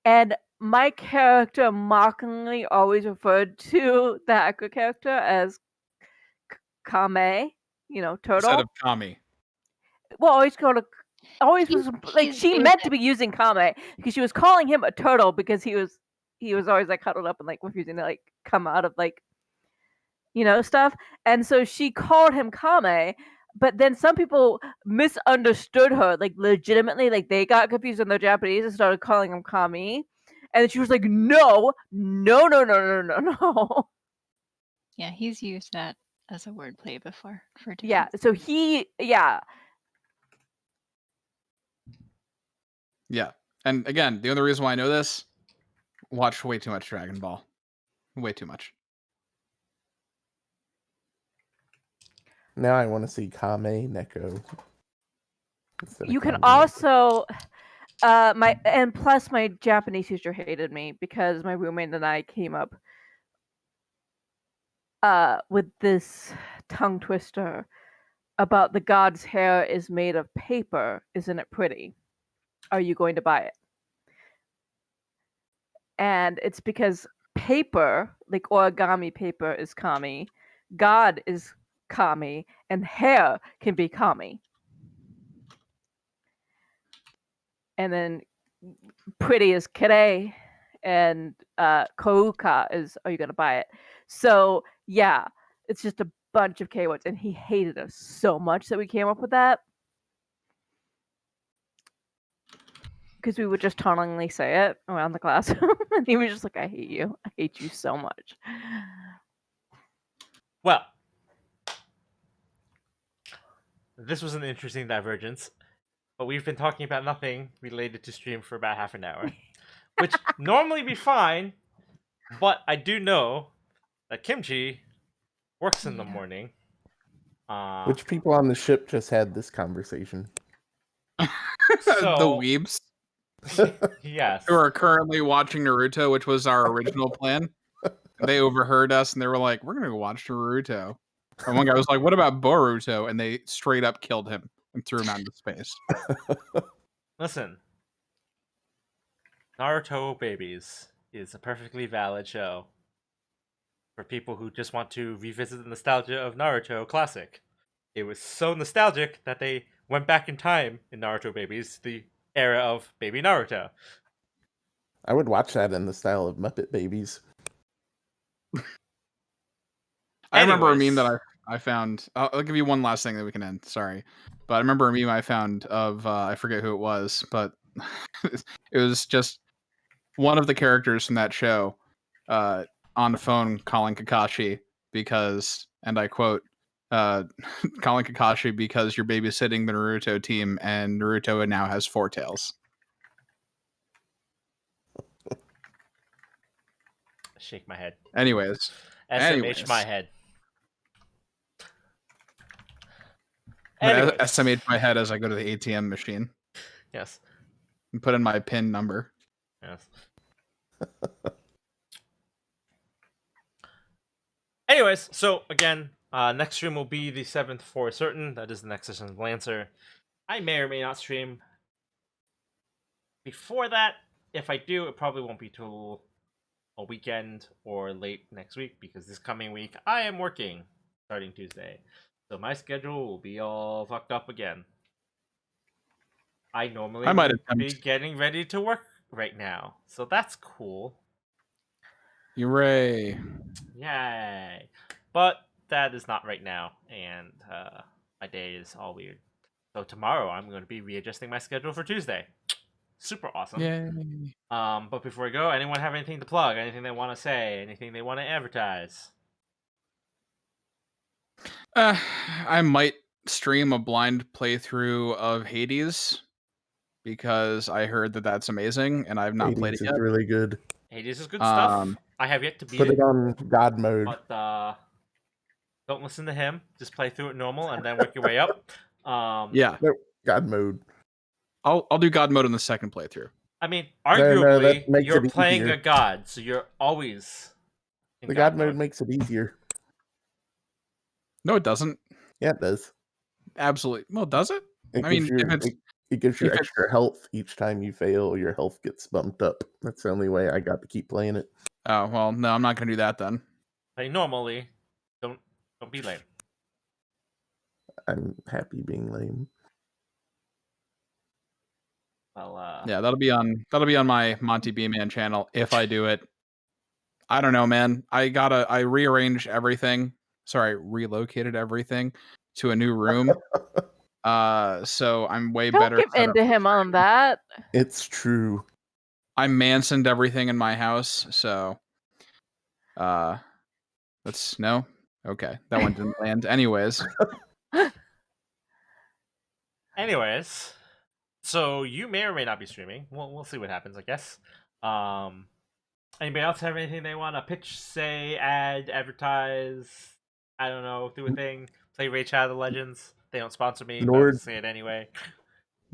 And my character mockingly always referred to the hacker character as Kame, turtle. Instead of Kami. Well, always was like she meant to be using Kame because she was calling him a turtle because he was always like huddled up and like refusing to like come out of like stuff, and so she called him Kame. But then some people misunderstood her, like legitimately, like they got confused in their Japanese and started calling him Kami, and then she was like, no. Yeah, he's used that as a wordplay before for yeah. So Yeah. And again, the only reason why I know this, watch way too much Dragon Ball. Way too much. Now I want to see Kame Neko. You can also my Japanese teacher hated me because my roommate and I came up with this tongue twister about the god's hair is made of paper. Isn't it pretty? Are you going to buy it? And it's because paper, like origami paper, is kami, God is kami, and hair can be kami. And then pretty is kere, and kouka is are you going to buy it? So yeah, it's just a bunch of K words, and he hated us so much that we came up with that. Because we would just tauntingly say it around the classroom, and he was just like, I hate you. I hate you so much. Well, this was an interesting divergence, but we've been talking about nothing related to stream for about half an hour, which normally be fine, but I do know that Kimchi works in the morning. Which people on the ship just had this conversation? The weebs. Yes. Who are currently watching Naruto, which was our original plan. They overheard us and they were like, we're going to go watch Naruto. And one guy was like, what about Boruto? And they straight up killed him and threw him out into space. Listen. Naruto Babies is a perfectly valid show. for people who just want to revisit the nostalgia of Naruto Classic. It was so nostalgic that they went back in time in Naruto Babies, the era of Baby Naruto. I would watch that in the style of Muppet Babies. I remember a meme that I found. I'll give you one last thing that we can end. Sorry, but I remember a meme I found of I forget who it was, but it was just one of the characters from that show on the phone calling Kakashi because, and I quote, calling Kakashi because you're babysitting the Naruto team and Naruto now has 4 tails. Shake my head. Anyways. SMH my head. SMH my head as I go to the ATM machine. Yes. And put in my PIN number. Yes. Anyways, so again, next stream will be the 7th for certain. That is the next session of Lancer. I may or may not stream before that. If I do, it probably won't be till a weekend or late next week because this coming week I am working starting Tuesday. So my schedule will be all fucked up again. I normally might be getting ready to work right now. So that's cool. Hooray. Yay. But that is not right now, and my day is all weird. So tomorrow I'm going to be readjusting my schedule for Tuesday. Super awesome. Yay. But before we go, anyone have anything to plug? Anything they want to say? Anything they want to advertise? I might stream a blind playthrough of Hades because I heard that that's amazing and I've not played it yet. It's really good. Hades is good stuff. I have yet to beat Put it on God mode. But don't listen to him. Just play through it normal and then work your way up. Yeah. No, God mode. I'll do God mode in the second playthrough. I mean, arguably, that you're playing a god, so you're always in the God mode makes it easier. No, it doesn't. Yeah, it does. Absolutely. Well, does it? It I mean, gives you extra health each time you fail. Your health gets bumped up. That's the only way I got to keep playing it. Oh, well, no, I'm not going to do that then. Play normally. Don't be lame. I'm happy being lame. Well, yeah, that'll be on my Monty B Man channel if I do it. I don't know, man. I rearranged everything. Sorry, relocated everything to a new room. So I'm way better. Don't give in to him on that. It's true. I Mansoned everything in my house, so that's no. Okay, that one didn't land. Anyways, so you may or may not be streaming. We'll see what happens, I guess. Anybody else have anything they want to pitch, say, add, advertise? I don't know, do a thing. Play Raid Shadow Legends. They don't sponsor me, but I'll say it anyway.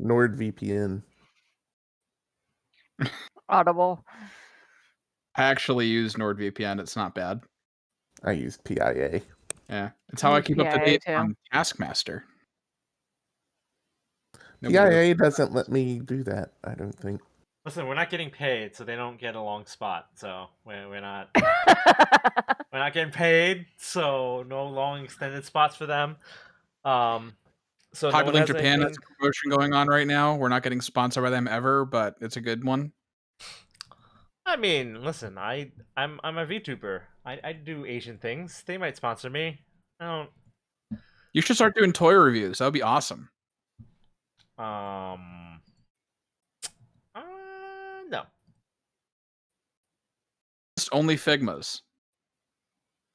NordVPN. Audible. I actually use NordVPN. It's not bad. I use PIA. Yeah, it's how I keep up to date on Taskmaster. PIA doesn't let me do that, I don't think. Listen, we're not getting paid, so they don't get a long spot. So we're not we're not getting paid, so no long extended spots for them. So Populink Japan has a promotion going on right now. We're not getting sponsored by them ever, but it's a good one. I mean, listen, I'm a VTuber. I do Asian things. They might sponsor me. I don't. You should start doing toy reviews. That would be awesome. No. Just only Figmas.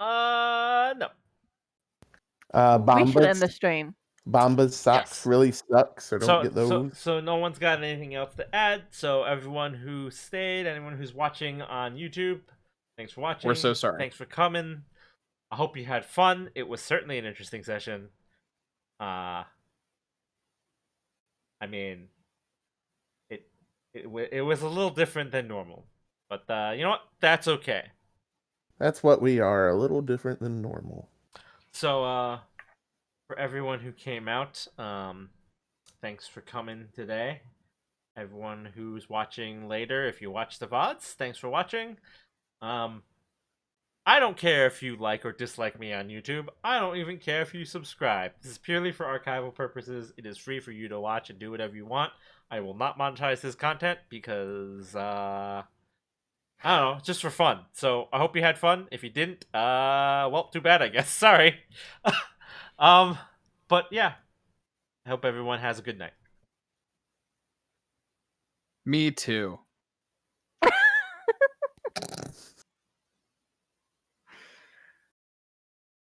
No. We should end the stream. Bomba's socks really suck, so don't get those. So no one's got anything else to add. So everyone who stayed, anyone who's watching on YouTube, thanks for watching. We're so sorry. Thanks for coming. I hope you had fun. It was certainly an interesting session. I mean, it was a little different than normal, but you know what? That's okay. That's what we are, a little different than normal. So, for everyone who came out, thanks for coming today. Everyone who's watching later, if you watch the VODs, thanks for watching. I don't care if you like or dislike me on YouTube. I don't even care if you subscribe. This is purely for archival purposes. It is free for you to watch and do whatever you want. I will not monetize this content because, I don't know, just for fun. So I hope you had fun. If you didn't, well, too bad, I guess. Sorry. But yeah, I hope everyone has a good night. Me too.